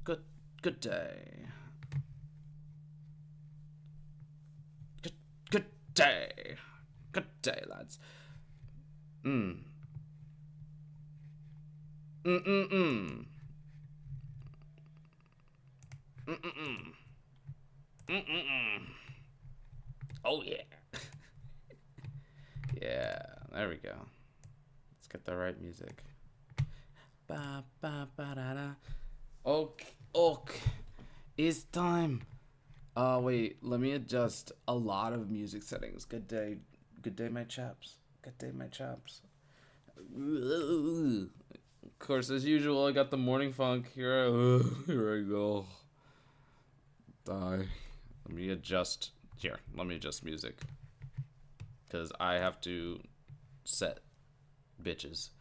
Good day. Good day. Good day, lads. Mm. Mm-mm-mm. Mm-mm-mm. Mm-mm-mm. Oh, yeah. Yeah, there we go. Let's get the right music. Ba ba ba da da. Okay. It's time. Wait, let me adjust a lot of music settings. Good day, my chaps. Good day, my chaps. Of course, as usual, I got the morning funk. Here I go. Die. Let me adjust. Here, let me adjust music. Because I have to set bitches.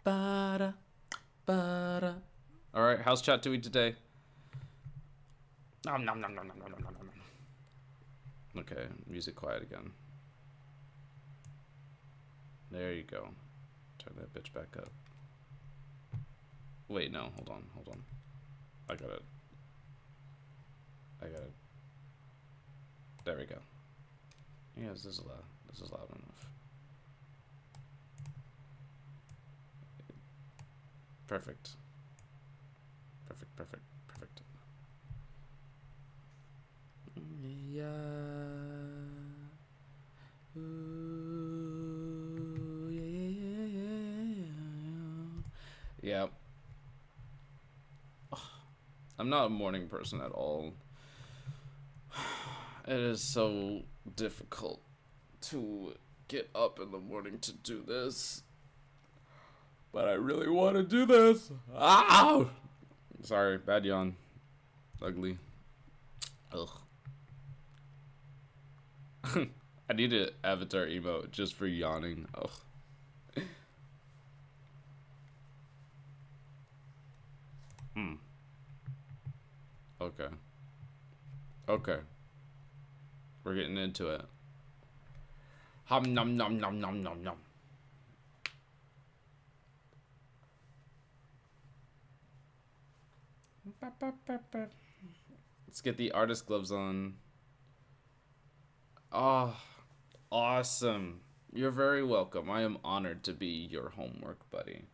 Ba-da, ba-da. Alright, how's chat doing today? Nom, nom, nom, nom, nom, nom, nom, nom, nom. Okay, music quiet again. There you go. Turn that bitch back up. Wait, no, hold on. I got it. There we go. Yes, this is loud. This is loud enough. Perfect. Yeah. Ooh, yeah. Yep. I'm not a morning person at all. It is so difficult to get up in the morning to do this. But I really want to do this. Ow! Sorry, bad yawn. Ugly. Ugh. I need an avatar emote just for yawning. Ugh. Okay. We're getting into it. Hum num num num num num num. Let's get the artist gloves on. Oh, awesome. You're very welcome. I am honored to be your homework buddy.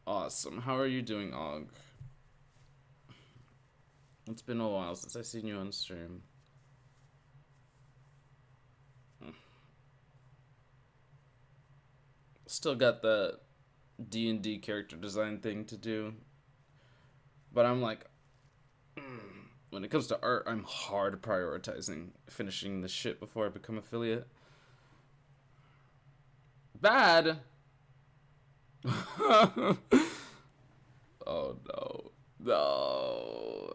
Awesome. How are you doing, Og? It's been a while since I've seen you on stream. Still got the D&D character design thing to do. But I'm like, when it comes to art, I'm hard prioritizing finishing the shit before I become affiliate. Bad! Oh no. No.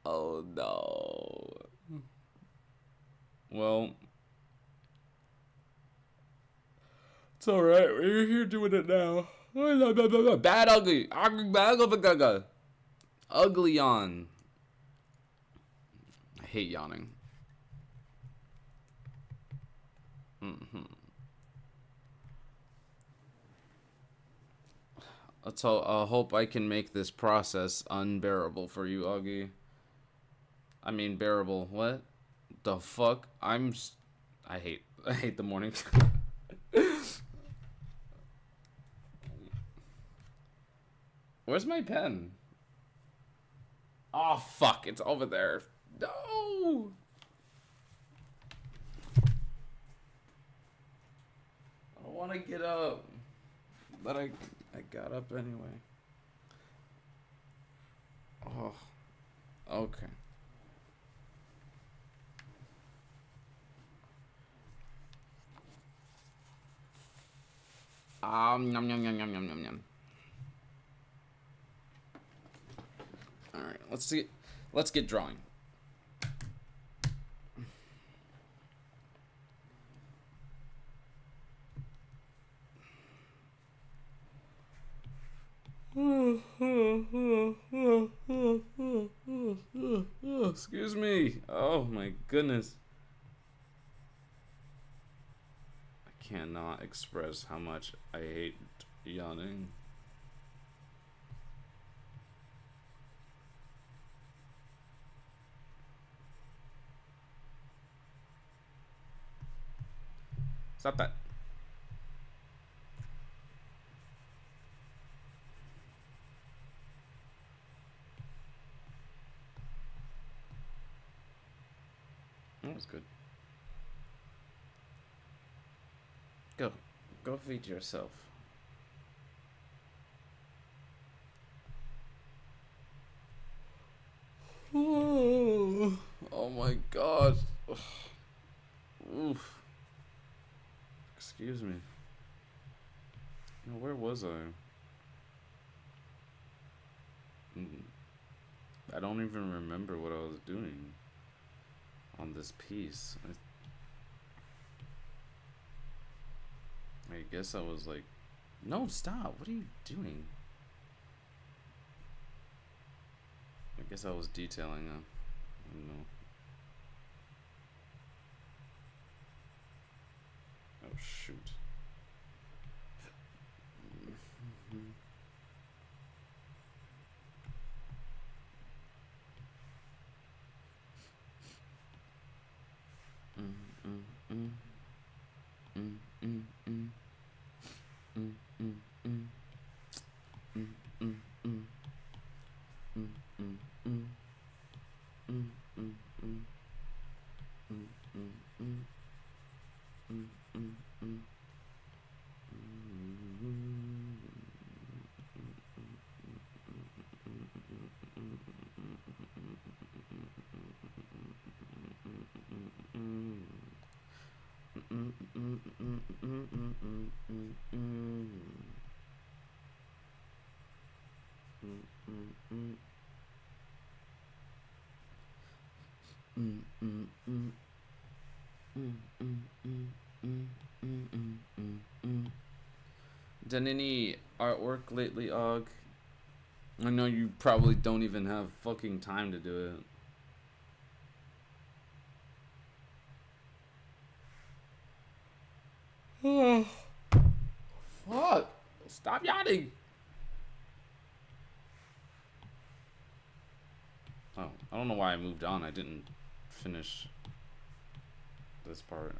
Oh no. Well, it's alright. We're here doing it now. Bad ugly. Ugly yawn. I hate yawning. Let's hope I can make this process unbearable for you, Augie. I mean, bearable. What the fuck? I hate the morning. Where's my pen? Oh fuck! It's over there. No. I don't want to get up, but I got up anyway. Oh, okay. Yum yum yum yum yum yum yum. All right, let's see. Let's get drawing. Excuse me. Oh my goodness. I cannot express how much I hate Yawning. Stop that. That was good. Go. Go feed yourself. Oh my god. Oof. Excuse me. Now, where was I? I don't even remember what I was doing on this piece. I guess I was like, no, stop. What are you doing? I guess I was detailing a, I don't know. Oh, shoot. Done any artwork lately, Og? I know you probably don't even have fucking time to do it. Oh, fuck. Stop yawning. Oh, I don't know why I moved on. I didn't finish this part.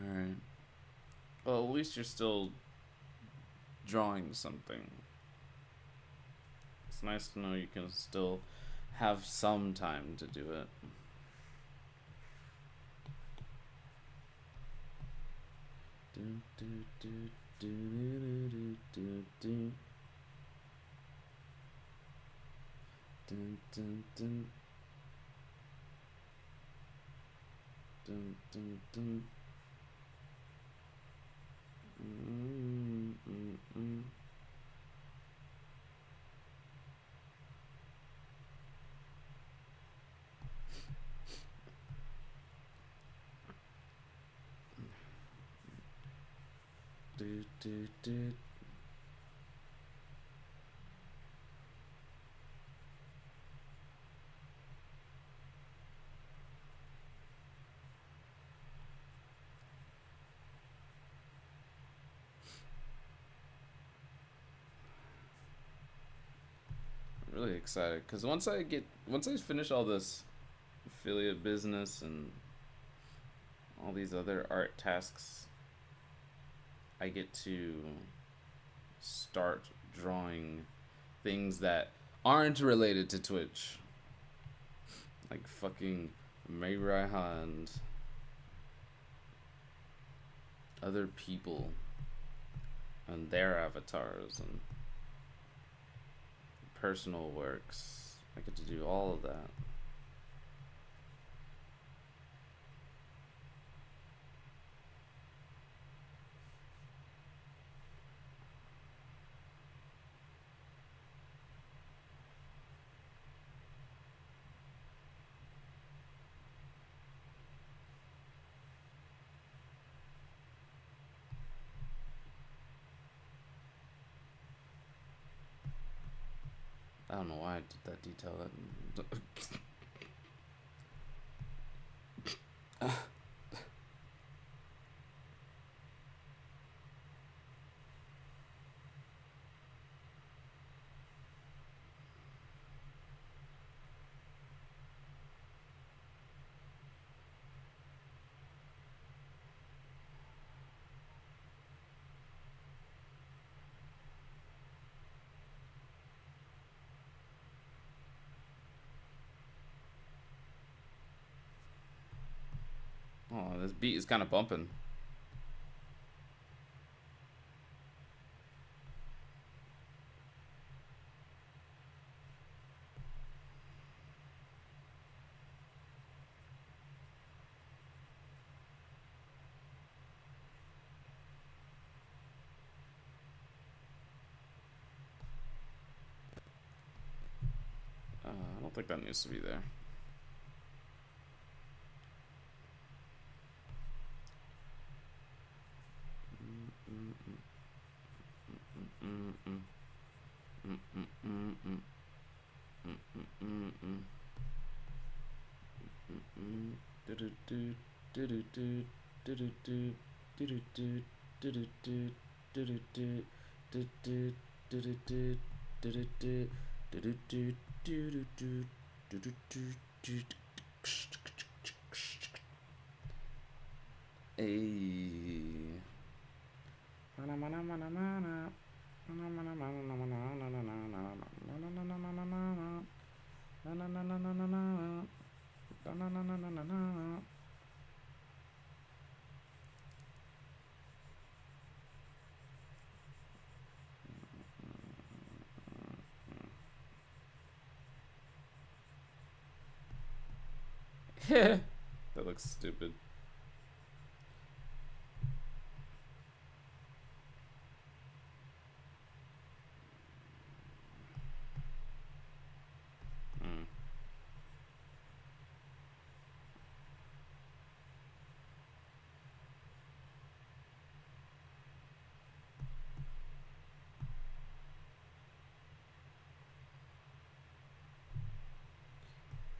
Alright. Well, at least you're still drawing something. It's nice to know you can still have some time to do it. Really excited because once I finish all this affiliate business and all these other art tasks, I get to start drawing things that aren't related to Twitch, like fucking Mayra and other people and their avatars and personal works. I get to do all of that. I don't know why I did that detail. Oh, this beat is kind of bumping. I don't think that needs to be there. Hey. That looks stupid.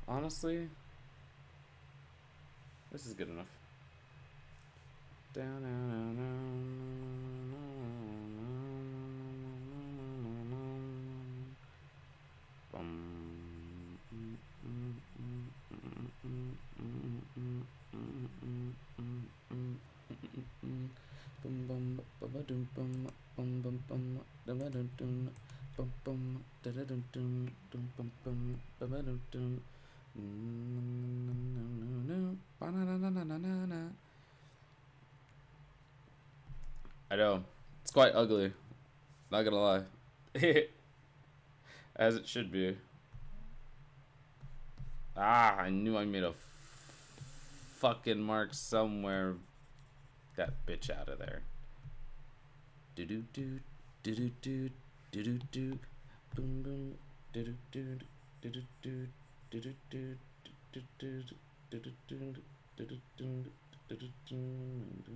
Honestly, this is good enough. I know. It's quite ugly. Not gonna lie. As it should be. Ah, I knew I made a fucking mark somewhere. That bitch out of there. Do do do do do do do do do boom boom do do do do do do do do do do do do do do do do do.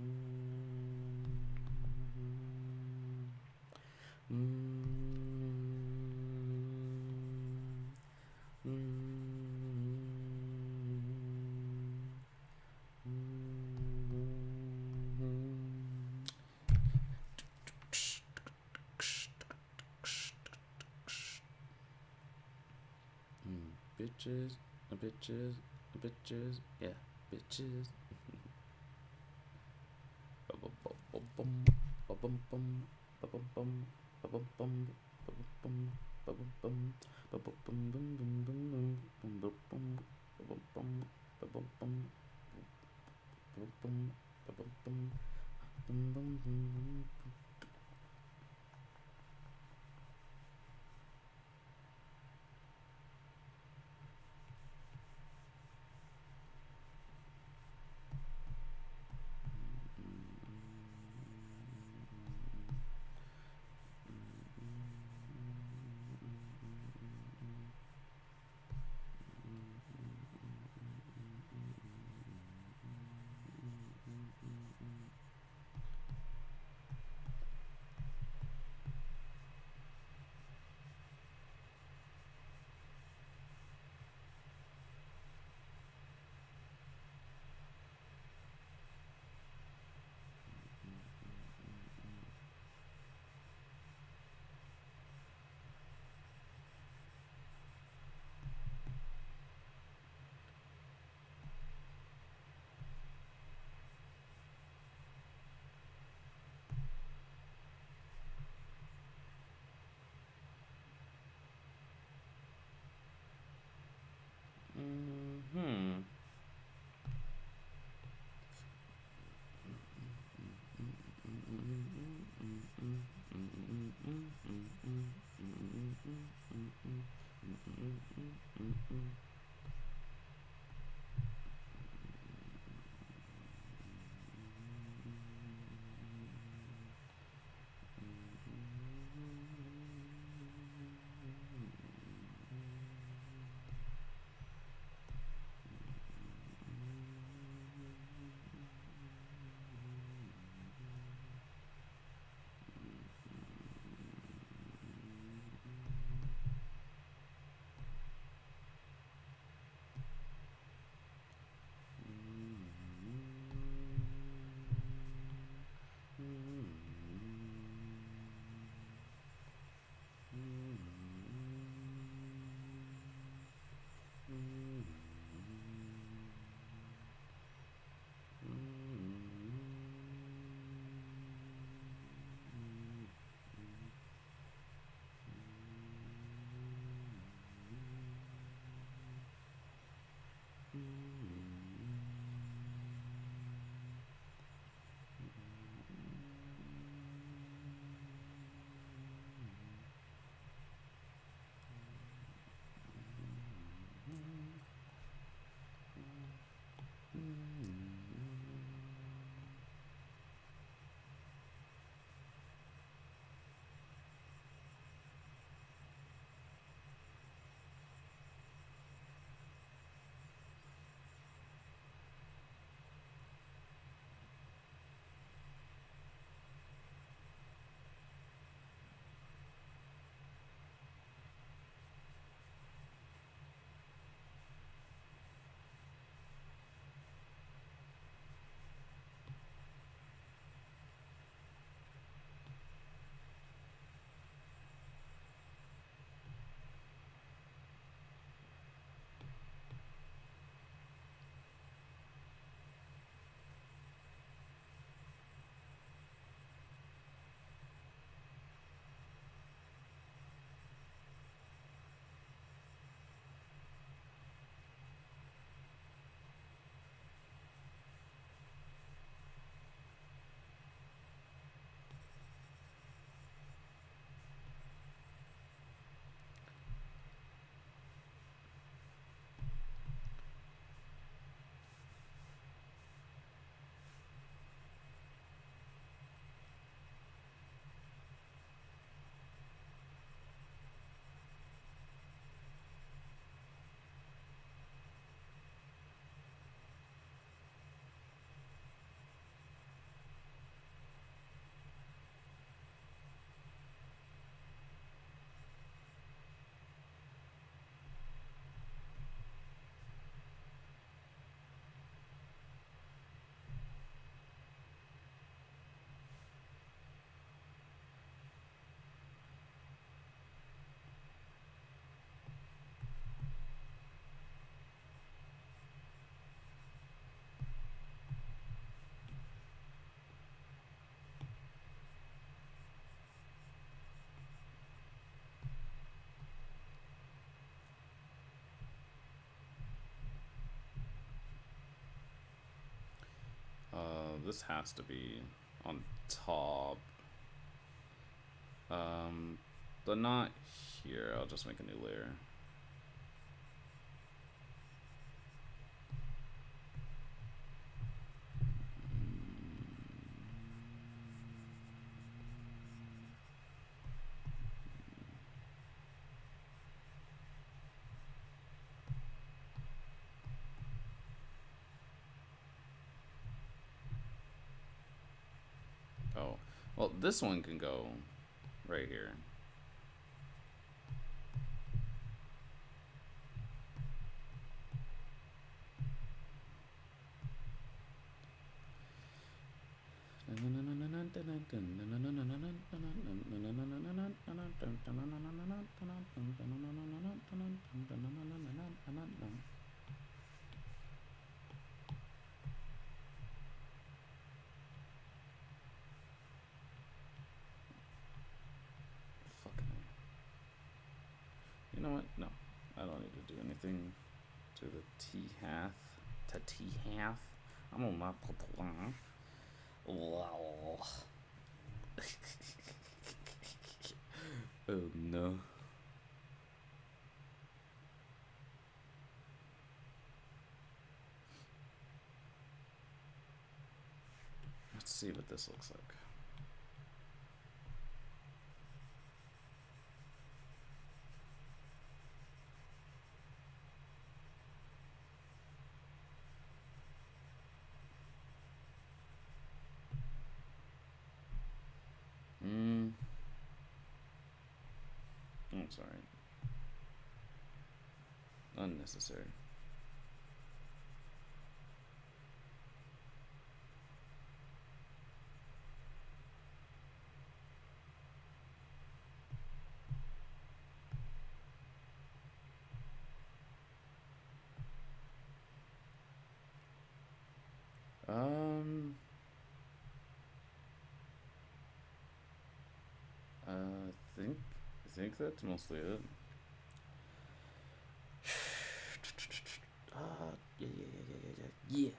Bitches, bitches, bitches, yeah, bitches. this has to be on top. But not here. I'll just make a new layer. Oh, well, this one can go right here. You know what? No, I don't need to do anything to the T-half. To T-half? I'm on my plan. Wow. Oh no. Let's see what this looks like. I'm sorry. Unnecessary. I think that's mostly it. Yeah.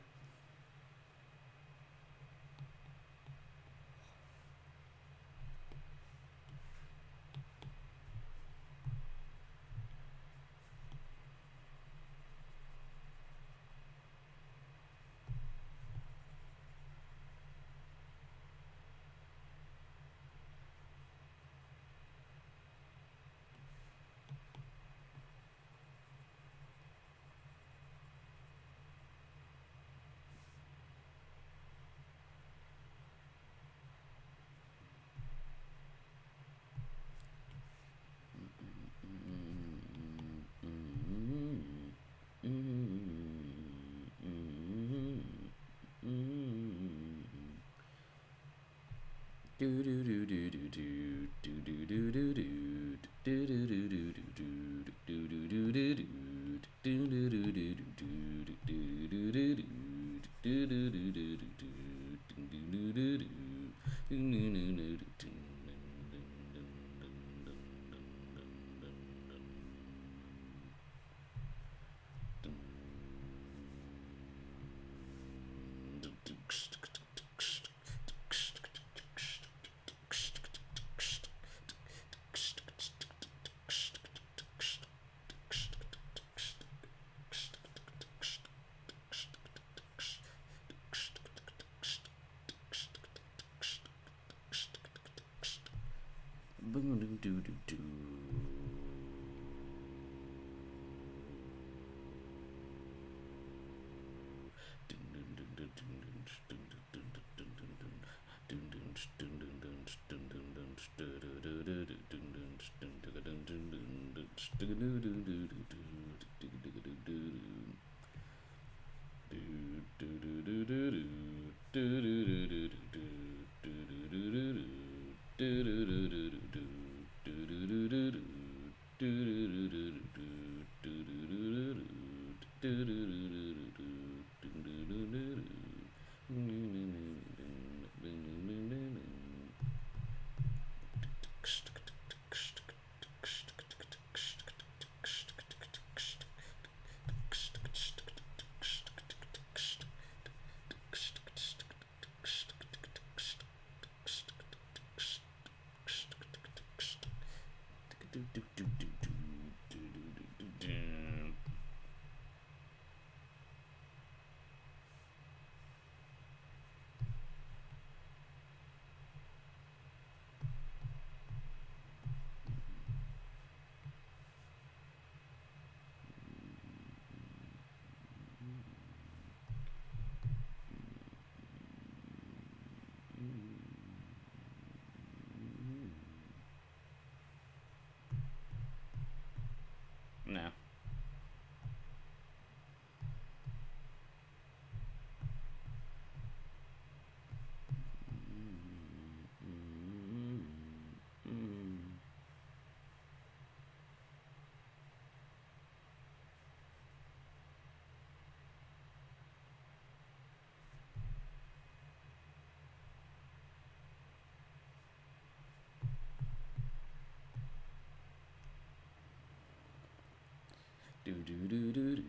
Do do do do do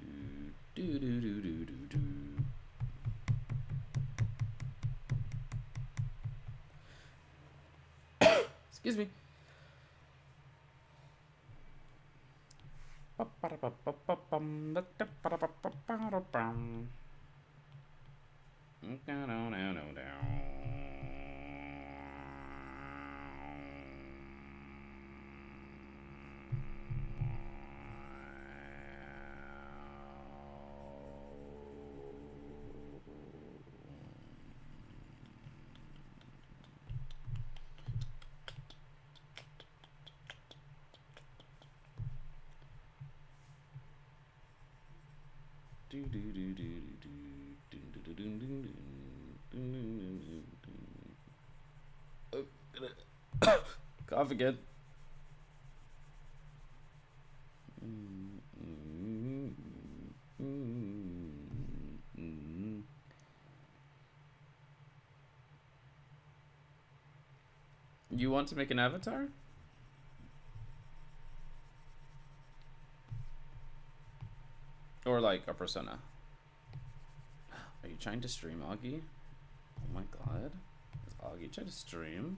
do do do do do do. Excuse me. Cough again. You want to make an avatar? Or like a persona? Are you trying to stream, Augie? Oh my god. Is Augie trying to stream?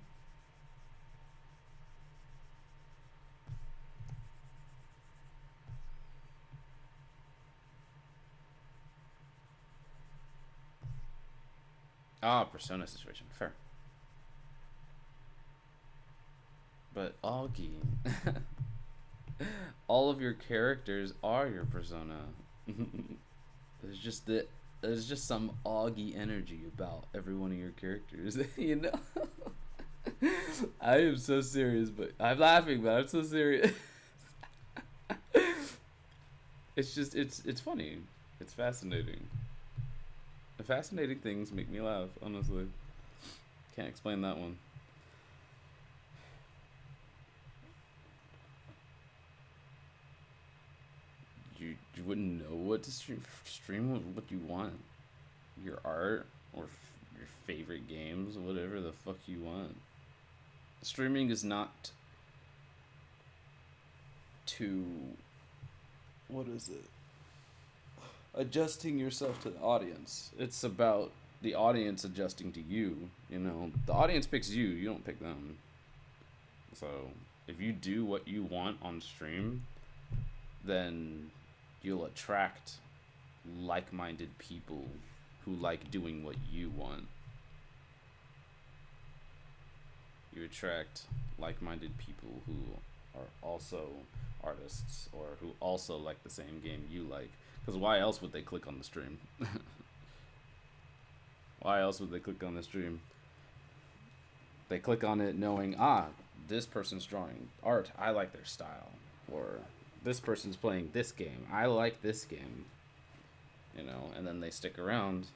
Ah, persona situation. Fair. But Augie, all of your characters are your persona. There's just some Augie energy about every one of your characters, you know? I am so serious, but I'm laughing, but I'm so serious. It's just it's funny. It's fascinating. The fascinating things make me laugh, honestly. Can't explain that one. You wouldn't know what to stream what you want. Your art or your favorite games, whatever the fuck you want. Streaming is not to, what is it? Adjusting yourself to the audience. It's about the audience adjusting to you, you know. The audience picks you, you don't pick them. So, if you do what you want on stream, then you'll attract like-minded people who like doing what you want. You attract like-minded people who are also artists or who also like the same game you like. Because why else would they click on the stream? Why else would they click on the stream? They click on it knowing, this person's drawing art, I like their style. Or this person's playing this game, I like this game. You know, and then they stick around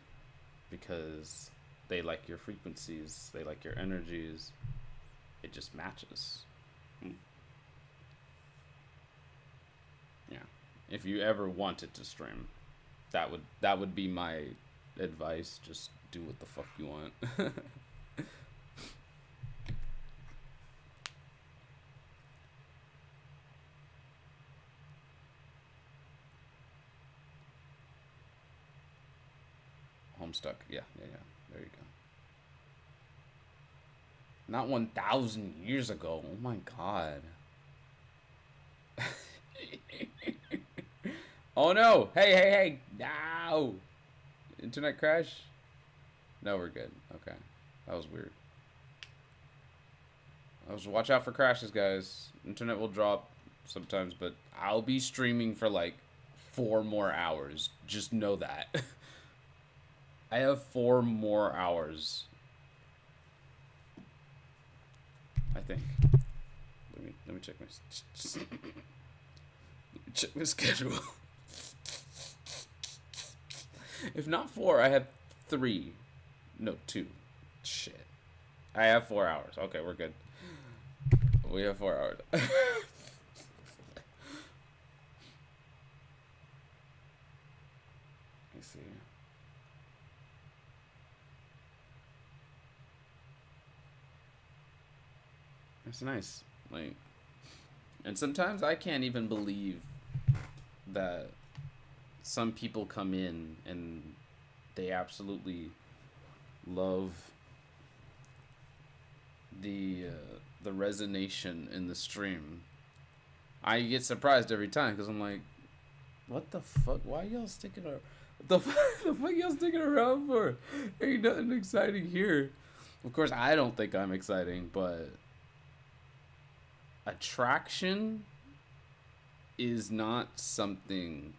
because they like your frequencies, they like your energies. It just matches. Yeah. If you ever wanted to stream, that would be my advice. Just do what the fuck you want. Homestuck. Yeah. There you go. Not 1,000 years ago. Oh my god. Oh no! Hey! No! Internet crash? No, we're good. Okay. That was weird. Watch out for crashes, guys. Internet will drop sometimes, but I'll be streaming for like 4 more hours. Just know that. I have 4 more hours. I think. Let me check my schedule. If not 4, I have 3. No, 2. Shit. I have 4 hours. Okay, we're good. We have 4 hours. Let me see. That's nice. Like, and sometimes I can't even believe that some people come in and they absolutely love the resonation in the stream. I get surprised every time because I'm like, what the fuck? Why y'all sticking around? The fuck y'all sticking around for? Ain't nothing exciting here. Of course, I don't think I'm exciting, but attraction is not something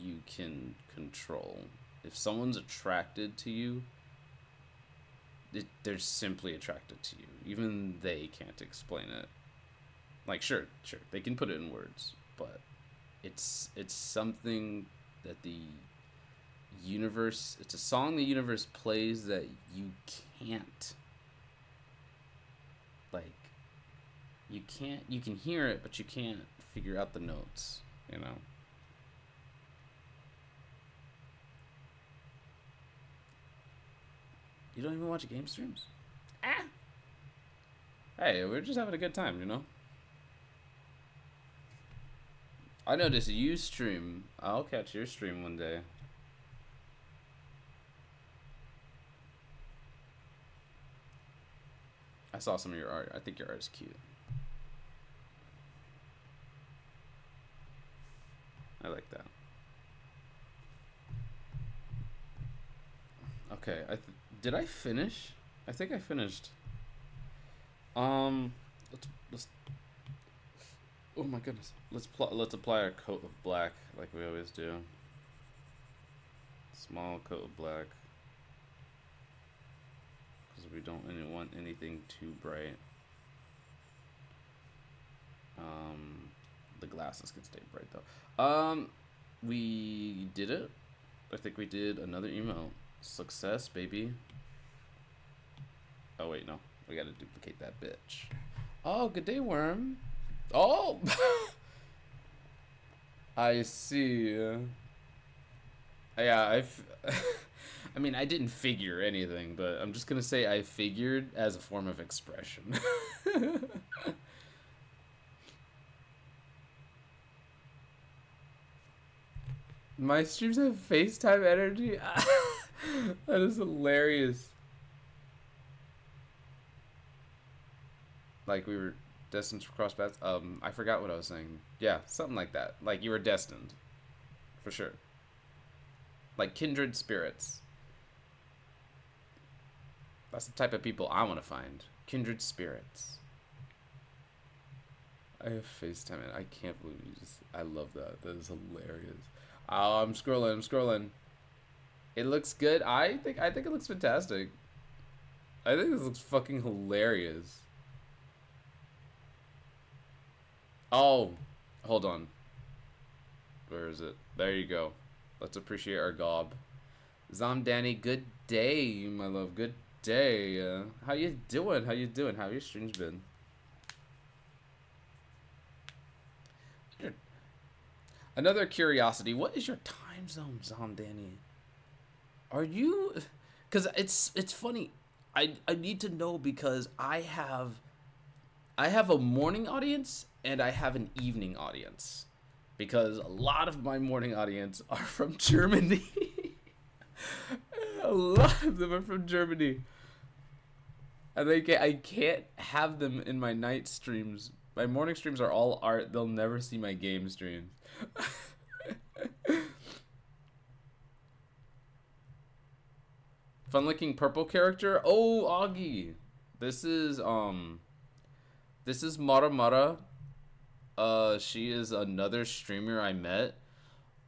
you can control. If someone's attracted to you, they're simply attracted to you. Even they can't explain it. Like, sure, they can put it in words, but it's something that the universe, it's a song the universe plays that you can't, like, you can hear it, but you can't figure out the notes, you know? You don't even watch game streams? Ah! Hey, we're just having a good time, you know? I noticed you stream. I'll catch your stream one day. I saw some of your art. I think your art is cute. I like that. Okay, did I finish? I think I finished. Let's oh my goodness. Let's apply our coat of black like we always do. Small coat of black. Because we don't want anything too bright. The glasses can stay bright though. We did it. I think we did another email. Success, baby. Oh wait, no. We gotta duplicate that bitch. Oh, good day, worm. Oh! I see. Yeah, I mean, I didn't figure anything, but I'm just gonna say I figured as a form of expression. My streams have FaceTime energy? That is hilarious. Like we were destined to cross paths. I forgot what I was saying. Yeah, something like that. Like you were destined. For sure. Like kindred spirits. That's the type of people I want to find. Kindred spirits. I have FaceTime it. I can't believe you just... I love that. That is hilarious. Oh, I'm scrolling. It looks good. I think it looks fantastic. I think this looks fucking hilarious. Oh, hold on. Where is it? There you go. Let's appreciate our gob. Danny, good day, my love. Good day. How you doing? How have your streams been? Another curiosity. What is your time zone, Danny? Are you... Because it's funny. I need to know because I have a morning audience and I have an evening audience. Because a lot of my morning audience are from Germany. A lot of them are from Germany. And I can't have them in my night streams. My morning streams are all art. They'll never see my game streams. Fun looking purple character. Oh, Augie. This is Mara Mara. She is another streamer I met.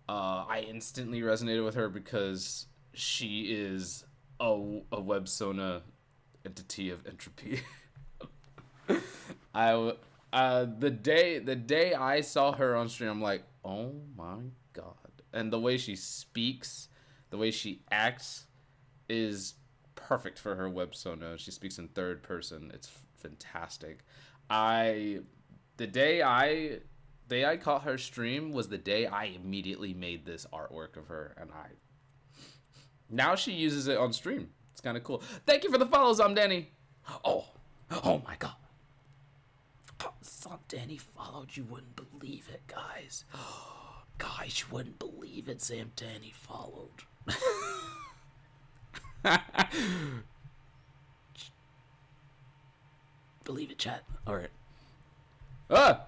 I instantly resonated with her because she is a Websona entity of entropy. The day I saw her on stream, I'm like, oh my god. And the way she speaks, the way she acts is perfect for her Websona. She speaks in third person. It's fantastic. The day I caught her stream was the day I immediately made this artwork of her, and now she uses it on stream. It's kind of cool. Thank you for the follows, Danny. Oh my god. Danny followed, you wouldn't believe it, guys. Guys, you wouldn't believe it. Sam Danny followed. Believe it, chat. All right. Ah!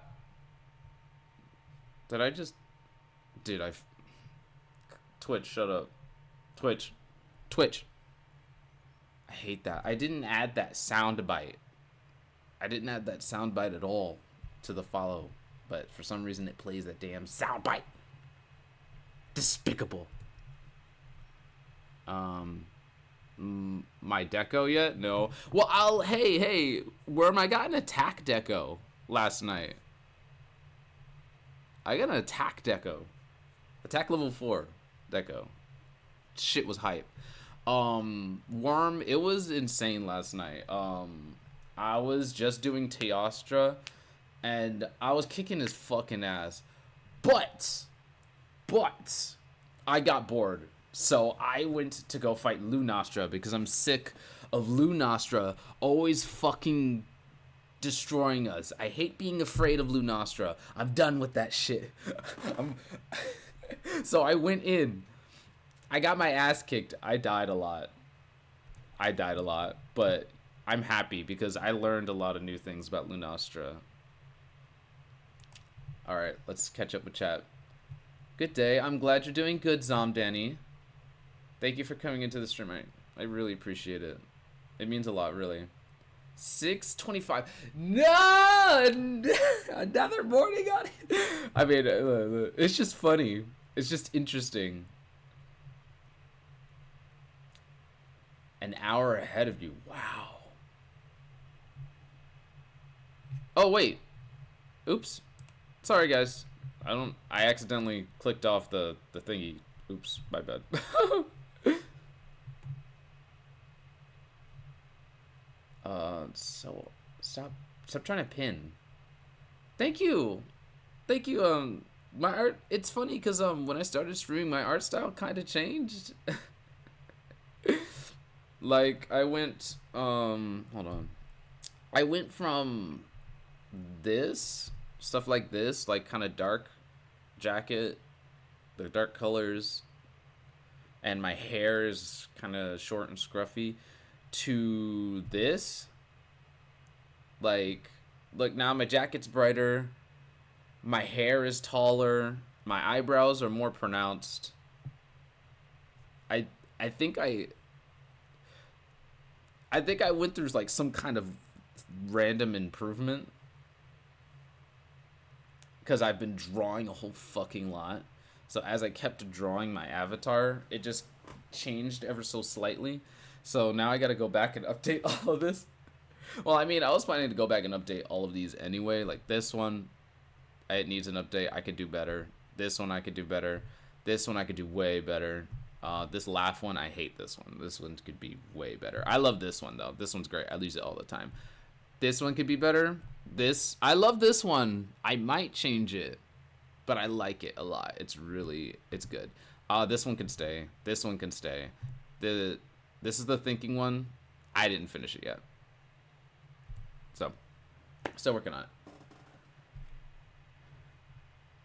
Did I just... Dude, Twitch, shut up. Twitch. I hate that. I didn't add that sound bite. I didn't add that sound bite at all to the follow. But for some reason it plays that damn sound bite. Despicable. My deco yet? No. Well, hey, where am I got an attack deco last night? I got an attack deco. Attack level 4 deco. Shit was hype. Worm, it was insane last night. I was just doing Teostra and I was kicking his fucking ass. But I got bored. So I went to go fight Lunastra because I'm sick of Lunastra always fucking destroying us. I hate being afraid of Lunastra. I'm done with that shit. So I went in. I got my ass kicked. I died a lot. But I'm happy because I learned a lot of new things about Lunastra. Alright, let's catch up with chat. Good day. I'm glad you're doing good, Danny. Thank you for coming into the stream. I really appreciate it. It means a lot, really. 6:25. No! Another morning on it. I mean, it's just funny. It's just interesting. An hour ahead of you. Wow. Oh, wait. Oops. Sorry, guys. I accidentally clicked off the thingy. Oops, my bad. So stop trying to pin. Thank you. My art, it's funny because when I started streaming, my art style kind of changed. Like I went hold on. I went from this stuff like this, like kind of dark jacket, the dark colors, and my hair is kind of short and scruffy, to this. Like, look, now my jacket's brighter, my hair is taller, my eyebrows are more pronounced. I think I went through like some kind of random improvement because I've been drawing a whole fucking lot. So as I kept drawing my avatar, it just changed ever so slightly. So now I got to go back and update all of this. Well, I mean, I was planning to go back and update all of these anyway. Like this one, it needs an update. I could do better. This one I could do better. This one I could do way better. This laugh one, I hate this one. This one could be way better. I love this one though. This one's great. I use it all the time. This one could be better. I love this one. I might change it, but I like it a lot. It's good. This one can stay. This one can stay. This is the thinking one. I didn't finish it yet. So, still working on it.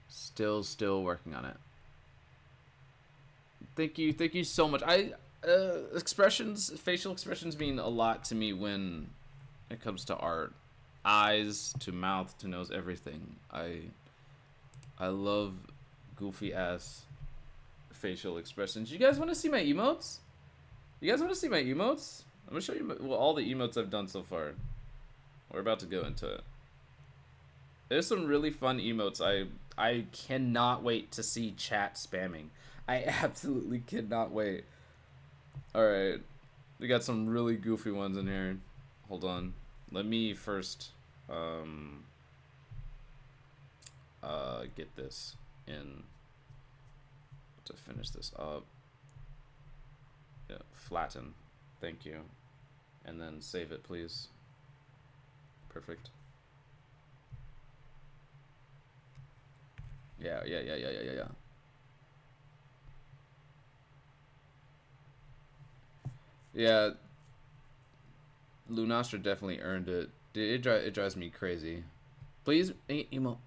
Still working on it. Thank you so much. Facial expressions mean a lot to me when it comes to art. Eyes to mouth to nose, everything. I love goofy ass facial expressions. You guys want to see my emotes? I'm gonna show you all the emotes I've done so far. We're about to go into it. There's some really fun emotes. I cannot wait to see chat spamming. I absolutely cannot wait. Alright. We got some really goofy ones in here. Hold on. Let me first get this in to finish this up. Yeah, flatten. Thank you. And then save it, please. Perfect. Yeah. Yeah, Lunastra definitely earned it. It drives me crazy. Please, emo.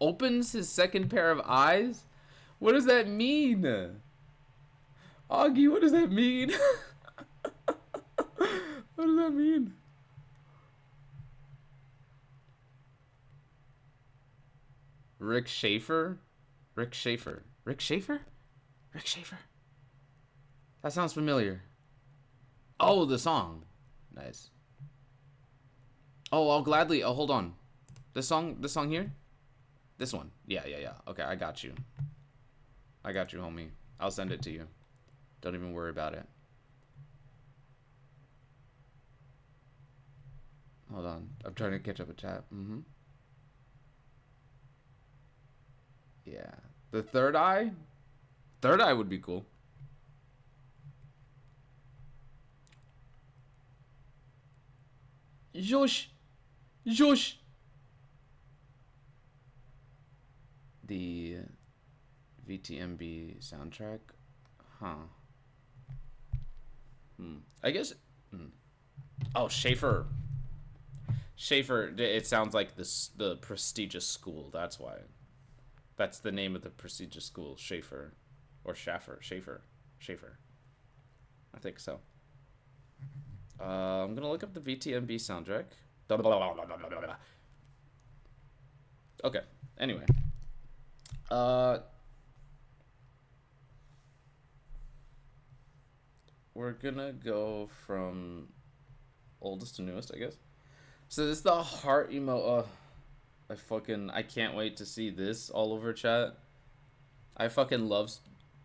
Opens his second pair of eyes? What does that mean? Augie, what does that mean? What does that mean? Rick Schaefer? Rick Schaefer. Rick Schaefer? Rick Schaefer? That sounds familiar. Oh, the song. Nice. Oh, I'll gladly. Oh, hold on. This song here? This one. Yeah. Okay, I got you. I got you, homie. I'll send it to you. Don't even worry about it. Hold on. I'm trying to catch up with chat. Yeah. The third eye? Third eye would be cool. Josh. The VTMB soundtrack? Huh. I guess... Oh, Schaefer. Schaefer, it sounds like the prestigious school. That's why. That's the name of the prestigious school. Schaefer. Or Schaffer. Schaefer. I think so. I'm gonna look up the VTMB soundtrack. Okay. Anyway. We're gonna go from oldest to newest, I guess. So this is the heart emo. I can't wait to see this all over chat. I fucking love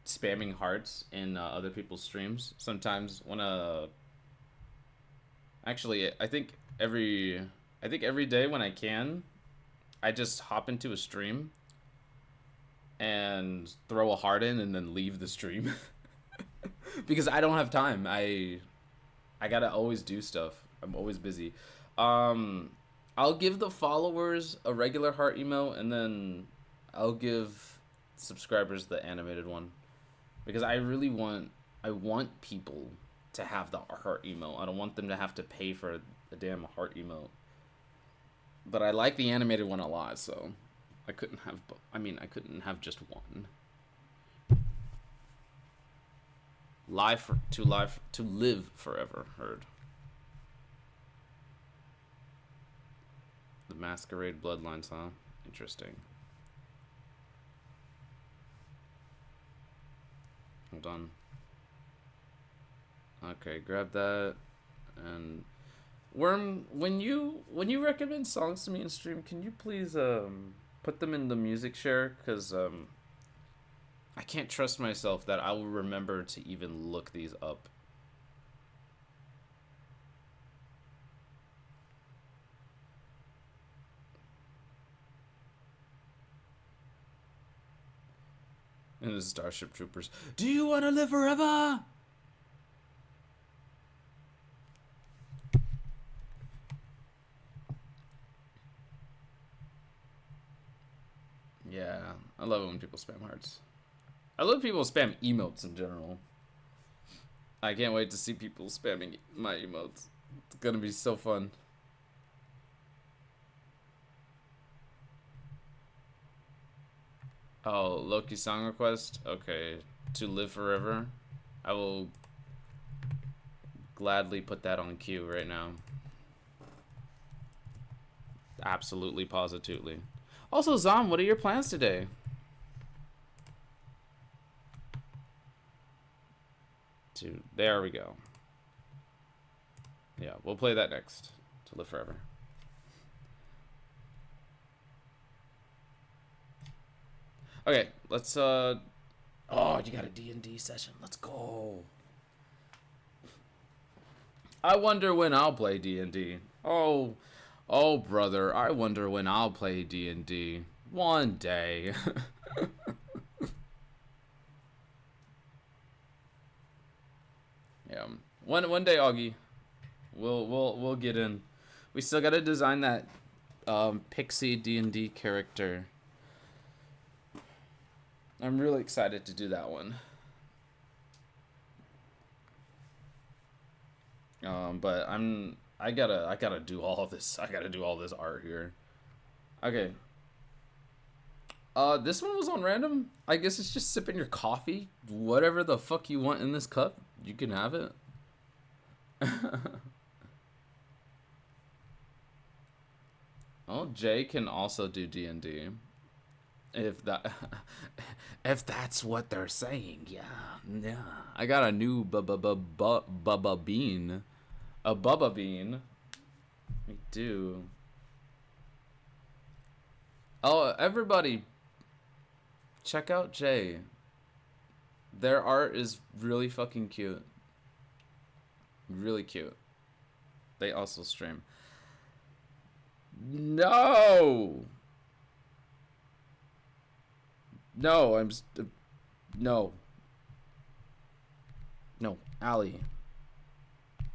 spamming hearts in other people's streams. Sometimes when actually, I think every day when I can, I just hop into a stream and throw a heart in and then leave the stream. Because I don't have time. I gotta always do stuff. I'm always busy. I'll give the followers a regular heart emo, and then I'll give subscribers the animated one, because I want people to have the heart emo. I don't want them to have to pay for the damn heart emo. But I like the animated one a lot, so I couldn't have just one. To live forever. Heard. The Masquerade Bloodlines, huh? Interesting. Hold on. Okay, grab that. And Worm, when you recommend songs to me in stream, can you please put them in the music share? Cause I can't trust myself that I will remember to even look these up. And the Starship Troopers. Do you want to live forever? Yeah, I love it when people spam hearts. I love people spam emotes in general. I can't wait to see people spamming my emotes. It's gonna be so fun. Oh, Loki song request? Okay. To live forever? I will gladly put that on queue right now. Absolutely, positively. Also, Zom, what are your plans today? There we go. Yeah, we'll play that next. To live forever. Okay, let's oh, you got a D&D session. Let's go. I wonder when I'll play D&D. Oh, brother, I wonder when I'll play D&D. One day. Yeah. One day, Augie. We'll get in. We still gotta design that pixie D&D character. I'm really excited to do that one. But I gotta do all this. I gotta do all this art here. Okay. This one was on random. I guess it's just sipping your coffee. Whatever the fuck you want in this cup, you can have it. Oh, Jay can also do D&D. If that, if that's what they're saying, yeah, yeah. I got a new bubba bean, a bubba bean. We do. Oh, everybody, check out Jay. Their art is really fucking cute. Really cute. They also stream. No. No, no. No, Allie.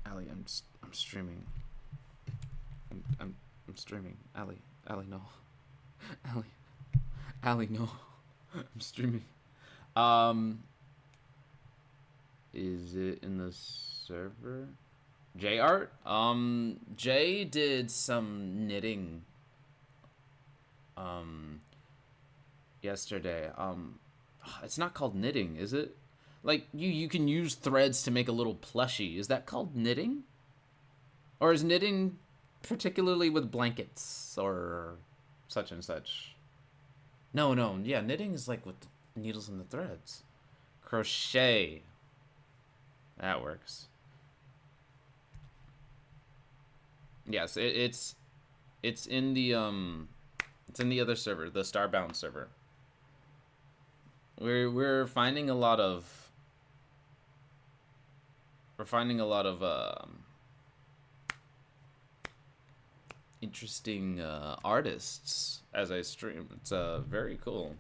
Allie, I'm streaming. I'm streaming. Allie, no. Allie. Allie, no. I'm streaming. Is it in the server? J art? Jay did some knitting yesterday. It's not called knitting, is it? Like you can use threads to make a little plushie. Is that called knitting? Or is knitting particularly with blankets or such and such? No, yeah, knitting is like with the needles and the threads. Crochet. That works. Yes, it's in the other server, the Starbound server. We're finding a lot of interesting artists as I stream. It's very cool.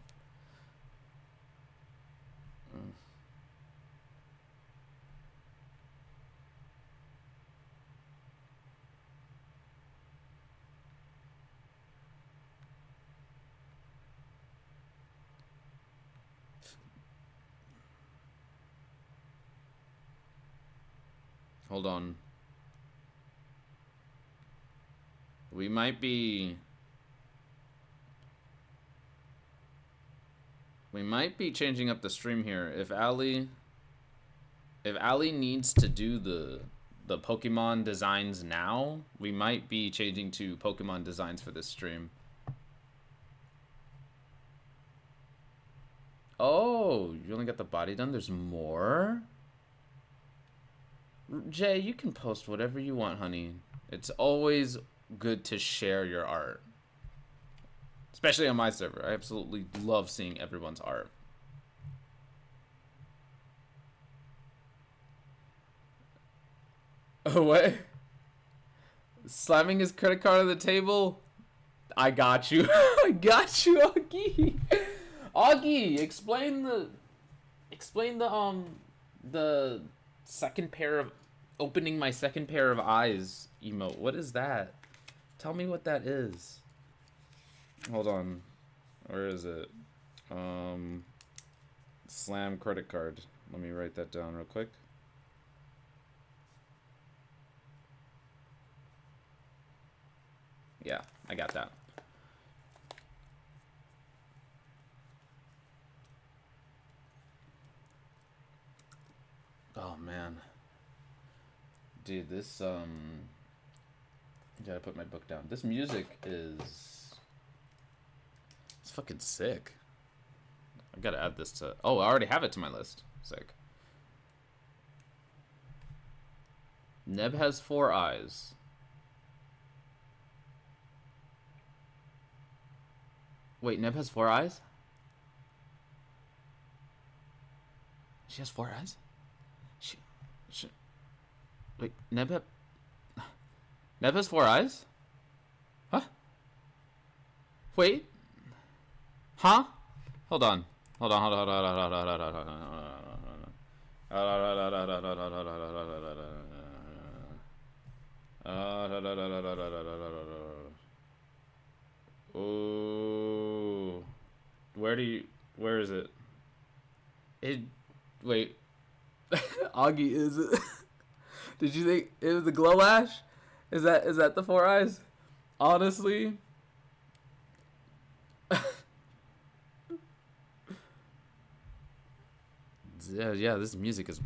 Hold on. We might be changing up the stream here. If Ali needs to do the Pokemon designs now, we might be changing to Pokemon designs for this stream. Oh, you only got the body done? There's more? Jay, you can post whatever you want, honey. It's always good to share your art. Especially on my server. I absolutely love seeing everyone's art. Oh, what? Slamming his credit card on the table? I got you. I got you, Augie. Augie, explain the second pair of opening my second pair of eyes emote. What is that? Tell me what that is. Hold on. Where is it? Slam credit card. Let me write that down real quick. Yeah, I got that. Oh man. Dude, this gotta put my book down. This music is it's fucking sick. I gotta add this to I already have it to my list. Sick. Neb has 4 eyes. Wait, Neb has 4 eyes? She has 4 eyes? Wait, Neb has 4 eyes? Huh? Wait. Huh? Hold on. Oh. Where is it? Wait. Augie, is it? Did you think it was the glow lash? Is that the 4 eyes? Honestly. Yeah, this music is.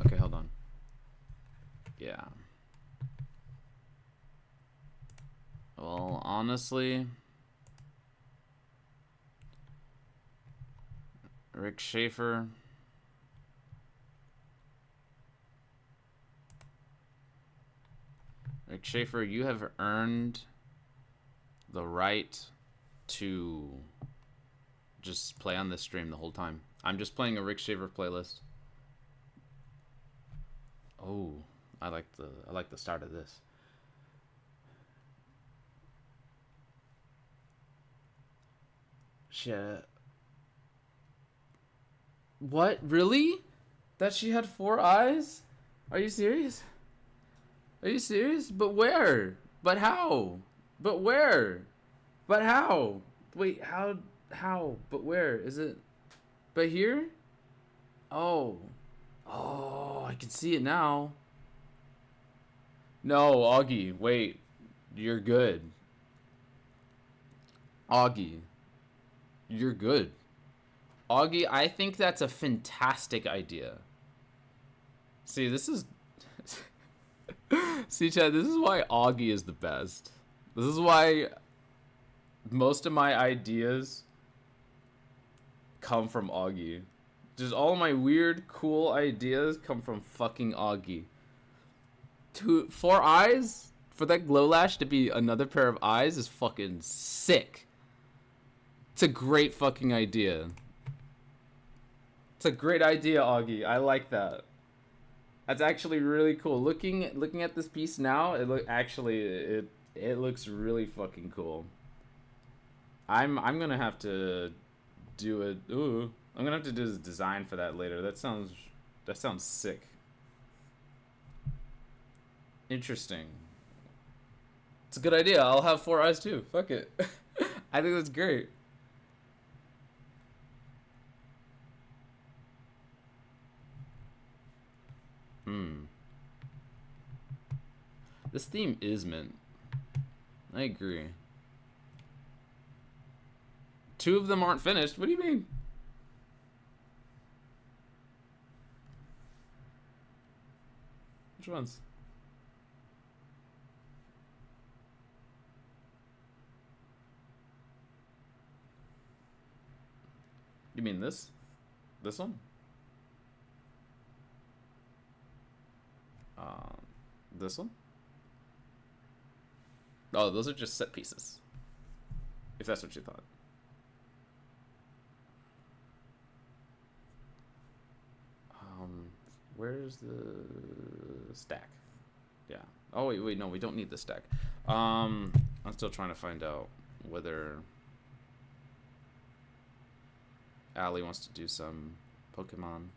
Okay, hold on. Yeah. Well, honestly, Rick Schaefer. Rick Schaefer, you have earned the right to just play on this stream the whole time. I'm just playing a Rick Schaefer playlist. Oh, I like the start of this. Shit. What? Really? That she had 4 eyes? Are you serious? Are you serious? But where? But how? But where? But how? Wait, how? How? But where? Is it? But here? Oh. Oh, I can see it now. No, Augie, wait. You're good. Augie. You're good. Augie, I think that's a fantastic idea. See, this is... See, Chad, this is why Augie is the best. This is why most of my ideas come from Augie. Just all my weird, cool ideas come from fucking Augie. 4 eyes? For that glow lash to be another pair of eyes is fucking sick. It's a great fucking idea. It's a great idea, Augie. I like that. That's actually really cool. Looking at this piece now, it looks really fucking cool. I'm gonna have to do it. Ooh, I'm gonna have to do the design for that later. That sounds sick. Interesting. It's a good idea. I'll have 4 eyes too. Fuck it. I think that's great. This theme is mint. I agree. 2 of them aren't finished. What do you mean? Which ones? You mean this? This one? This one? Oh, those are just set pieces. If that's what you thought. Where's the stack? Yeah. Oh, wait, no, we don't need the stack. I'm still trying to find out whether Allie wants to do some Pokemon.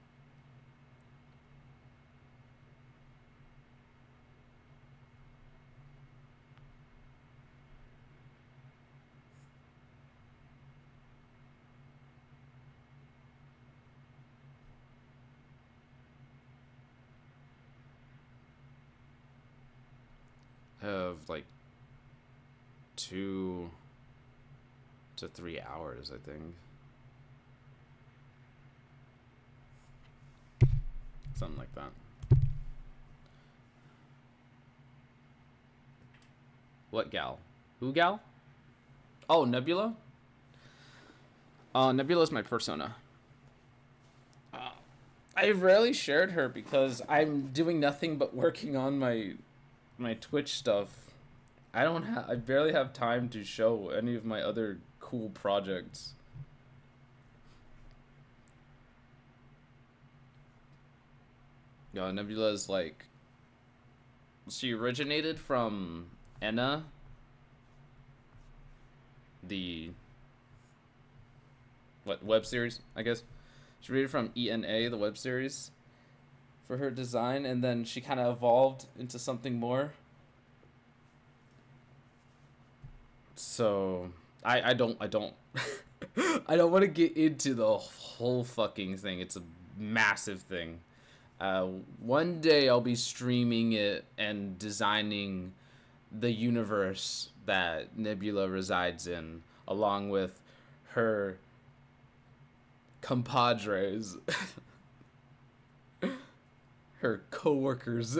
Have like 2 to 3 hours, I think. Something like that. What gal? Who gal? Oh, Nebula? Nebula's my persona. I rarely shared her because I'm doing nothing but working on my Twitch stuff. I barely have time to show any of my other cool projects. Nebula is like, she originated from Enna, the web series, I guess. She originated from ENA, the web series, for her design, and then she kind of evolved into something more. So I don't I don't I don't want to get into the whole fucking thing. It's a massive thing. One day I'll be streaming it and designing the universe that Nebula resides in, along with her compadres, her coworkers.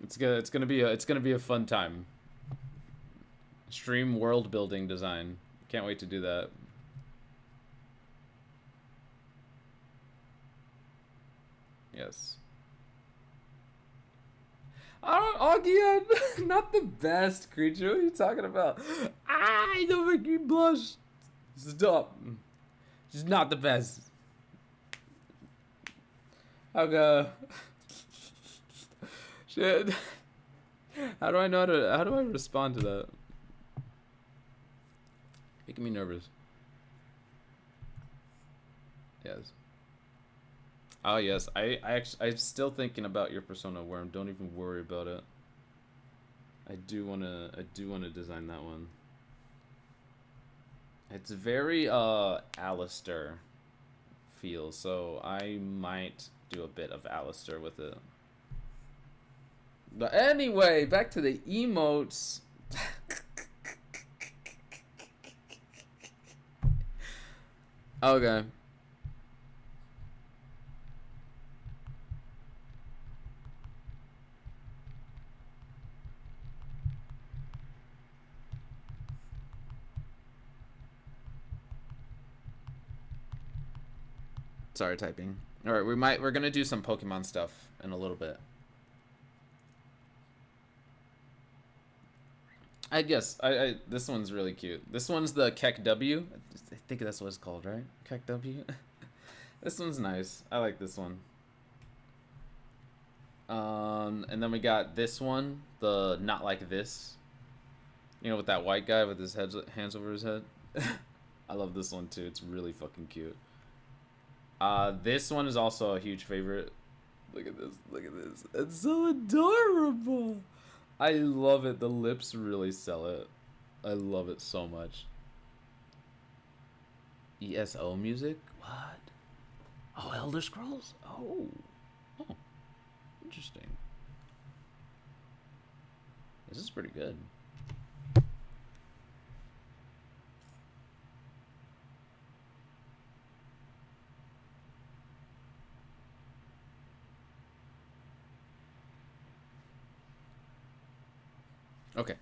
It's gonna be a fun time. Stream world building design. Can't wait to do that. Yes. Augie, not the best creature. What are you talking about? Don't make me blush. Stop. She's not the best. Okay. Shit. How do I respond to that? Making me nervous. Yes. Oh yes, I'm still thinking about your Persona Worm. Don't even worry about it. I do wanna design that one. It's very Alistair feel, so I might do a bit of Alistair with it. But anyway, back to the emotes. Okay. Sorry, typing. All right, we're gonna do some Pokemon stuff in a little bit. I guess this one's really cute. This one's the Keck W. I think that's what it's called, right? Keck W. This one's nice. I like this one. And then we got this one, the Not Like This. You know, with that white guy with his hands over his head. I love this one too. It's really fucking cute. This one is also a huge favorite. Look at this. Look at this. It's so adorable. I love it. The lips really sell it. I love it so much. ESO music? What? Oh, Elder Scrolls? Oh. Oh. Interesting. This is pretty good. Okay.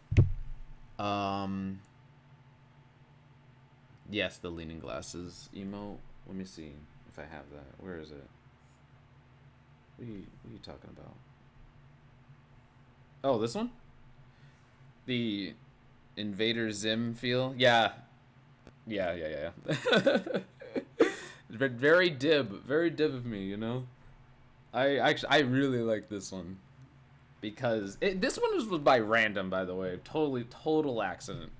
Yes, the leaning glasses emote. Let me see if I have that. Where is it? What are you talking about? Oh, this one? The Invader Zim feel? Yeah. Yeah. Very dib of me, you know? I really like this one. Because this one was by random, by the way. Total accident.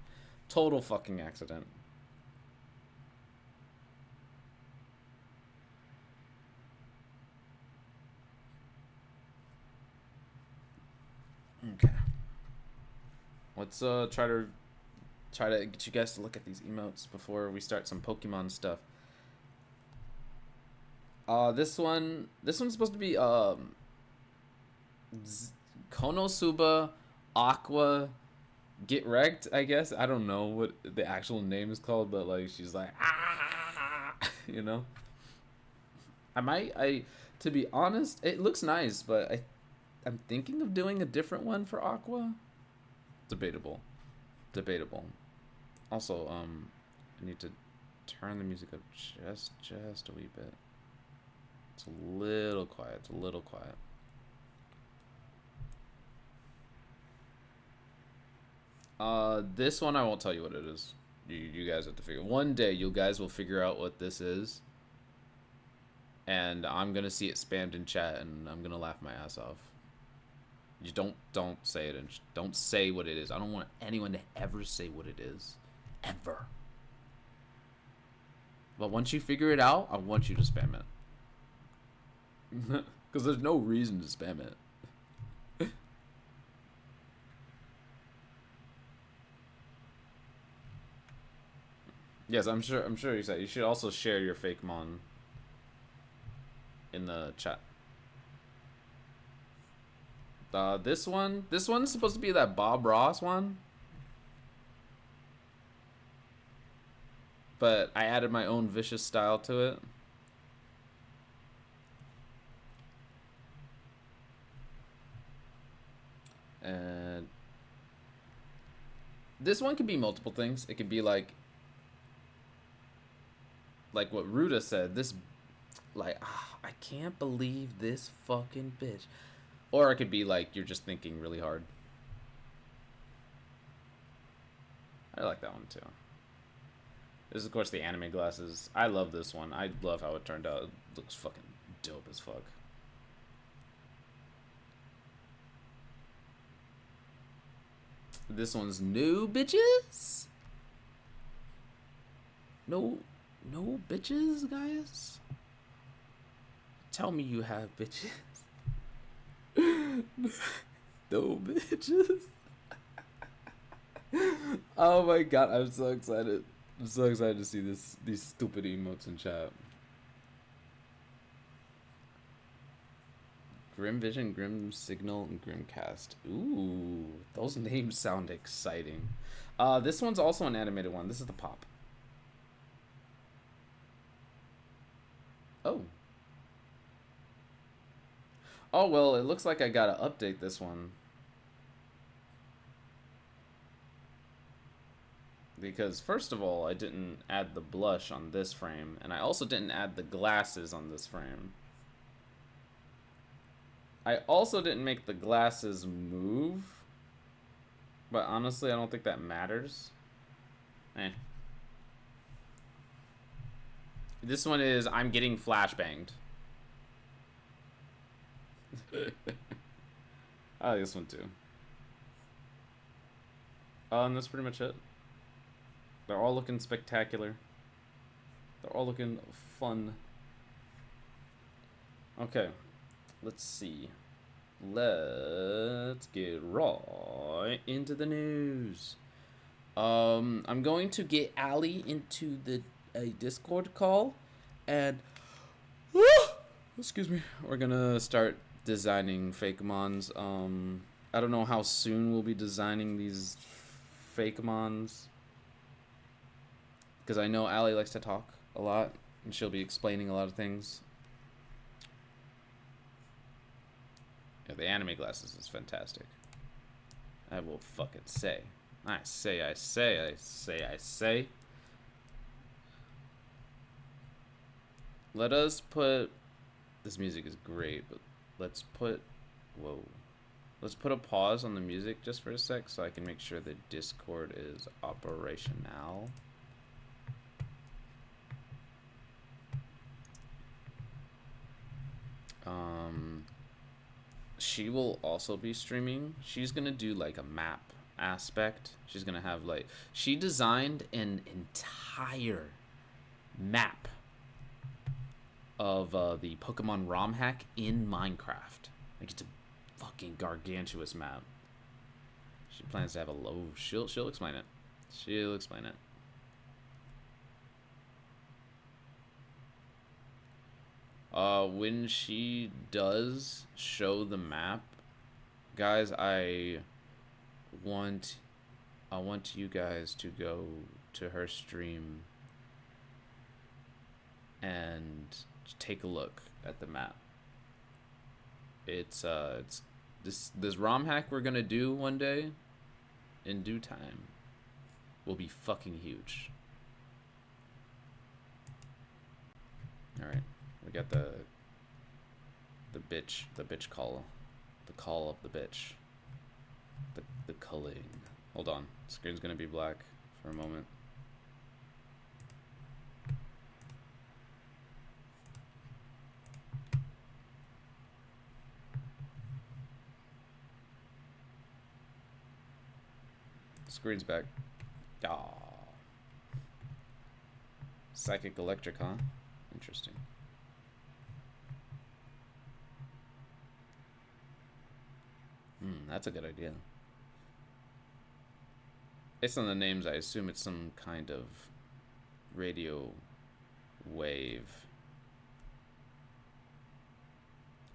Total fucking accident. Okay. Let's try to get you guys to look at these emotes before we start some Pokemon stuff. This one's supposed to be Konosuba Aqua Get Wrecked, I guess. I don't know what the actual name is called, but like she's like you know. To be honest, it looks nice, but I'm thinking of doing a different one for Aqua. Debatable. Also, I need to turn the music up just a wee bit. It's a little quiet. This one I won't tell you what it is. You guys have to figure. One day you guys will figure out what this is. And I'm gonna see it spammed in chat and I'm gonna laugh my ass off. You don't say it and don't say what it is. I don't want anyone to ever say what it is. Ever. But once you figure it out, I want you to spam it. Because there's no reason to spam it. Yes, I'm sure you said you should also share your fake mon in the chat. This one's supposed to be that Bob Ross one. But I added my own vicious style to it. And this one could be multiple things. It could be like what Ruda said. This, like, I can't believe this fucking bitch. Or it could be like you're just thinking really hard. I like that one too. This is, of course, the anime glasses. I love this one. I love how it turned out. It looks fucking dope as fuck. This one's new, bitches. No bitches, guys. Tell me you have bitches. No bitches. Oh my god, I'm so excited. I'm so excited to see these stupid emotes in chat. Grim Vision, Grim Signal, and Grimcast. Ooh, those names sound exciting. This one's also an animated one. This is the pop. Oh. Oh, well, it looks like I gotta update this one. Because, first of all, I didn't add the blush on this frame. And I also didn't add the glasses on this frame. I also didn't make the glasses move. But honestly, I don't think that matters. This one is, I'm getting flashbanged. I like this one too. And that's pretty much it. They're all looking spectacular. They're all looking fun. Okay, let's see. Let's get right into the news. I'm going to get Ali into a Discord call, and excuse me, we're gonna start designing fake mons. I don't know how soon we'll be designing these fake mons, because I know Ali likes to talk a lot, and she'll be explaining a lot of things. Yeah, the anime glasses is fantastic. I will fucking say. I say. Let us put... This music is great, but let's put... Whoa. Let's put a pause on the music just for a sec so I can make sure the Discord is operational. She will also be streaming. She's gonna do like a map aspect. She's gonna have like... She designed an entire map of the Pokemon ROM hack in Minecraft. Like, it's a fucking gargantuous map. She plans to have a low... She'll explain it. She'll explain it. When she does show the map, guys, I want you guys to go to her stream and take a look at the map. It's this ROM hack we're gonna do one day, in due time, will be fucking huge. All right. We got the bitch call. The call of the bitch. The culling. Hold on. Screen's gonna be black for a moment. Screen's back. Ah. Psychic electric, huh? Interesting. That's a good idea. Based on the names, I assume it's some kind of radio wave.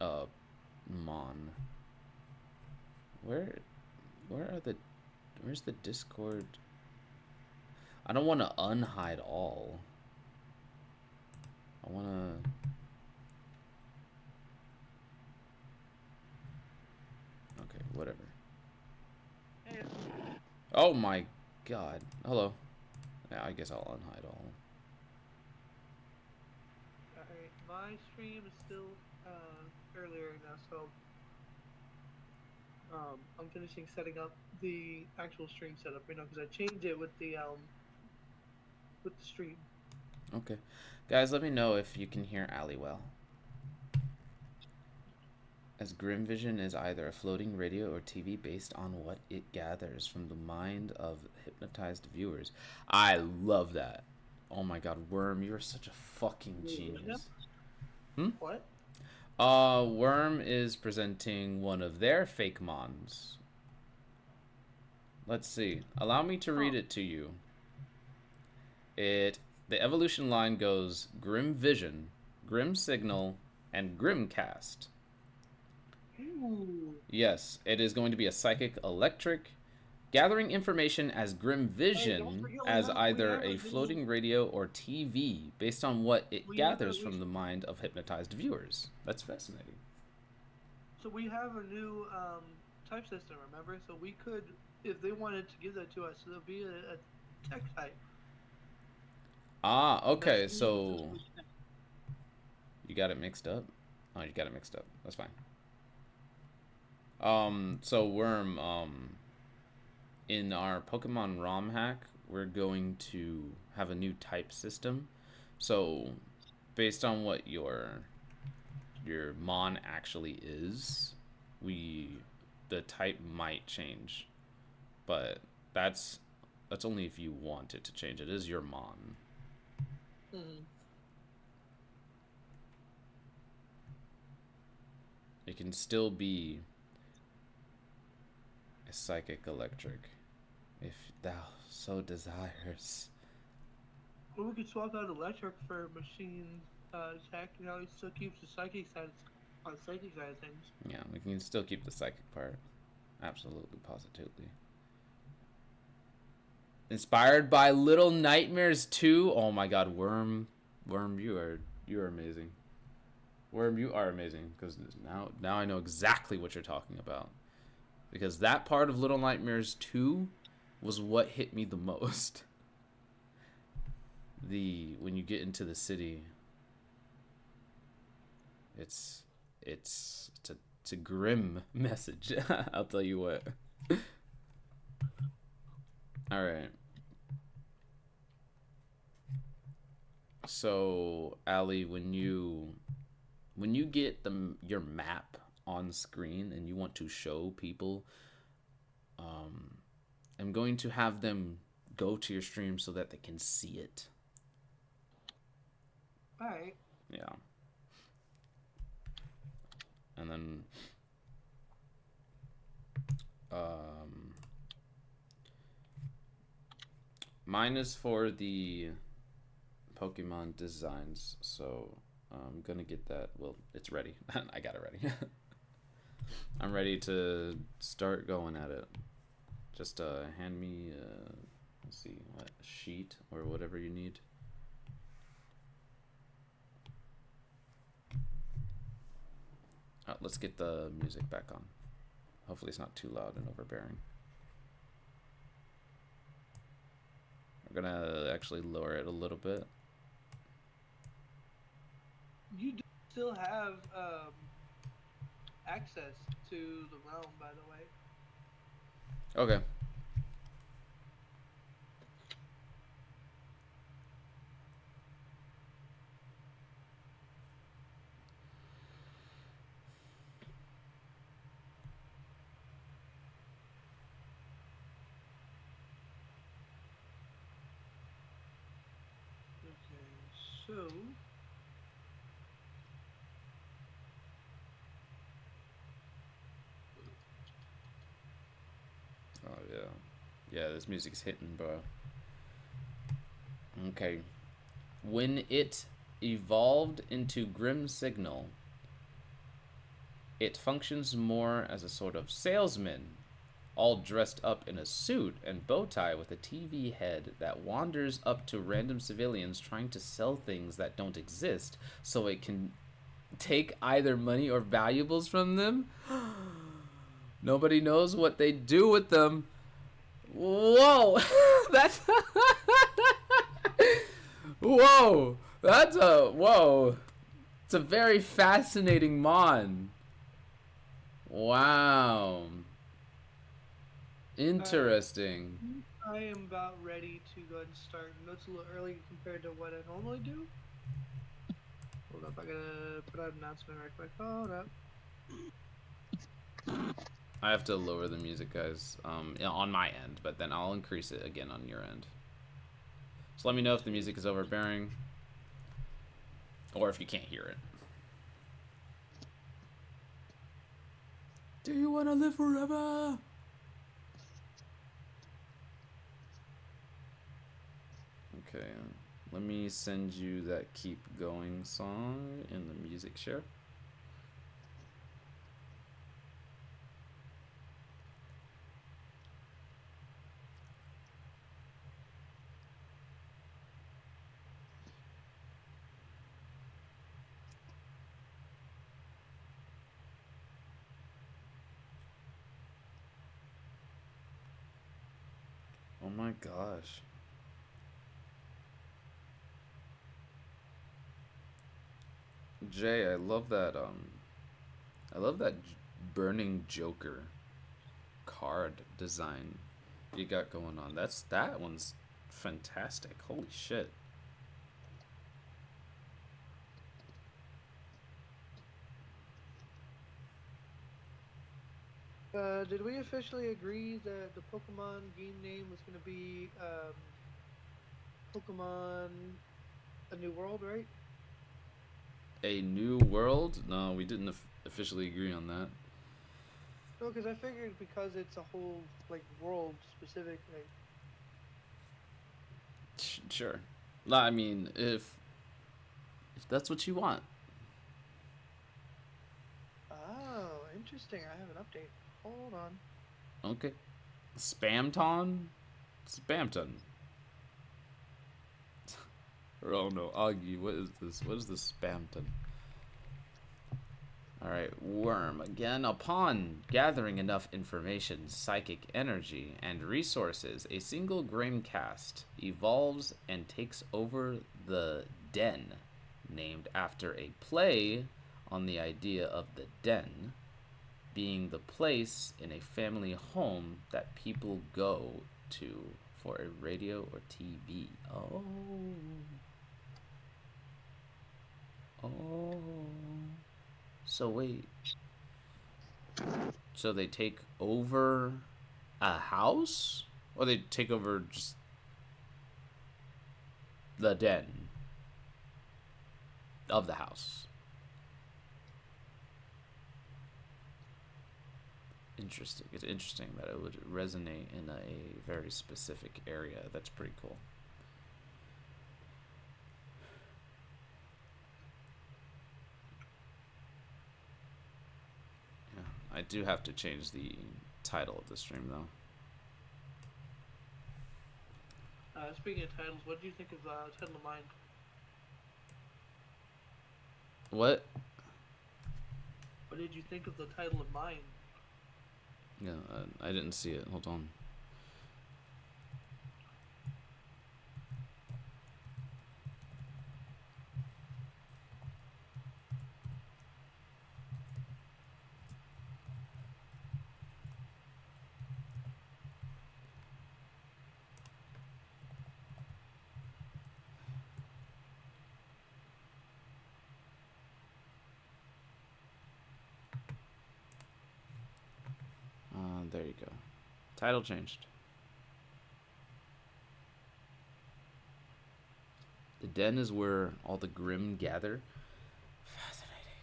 Mon. Where are the... Where's the Discord? I don't want to unhide all. I want to... Okay, whatever. Oh my god. Hello. Yeah, I guess I'll unhide all. Alright, my stream is still earlier right now, so I'm finishing setting up the actual stream setup right now because I changed it with the stream. Okay. Guys, let me know if you can hear Ali well. As Grim Vision is either a floating radio or TV based on what it gathers from the mind of hypnotized viewers. I love that. Oh my god, Worm, you're such a fucking genius. What? Worm is presenting one of their fake mons. Let's see. Allow me to read it to you. The evolution line goes Grim Vision, Grim Signal, and Grimcast. Ooh. Yes, it is going to be a psychic electric, gathering information as Grim Vision as either a floating radio or TV based on what it gathers from the mind of hypnotized viewers. That's fascinating. So we have a new type system, remember? So we could, if they wanted to give that to us, it'll be a tech type. Ah, okay, so you got it mixed up? Oh, you got it mixed up. That's fine. So Worm, in our Pokemon ROM hack, we're going to have a new type system. So, based on what your Mon actually is, the type might change. But that's only if you want it to change. It is your Mon. It can still be a psychic electric if thou so desires. Or we could swap out electric for machine tech. You know, it still keeps the psychic side of things. Yeah, we can still keep the psychic part. Absolutely, positively. Inspired by Little Nightmares 2. Oh my god, Worm, you are amazing. Worm, you are amazing because now I know exactly what you're talking about. Because that part of Little Nightmares 2 was what hit me the most. When you get into the city, it's a grim message. I'll tell you what. All right. So, Ali, when you get your map on screen and you want to show people, I'm going to have them go to your stream so that they can see it. All right. Yeah. And then mine is for the Pokemon designs, so I'm gonna get that. Well, it's ready. I got it ready. I'm ready to start going at it. Just hand me, let's see, what, a sheet or whatever you need. Let's get the music back on. Hopefully it's not too loud and overbearing. We're gonna actually lower it a little bit. You do still have access to the realm, by the way. Okay. Okay. So, Oh yeah, yeah. This music's hitting, bro. Okay, when it evolved into Grim Signal, it functions more as a sort of salesman, all dressed up in a suit and bow tie with a TV head that wanders up to random civilians trying to sell things that don't exist so it can take either money or valuables from them. Nobody knows what they do with them. Whoa! That's. Whoa! That's a. Whoa! It's a very fascinating mon. Wow. alright. Interesting. I am about ready to go ahead and start. I know it's a little early compared to what I normally do. Hold up, I gotta put out an announcement right quick. Hold up. I have to lower the music, guys, on my end, but then I'll increase it again on your end. So let me know if the music is overbearing, or if you can't hear it. Do you want to live forever? Okay, let me send you that Keep Going song in the music share. Oh my gosh. Jay, I love that burning Joker card design you got going on. That one's fantastic. Holy shit. Did we officially agree that the Pokemon game name was gonna be Pokemon A New World, right? A New World? No, we didn't officially agree on that. No, because I figured because it's a whole like world specific. Like, Sure. No, I mean, if that's what you want. oh, interesting. I have an update. Hold on. Okay. Spamton? Spamton. Oh no, Augie, what is this? What is this Spamton? Alright, Worm. Again, upon gathering enough information, psychic energy, and resources, a single Grimcast evolves and takes over the Den, named after a play on the idea of the den being the place in a family home that people go to for a radio or TV. Oh. Oh. So wait. So they take over a house? Or they take over just the den of the house? Interesting. It's interesting that it would resonate in a very specific area. That's pretty cool. Yeah, I do have to change the title of the stream though. Speaking of titles, what do you think of Title of Mind? What? What did you think of the Title of Mind? Yeah, I didn't see it. Hold on. There you go. Title changed. The den is where all the Grim gather. Fascinating.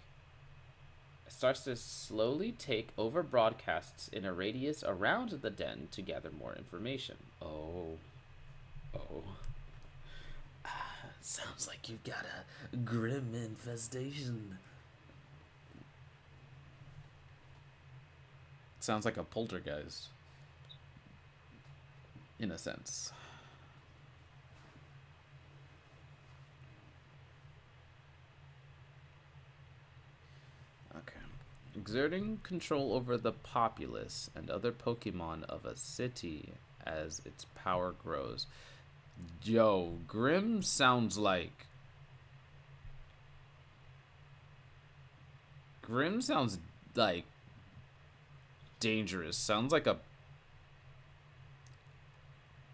It starts to slowly take over broadcasts in a radius around the den to gather more information. Oh. Oh. Sounds like you've got a grim infestation. Sounds like a poltergeist. In a sense. Okay. Exerting control over the populace and other Pokemon of a city as its power grows. Yo, Grim sounds like. Grim sounds like dangerous. Sounds like a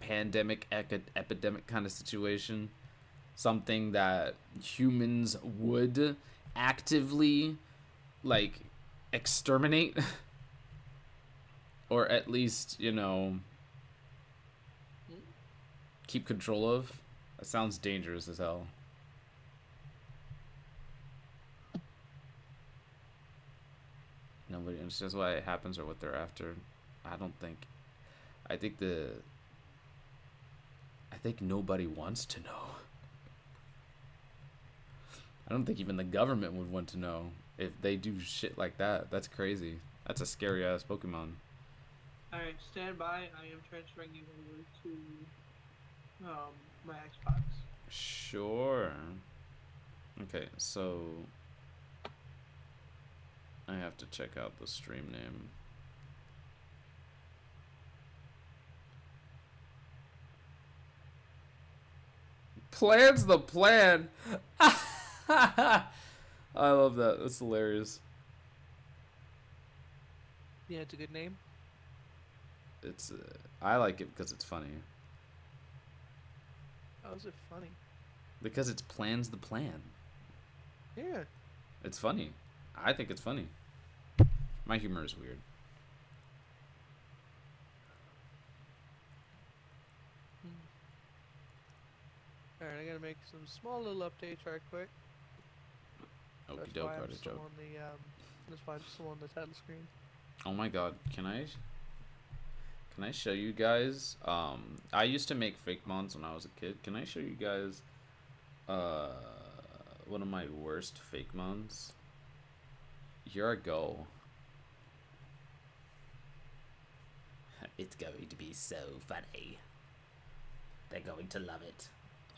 pandemic, epidemic kind of situation. Something that humans would actively, like, exterminate. Or at least, keep control of. That sounds dangerous as hell. Nobody understands why it happens or what they're after. I don't think. I think nobody wants to know. I don't think even the government would want to know if they do shit like that. That's crazy. That's a scary ass Pokemon. Alright, stand by. I am transferring you over to my Xbox. Sure. Okay, so I have to check out the stream name. Plan's the plan. I love that. That's hilarious. Yeah, it's a good name. It's I like it because it's funny. How is it funny? Because it's Plan's the plan. Yeah. It's funny. I think it's funny. My humor is weird. Alright, I gotta make some small little updates right quick. Okie That's doke, why I'm artichoke. still on the that's why I'm still on the title screen. Oh my god, can I show you guys? I used to make fake mons when I was a kid. Can I show you guys one of my worst fake mons? Here I go. It's going to be so funny. They're going to love it.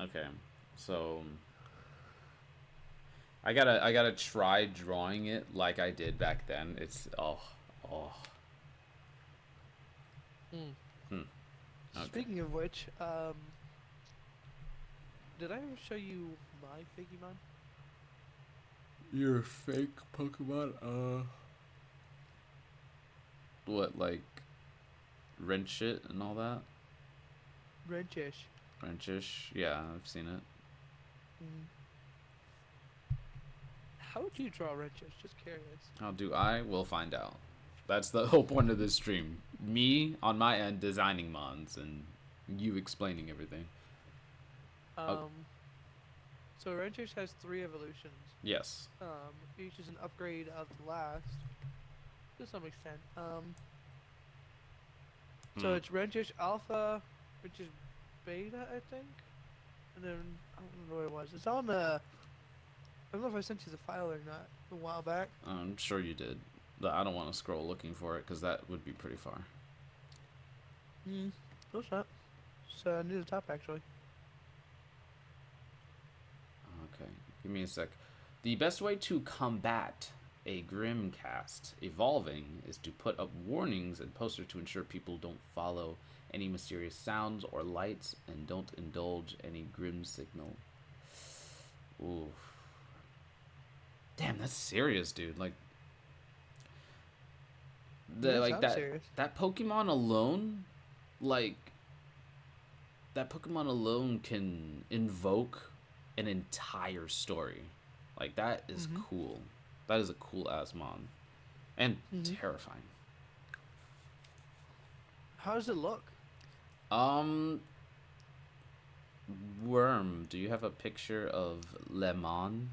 Okay, so I gotta try drawing it like I did back then. It's oh. Okay. Speaking of which, did I ever show you my Pokemon? Your fake Pokemon? What, like wrench it and all that? Wrenchish. Wrenchish? Yeah, I've seen it. How would you draw Wrenchish? Just curious. How do I? We'll find out. That's the whole point of this stream. Me, on my end, designing mons, and you explaining everything. So Wrenchish has 3 evolutions. Yes. Each is an upgrade of the last, to some extent. So it's Wrenchish Alpha, which is Beta, I think, and then I don't remember what it was. It's on the. I don't know if I sent you the file or not a while back. I'm sure you did. But I don't want to scroll looking for it because that would be pretty far. No, it's not. It's near the top, actually. Okay, give me a sec. The best way to combat a Grimcast evolving is to put up warnings and posters to ensure people don't follow any mysterious sounds or lights and don't indulge any Grim signal. Ooh. Damn, that's serious, dude. Like, Serious. that Pokemon alone, that Pokemon alone can invoke an entire story. Like, that is cool. That is a cool ass mon, and terrifying. How does it look? Worm, do you have a picture of Lemon?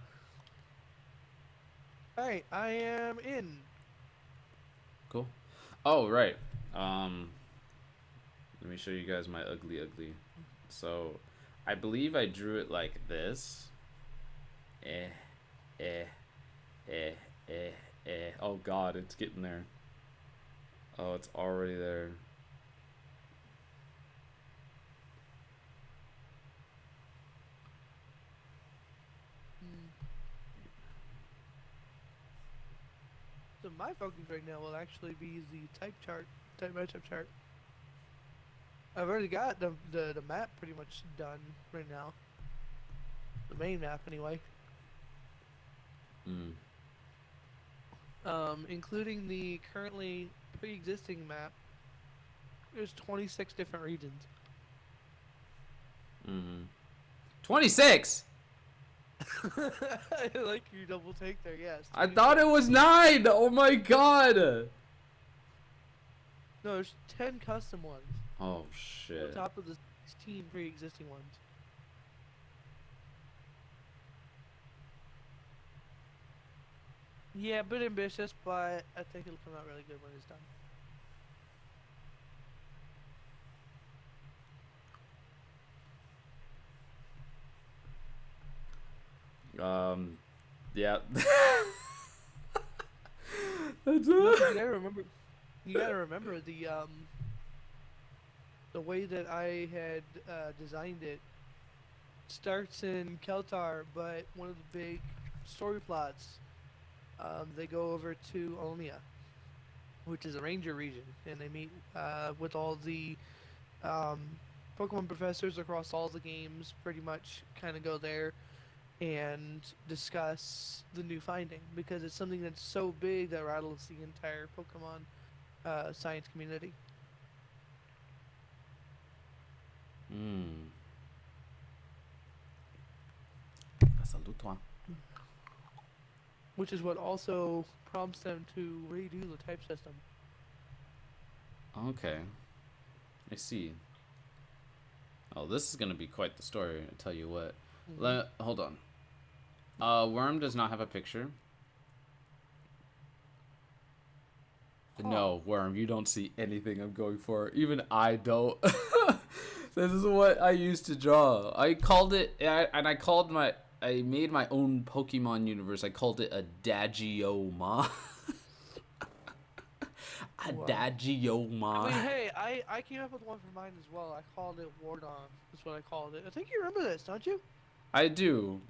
Alright, I am in. Cool. Oh, right. Let me show you guys my ugly. So, I believe I drew it like this. Eh, eh, eh, eh, eh. Oh God, it's getting there. Oh, it's already there. So my focus right now will actually be the type matchup chart. I've already got the map pretty much done right now. The main map anyway. Mm. Including the currently pre-existing map. There's 26 different regions. 26. I like your double take there. Yes. I thought it was 9. Oh my God. No, there's 10 custom ones Oh on shit. top of the 16 pre-existing ones. Yeah, a bit ambitious, but I think it'll come out really good when it's done. Yeah. That's No, 'cause it. you gotta remember. You gotta remember the way that I had designed it starts in Keltar, but one of the big story plots, they go over to Olnia, which is a ranger region, and they meet with all the um, Pokemon professors across all the games. Pretty much, kind of go there and discuss the new finding because it's something that's so big that rattles the entire Pokemon science community. Hmm. Salut-toi. Which is what also prompts them to redo the type system. Okay. I see. Oh, this is gonna be quite the story. I tell you what. Hold on. Worm does not have a picture. No, Worm, you don't see anything I'm going for. Even I don't. This is what I used to draw. I called it, I made my own Pokemon universe. I called it a Dagiomon. A Wow. Dagiomon. I mean, hey, I came up with one for mine as well. I called it Wardon. That's what I called it. I think you remember this, don't you? I do.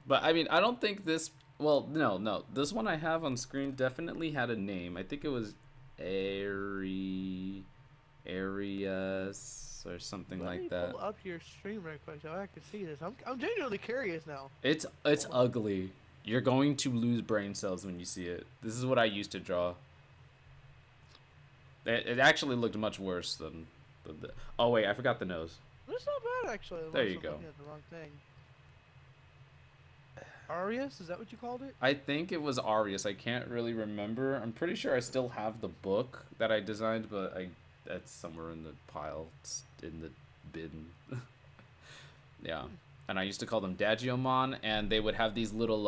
But I mean, I don't think this. Well, no. This one I have on screen definitely had a name. I think it was Arius or something like Let me that. pull up your stream right quick so I can see this. I'm genuinely curious now. It's ugly. You're going to lose brain cells when you see it. This is what I used to draw. It actually looked much worse than the. Oh wait, I forgot the nose. That's not bad actually. There you unless I'm go. looking at the wrong thing. Arius, is that what you called it? I think it was Arius. I can't really remember. I'm pretty sure I still have the book that I designed, but that's somewhere in the pile. It's in the bin. Yeah. And I used to call them Dagiomon, and they would have these little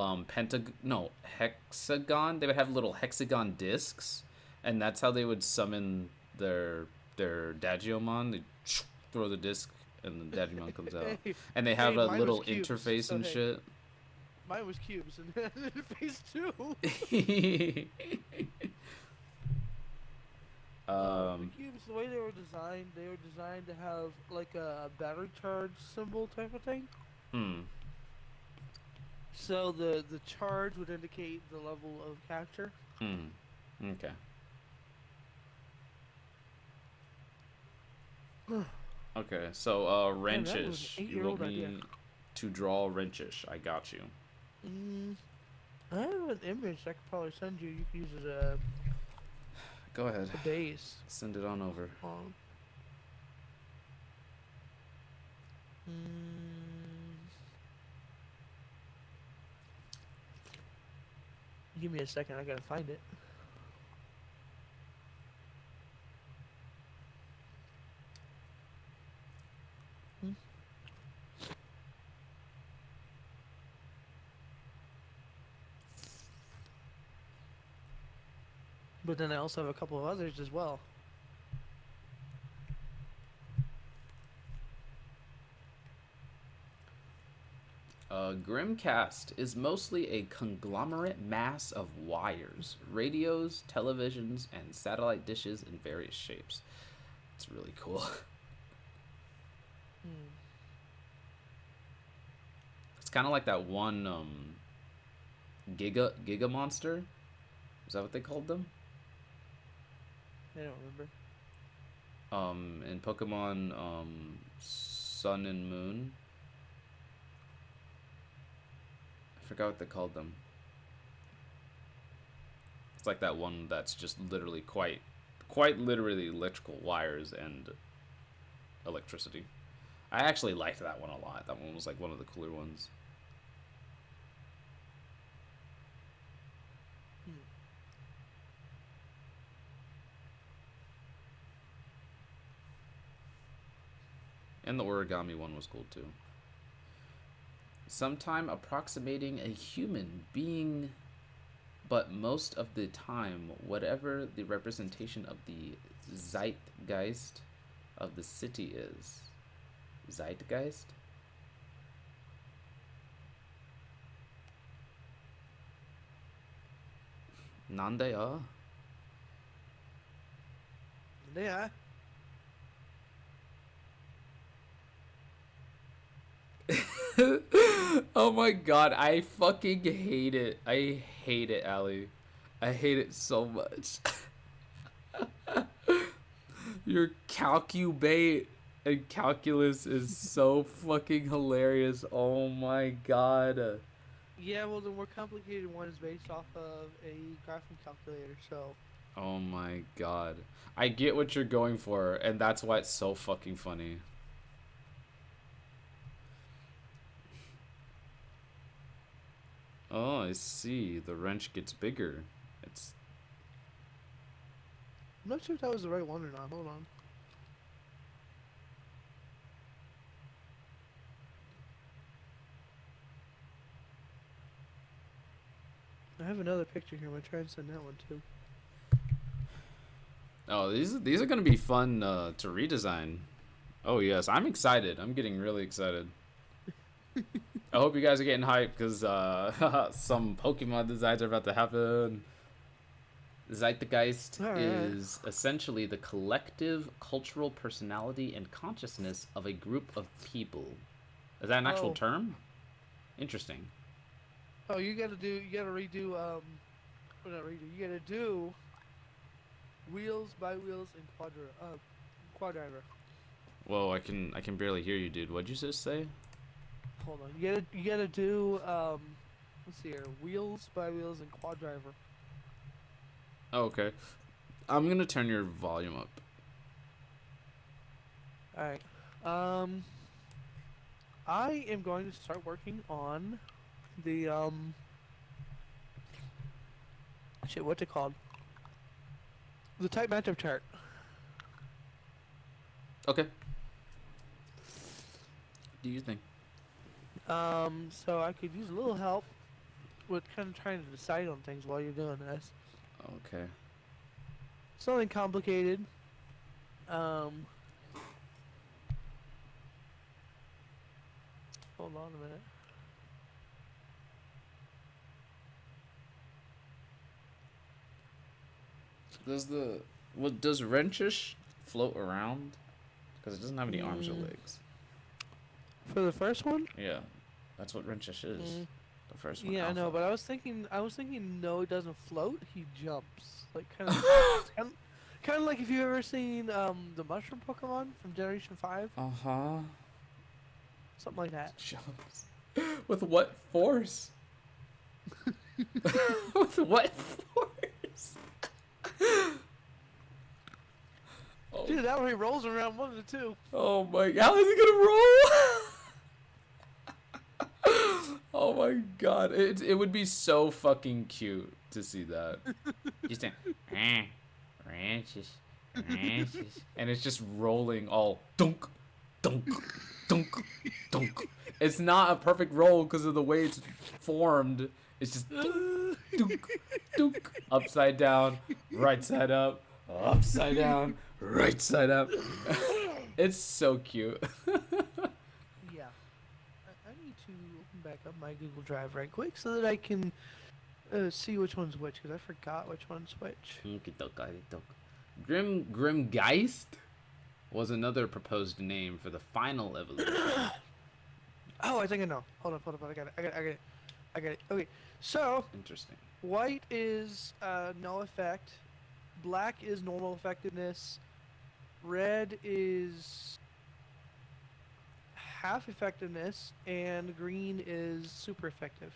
hexagon. They would have little hexagon discs, and that's how they would summon their Dagiomon. They throw the disc, and the Dagiomon comes out. And they have Hey, a mine little was cubes, interface so and hey. shit. Mine was cubes and then phase 2. The The cubes, the way they were designed to have like a battery charge symbol type of thing. So the charge would indicate the level of capture. Okay. Okay, so Man, that was Wrenchish. an You want 8-year-old me idea. to draw Wrenchish. I got you. I have an image I could probably send you. You can use it as Go ahead. a base. Send it on over. Give me a second, I gotta find it. But then I also have a couple of others as well. Grimcast is mostly a conglomerate mass of wires, radios, televisions, and satellite dishes in various shapes. It's really cool. Hmm. It's kind of like that one Giga Monster. Is that what they called them? I don't remember. In Pokemon Sun and Moon. I forgot what they called them. It's like that one that's just literally quite literally electrical wires and electricity. I actually liked that one a lot. That one was like one of the cooler ones. Hmm. And the origami one was cool too. Sometime approximating a human being, but most of the time, whatever the representation of the zeitgeist of the city is. Zeitgeist? Nande ya? Yeah. Oh my god, I fucking hate it. I hate it, Ali. I hate it so much. Your calcubate and calculus is so fucking hilarious. Oh my god. Yeah, well, the more complicated one is based off of a graphing calculator, so. Oh my god. I get what you're going for, and that's why it's so fucking funny. Oh, I see. The wrench gets bigger. It's I'm not sure if that was the right one or not. Hold on. I have another picture here. I'm gonna try and send that one too. oh, these are gonna be fun to redesign. Oh yes, I'm excited. I'm getting really excited. I hope you guys are getting hyped because some Pokemon designs are about to happen. Zeitgeist All right. is essentially the collective cultural personality and consciousness of a group of people. Is that an actual Oh. term? Interesting. Oh, you gotta redo, well, not redo, you gotta do wheels, bi-wheels, and quadriver. Whoa, I can barely hear you, dude. What'd you just say? Hold on, you gotta do, let's see here, wheels, bi-wheels, and quadriver. Oh, okay. I'm gonna turn your volume up. Alright, I am going to start working on the, shit, what's it called? The type matchup chart. Okay. Do you think? So I could use a little help with kind of trying to decide on things while you're doing this. Okay. Something complicated. Hold on a minute. Does Wrenchish float around? Because it doesn't have any arms or legs. For the first one? Yeah, that's what Wrenchish is. Mm. The first one. Yeah, I know, Alpha. but I was thinking, no, it doesn't float. He jumps, like kind of like if you ever seen the mushroom Pokemon from Generation 5, Uh-huh. something like that. Jumps. With what force? With what force? Oh. Dude, that way he rolls around 1 to 2. Oh my, how is he gonna roll? Oh my god, it would be so fucking cute to see that. Just a ranches, and it's just rolling all dunk, dunk, dunk, dunk. It's not a perfect roll because of the way it's formed. It's just dunk, dunk, dunk, upside down, right side up, upside down, right side up. It's so cute. Yeah. I need to open back up my Google Drive right quick so that I can see which one's which, because I forgot which one's which. Grimgeist was another proposed name for the final evolution. Oh, I think I know. Hold up. I got it. Okay, so Interesting. white is no effect, black is normal effectiveness, red is half effectiveness, and green is super effective.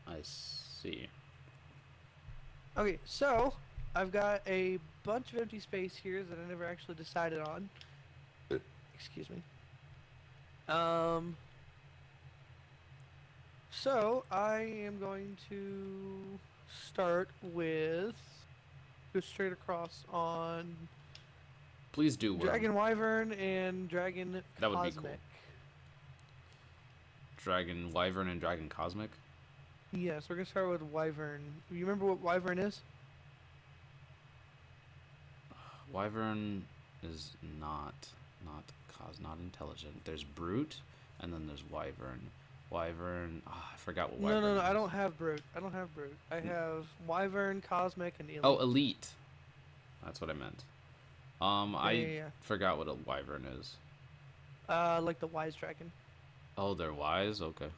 I see. Okay, so I've got a bunch of empty space here that I never actually decided on. Excuse me. So I am going to start with go straight across on Please do worm. Dragon Wyvern and Dragon That would be Cosmic. cool. Dragon Wyvern and Dragon Cosmic. Yes, we're gonna start with Wyvern. You remember what Wyvern is? Wyvern is not intelligent. There's brute, and then there's wyvern. Wyvern. I forgot what wyvern. No. is. I don't have Brute. I have Wyvern, Cosmic, and Elite. Oh, elite. That's what I meant. I Yeah. forgot what a wyvern is. Like the Wise Dragon. Oh, they're wise. Okay.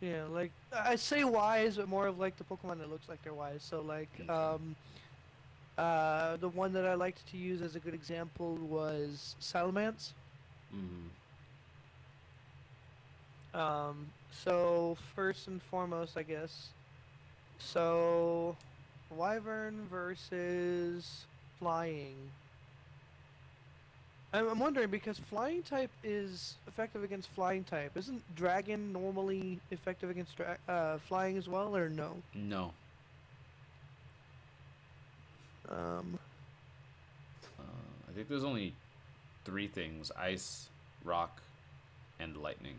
Yeah, like I say wise, but more of like the Pokemon that looks like they're wise. So like, Okay. the one that I liked to use as a good example was Salamence. Mm-hmm. So first and foremost, I guess. So, Wyvern versus Flying. I'm wondering because Flying type is effective against Flying type. Isn't Dragon normally effective against Flying as well, or no? No. Um, I think there's only 3 things: ice, rock, and lightning.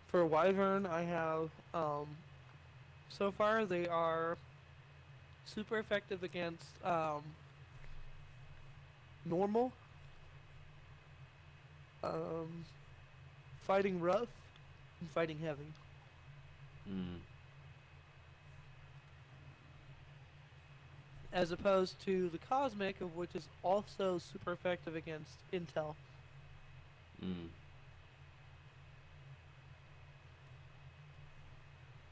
for Wyvern, I have so far they are super effective against normal, fighting rough, and fighting heavy. Mm. As opposed to the Cosmic, of which is also super effective against Intel. Mm.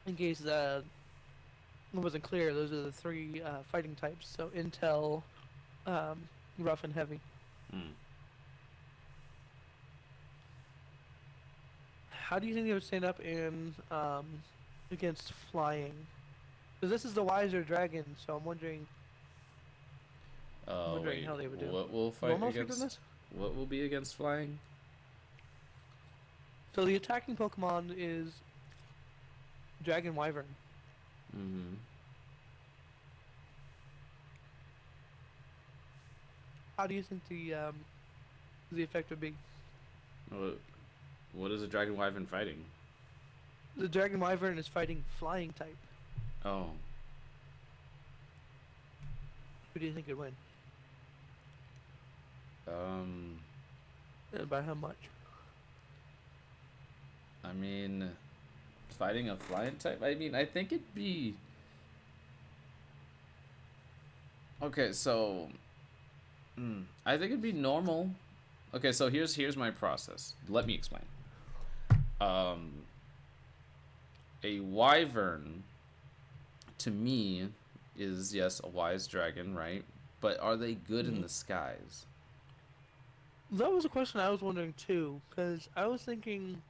In case it wasn't clear, those are the 3 fighting types. So Intel, rough, and heavy. Mm. How do you think they would stand up in against flying? Because this is the wiser dragon, so I'm wondering Wait, how they would do. What will fight Normal against? effectiveness? What will be against flying? So the attacking Pokemon is Dragon Wyvern. Mm-hmm. How do you think the effect would be? What is a dragon wyvern fighting? The Dragon Wyvern is fighting flying type. Oh. Who do you think would win? And by how much? I mean, fighting a flying type. I mean, I think it'd be. Okay, so. I think it'd be normal. Okay, so here's my process. Let me explain. A wyvern, to me, is yes a wise dragon, right? But are they good in the skies? That was a question I was wondering too, because I was thinking,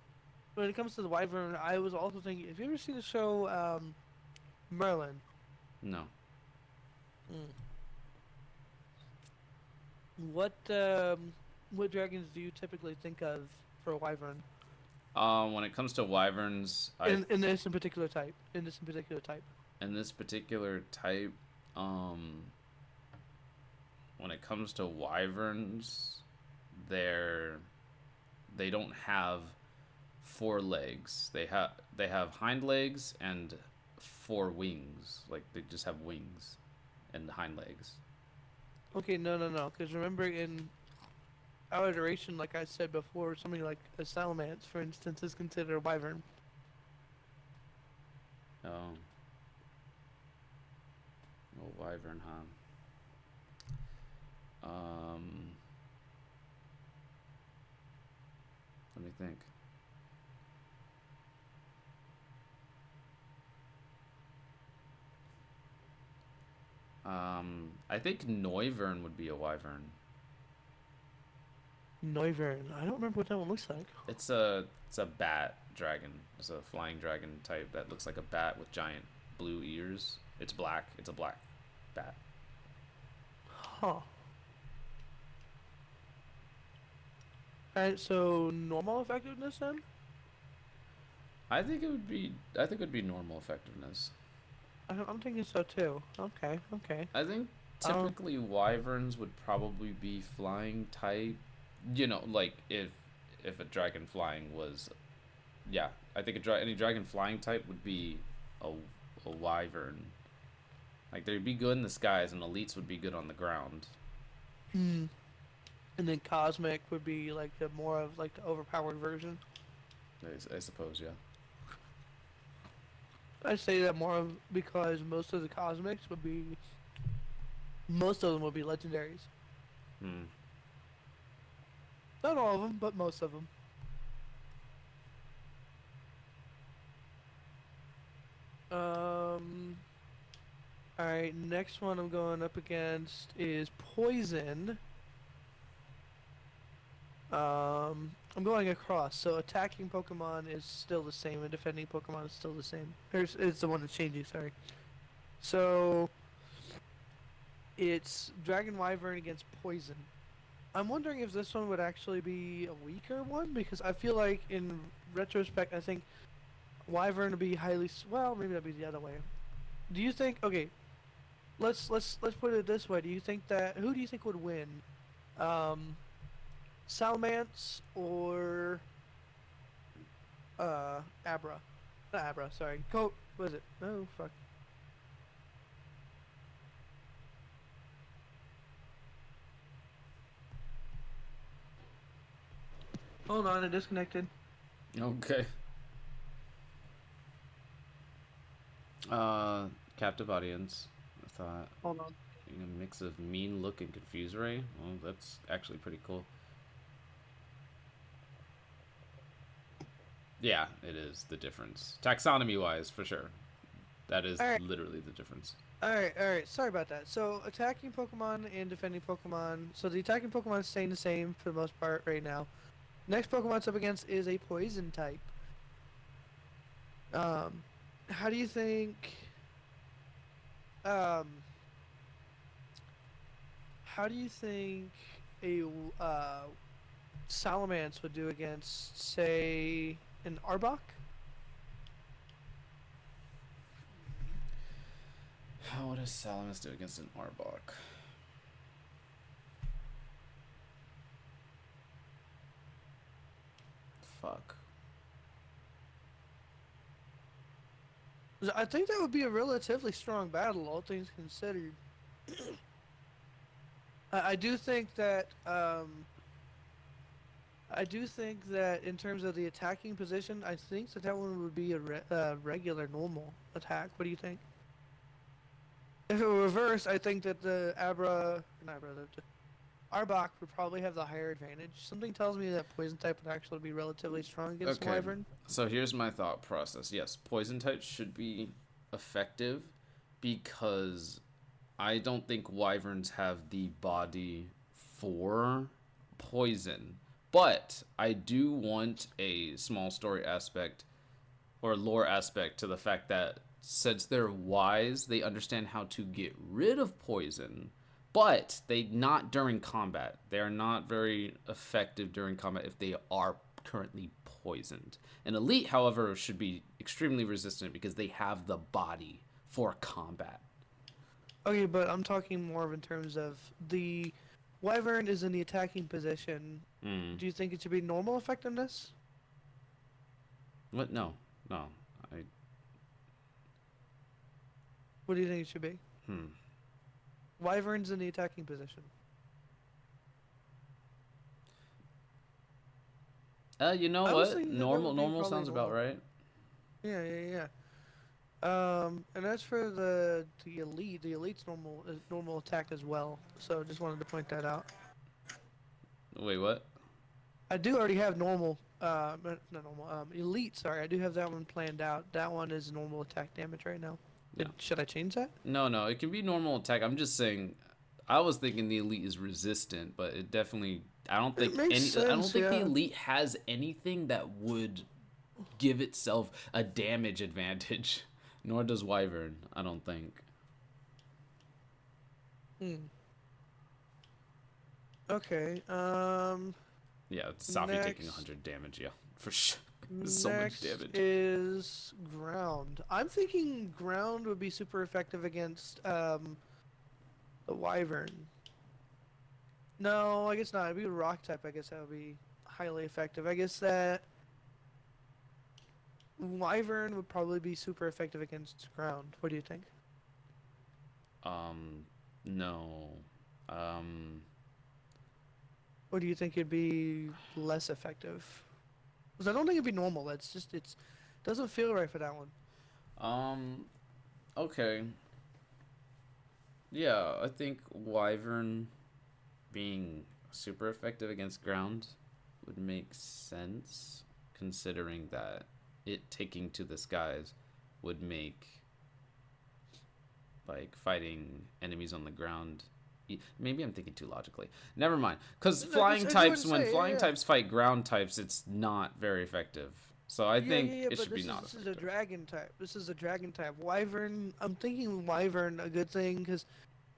when it comes to the Wyvern, I was also thinking, have you ever seen the show Merlin? No. What dragons do you typically think of for a Wyvern? When it comes to wyverns, In this in particular type. In this particular type, when it comes to wyverns, they don't have four legs. They have hind legs and four wings. Like they just have wings and hind legs. Okay, no. Because remember in our iteration, like I said before, something like a salamence, for instance, is considered a wyvern. Oh, a wyvern, huh? Let me think. I think Noivern would be a wyvern. Noivern. I don't remember what that one looks like. It's a bat dragon. It's a flying dragon type that looks like a bat with giant blue ears. It's black. It's a black bat. Huh. Alright, so normal effectiveness then? I think it would be normal effectiveness. I'm thinking so too. Okay. I think Um, typically wyverns would probably be flying type. Like if a dragon flying was, yeah. I think any dragon flying type would be a a wyvern. Like they'd be good in the skies, and elites would be good on the ground. hmm. And then cosmic would be like the more of like the overpowered version. I suppose, yeah. I say that more of because most of the cosmics would be most of them would be legendaries. Hmm. Not all of them, but most of them. Um. All right. Next one I'm going up against is poison. I'm going across. So attacking Pokemon is still the same, and defending Pokemon is still the same. It's the one that's changing. Sorry. So it's Dragon Wyvern against Poison. I'm wondering if this one would actually be a weaker one because I feel like in retrospect, I think Wyvern would be well, maybe that'd be the other way. Do you think? Okay, let's put it this way. Do you think that who do you think would win? Um, Salamence or Abra? Not Abra. Sorry. What is it? Oh fuck. Hold on, it disconnected. Okay. Captive audience. I thought Hold on. a mix of mean look and confuse ray. Well, that's actually pretty cool. Yeah, it is the difference. Taxonomy wise, for sure. That is All right. literally the difference. Alright. Sorry about that. So, attacking Pokemon and defending Pokemon. So, the attacking Pokemon is staying the same for the most part right now. Next Pokemon it's up against is a Poison type. Um, how do you think... Um, how do you think a Salamence would do against, say, an Arbok? How does Salamence do against an Arbok? Fuck. I think that would be a relatively strong battle, all things considered. I do think that I do think that in terms of the attacking position, I think that one would be a regular normal attack. What do you think? If it were reversed, I think that not Abra, the Arbok would probably have the higher advantage. Something tells me that Poison type would actually be relatively strong against Okay. Wyvern. So here's my thought process. Yes, poison types should be effective because I don't think wyverns have the body for poison. But I do want a small story aspect or lore aspect to the fact that since they're wise, they understand how to get rid of poison, but they not during combat. They are not very effective during combat if they are currently poisoned. An elite, however, should be extremely resistant because they have the body for combat. Okay, but I'm talking more of in terms of the wyvern is in the attacking position. Hmm. Do you think it should be normal effectiveness? What? No. No. I. What do you think it should be? Hmm. Wyvern's in the attacking position. You know I was what? thinking that that Normal. would be Normal probably sounds about normal. right. Yeah, yeah, yeah. And as for the elite's normal normal attack as well. So just wanted to point that out. Wait, what? I do already have normal, not normal, elite. Sorry, I do have that one planned out. That one is normal attack damage right now. No. Should I change that? No, no. It can be normal attack. I'm just saying. I was thinking the elite is resistant, but it definitely. I don't It think makes any. I don't sense, think the yeah. elite has anything that would give itself a damage advantage. Nor does Wyvern. I don't think. Hmm. Okay. Yeah, it's Safi taking Next, 100 damage. Yeah, for sure. So much next damage. is ground. I'm thinking ground would be super effective against the wyvern. No, I guess not. It'd be a rock type. I guess that would be highly effective. I guess that wyvern would probably be super effective against ground. What do you think? No. Um, Or do you think it'd be less effective? Because I don't think it'd be normal. That's just it's doesn't feel right for that one. um, okay. Yeah, I think Wyvern being super effective against ground would make sense, considering that it taking to the skies would make like fighting enemies on the ground. Maybe I'm thinking too logically. Never mind. Because No, flying I do types, to when say, flying yeah, types fight ground types, it's not very effective. So I yeah, think yeah, yeah. it But should be this is not this is a effective. dragon type. This is a dragon type. Wyvern. I'm thinking wyvern a good thing because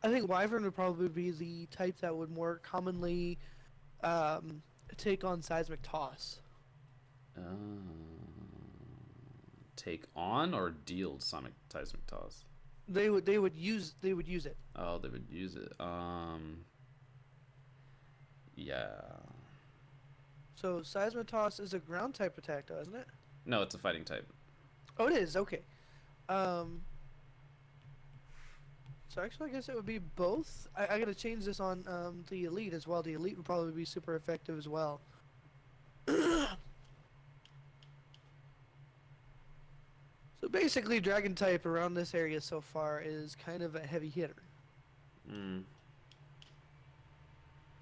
I think wyvern would probably be the type that would more commonly um, take on seismic toss. Take on or deal seismic toss? They would use it. Oh, they would use it. Yeah. So seismic toss is a ground type attack, though, isn't it? No, it's a fighting type. Oh, it is. Okay. Um, so actually, I guess it would be both. I gotta change this on the elite as well. The elite would probably be super effective as well. So basically, dragon type around this area so far is kind of a heavy hitter. Mm.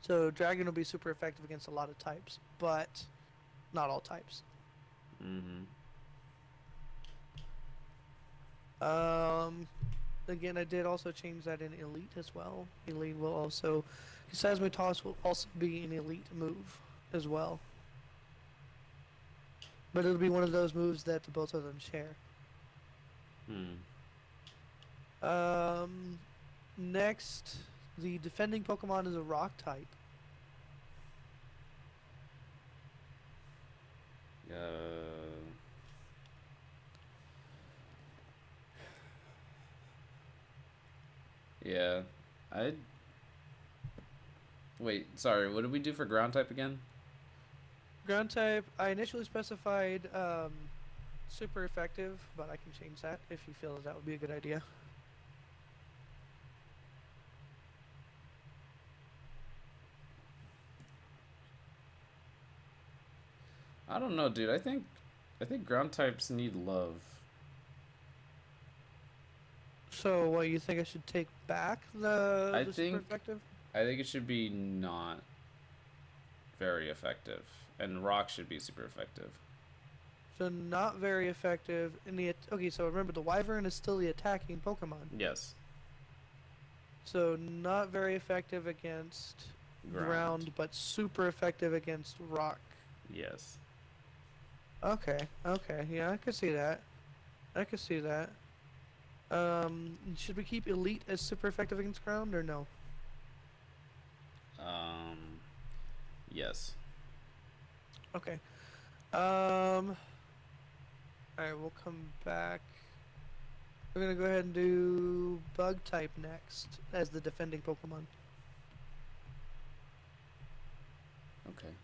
So dragon will be super effective against a lot of types, but not all types. Mm-hmm. Um, Again, I did also change that in elite as well. Elite will also, seismic toss will also be an elite move as well. But it'll be one of those moves that the both of them share. Hmm. Um, Next, the defending Pokemon is a rock type. Yeah. I. Wait, sorry. What did we do for ground type again? Ground type, I initially specified super effective, but I can change that if you feel that would be a good idea. I don't know, dude. I think ground types need love. So, what you think I should take back I the super think effective? I think it should be not very effective, and rock should be super effective. So not very effective in the okay. So remember, the wyvern is still the attacking Pokemon. Yes. So not very effective against ground, but super effective against rock. Yes. Okay, okay, yeah, I could see that. I could see that. Should we keep elite as super effective against ground or no? Um. Yes. Okay. Alright, we'll come back. We're gonna go ahead and do bug type next as the defending Pokemon. Okay.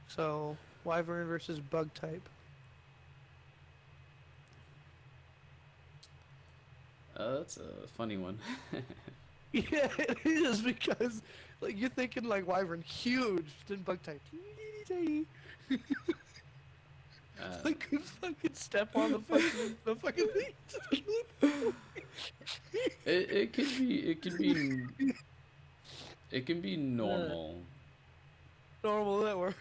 So Wyvern versus bug type. That's a funny one. Yeah, it is because like you're thinking like Wyvern huge, then bug type teeny tiny. Like could fucking step on the fucking thing. Just kill it. it can be normal. Normal that works.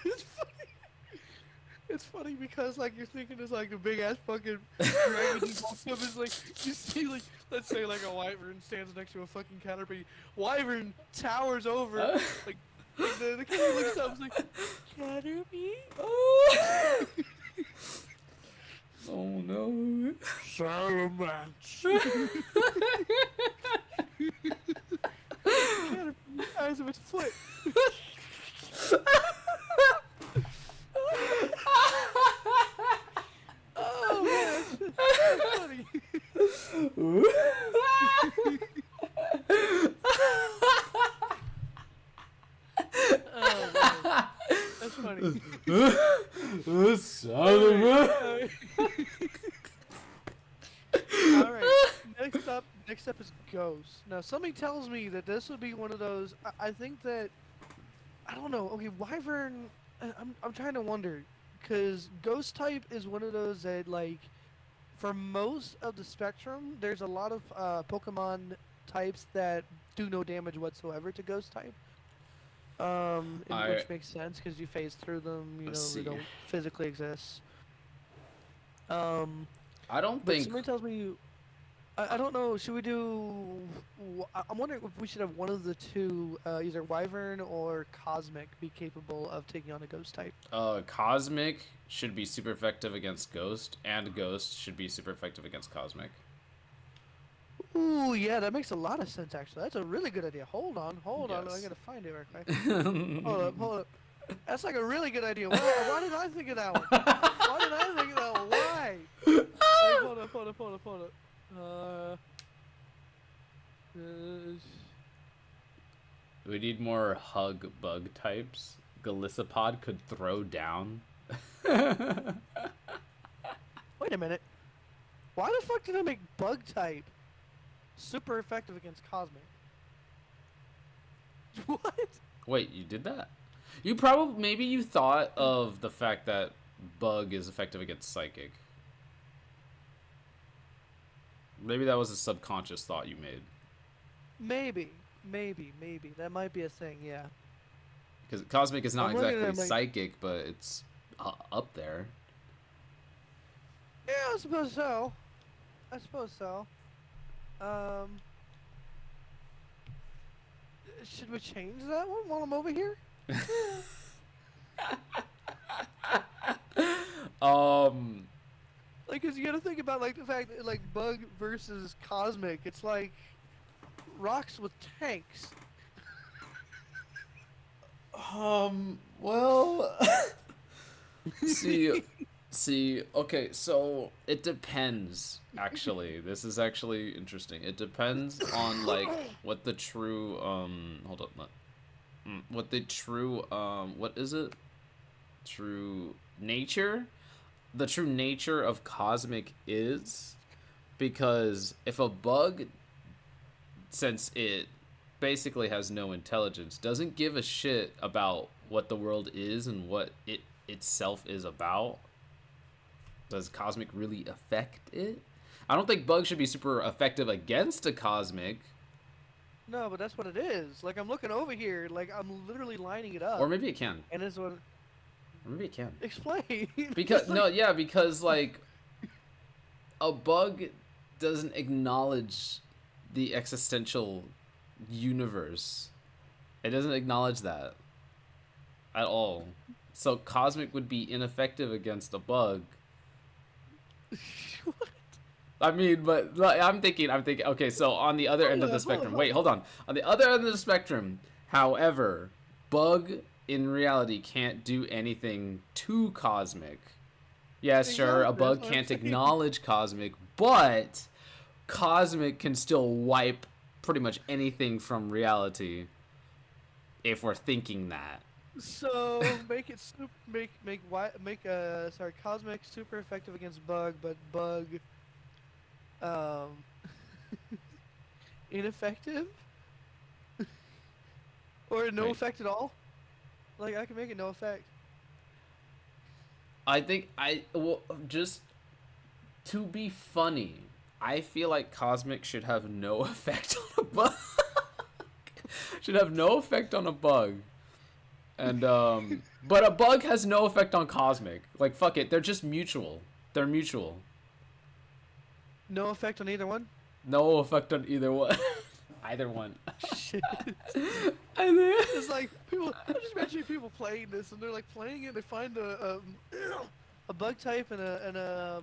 It's funny. It's funny because like you're thinking it's like a big ass fucking dragon just walks up. It's like you see like let's say like a wyvern stands next to a fucking caterpie. Wyvern towers over like the kid looks up and is like caterpie. Oh. Oh no. Salamence. Caterpie eyes of its foot. Oh man, that's funny. Oh man, that's funny. All right, next up is Ghost. Now something tells me that this would be one of those. I think that I don't know. Okay, Wyvern. I'm trying to wonder because Ghost type is one of those that like for most of the spectrum, there's a lot of Pokemon types that do no damage whatsoever to Ghost type. Which makes sense because you phase through them. You know, they don't physically exist. I don't But think. somebody tells me I don't know. Should we do? I'm wondering if we should have one of the two, either Wyvern or Cosmic, be capable of taking on a Ghost type. Cosmic should be super effective against Ghost, and Ghost should be super effective against Cosmic. Ooh, yeah, that makes a lot of sense. Actually, that's a really good idea. Hold on, I gotta find it real quick. Hold up. That's like a really good idea. Why did I think of that one? Why did I think of that one? Why? Like, hold up. We need more hug bug types. Galissapod could throw down. Wait a minute. Why the fuck did I make bug type super effective against Cosmic? What? Wait, you did that? You probably maybe you thought of the fact that bug is effective against psychic. Maybe that was a subconscious thought you made. Maybe. That might be a thing, yeah. Because Cosmic is not exactly like... psychic, but it's up there. Yeah, I suppose so. Should we change that one while I'm over here? Like, cause you gotta think about like the fact that like bug versus cosmic, it's like rocks with tanks. Well, see, okay, so it depends, actually. This is actually interesting. It depends on, like, what the true, hold up, what the true, what is it? True nature? The true nature of cosmic is, because if a bug, since it basically has no intelligence, doesn't give a shit about what the world is and what it itself is about, does cosmic really affect it? I don't think bugs should be super effective against a cosmic. No, but that's what it is. Like, I'm looking over here, like, I'm literally lining it up. Or maybe it can. And it's what... Or maybe it can. Explain. Because, like... no, yeah, because, like, a bug doesn't acknowledge the existential universe. It doesn't acknowledge that at all. So cosmic would be ineffective against a bug. What? I mean, but like, I'm thinking, okay, so on the other end of the spectrum, wait, hold on. On the other end of the spectrum, however, bug in reality can't do anything to cosmic. Yes, sure, a bug can't acknowledge cosmic, but cosmic can still wipe pretty much anything from reality if we're thinking that. So make it cosmic super effective against bug, but bug um ineffective or no Wait. effect at all. Like I can make it no effect. I think just to be funny, I feel like cosmic should have no effect on a bug. Should have no effect on a bug. And but a bug has no effect on cosmic. Like fuck it, they're just mutual. They're mutual. No effect on either one. No effect on either one. Either one. Shit. And then, It's like people. I'm just imagining people playing this, and they're like playing it. They find a bug type and a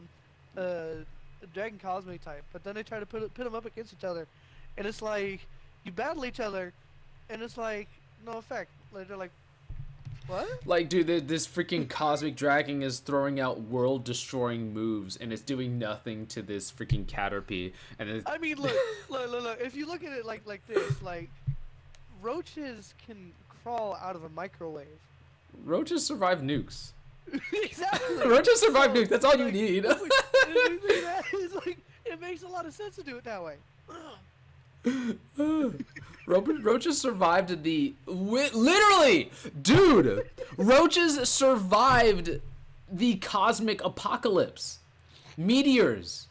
dragon cosmic type, but then they try to put them up against each other, and it's like you battle each other, and it's like no effect. Like they're like, what? like, dude, this freaking cosmic dragon is throwing out world-destroying moves, and it's doing nothing to this freaking Caterpie. And it's, I mean, look. If you look at it like this, like roaches can crawl out of a microwave. roaches survive nukes. Exactly. Roaches survive nukes. That's all you Like, need. it's like it makes a lot of sense to do it that way. Roaches survived literally, dude. Roaches survived the cosmic apocalypse. Meteors.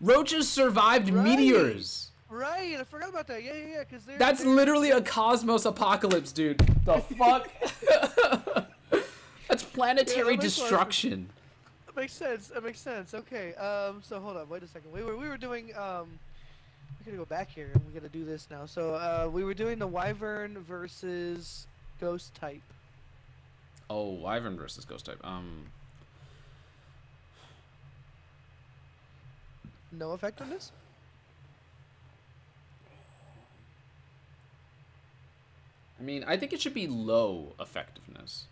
Roaches survived Right. meteors. Right, I forgot about that. Yeah. Because That's literally a cosmos apocalypse, dude. The fuck? That's planetary Yeah, that makes destruction. That makes sense. That makes sense. Okay. So hold on. Wait a second. We were doing we gotta go back here. We gotta do this now. So we were doing the wyvern versus ghost type. Oh, wyvern versus ghost type. No effect on this. I mean, I think it should be low effectiveness.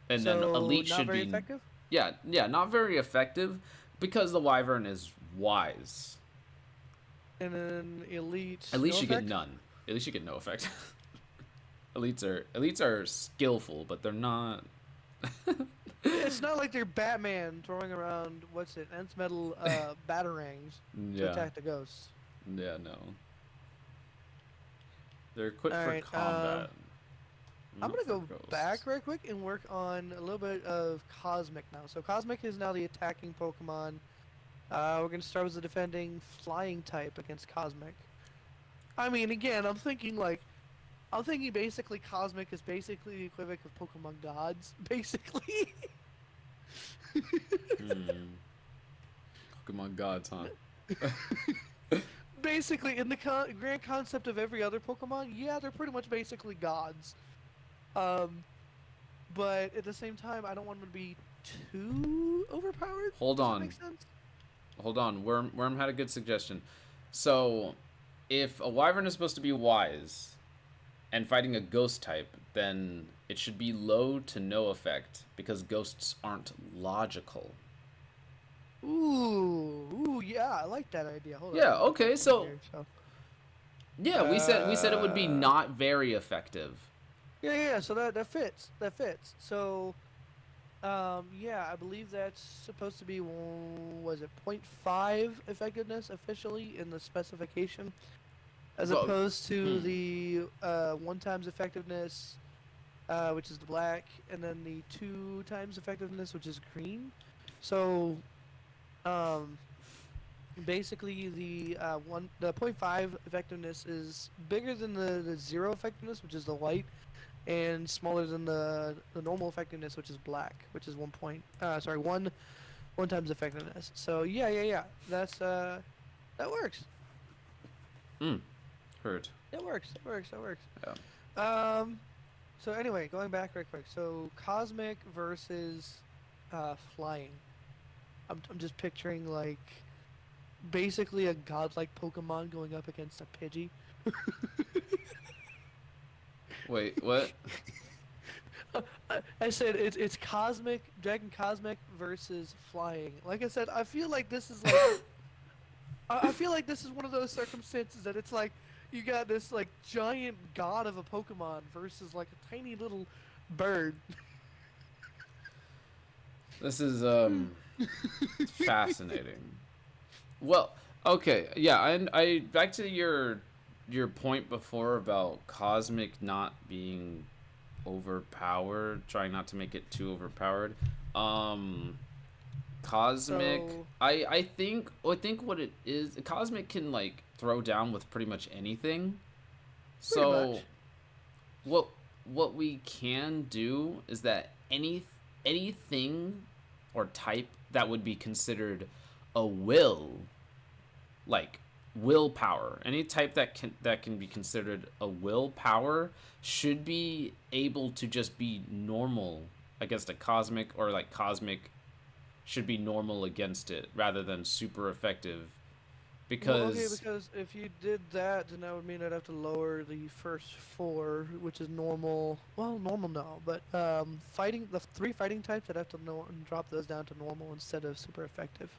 And so then elite not should very be effective. Yeah, not very effective because the wyvern is wise. And then elite. At least no you get effect? none. At least you get no effect. elites are skillful, but they're not. It's not like they're Batman throwing around what's it, nth metal batarangs to Yeah, attack the ghosts. yeah, no. They're equipped for Alright, combat. I'm not gonna for go ghosts. back right quick and work on a little bit of Cosmic now. So Cosmic is now the attacking Pokemon. We're gonna start with the defending flying type against Cosmic. I mean, again, I'm thinking basically Cosmic is basically the equivalent of Pokemon gods, basically. Pokemon gods, huh? Basically, in the grand concept of every other Pokemon, yeah, they're pretty much basically gods. But at the same time, I don't want them to be too overpowered. Hold Does that on. make sense? Hold on, Worm had a good suggestion. So, if a wyvern is supposed to be wise and fighting a ghost type, then it should be low to no effect because ghosts aren't logical. Ooh, yeah, I like that idea. Hold on. Yeah, okay, so Here, so- yeah, we said it would be Uh, not very effective. Yeah, so that fits. That fits. So, yeah, I believe that's supposed to be, was it 0.5 effectiveness officially in the specification, as Well, opposed to the 1 times effectiveness, which is the black, and then the 2 times effectiveness, which is green. So, basically the 0.5 effectiveness is bigger than the 0 effectiveness, which is the white, and smaller than the normal effectiveness, which is black, which is 1 times effectiveness. So yeah, that's that works. Hurt. That works. Yeah. So anyway, going back right quick. So cosmic versus flying. I'm just picturing like basically a godlike Pokemon going up against a Pidgey. Wait, what? I said it's cosmic, dragon cosmic versus flying. Like I said, I feel like this is like I feel like this is one of those circumstances that it's like you got this like giant god of a Pokemon versus like a tiny little bird. This is fascinating. Well, okay, yeah, I back to your point before about cosmic not being overpowered, trying not to make it too overpowered. Um, Cosmic, So I think what it is, Cosmic can like throw down with pretty much anything. pretty So much. what what we can do is that anything or type that would be considered a like willpower, any type that can be considered a willpower should be able to just be normal against a cosmic, or like cosmic should be normal against it rather than super effective, Well, okay, because because if you did that, then that would mean I'd have to lower the first four, which is normal. Well, normal no, but fighting the three fighting types, I'd have to drop those down to normal instead of super effective.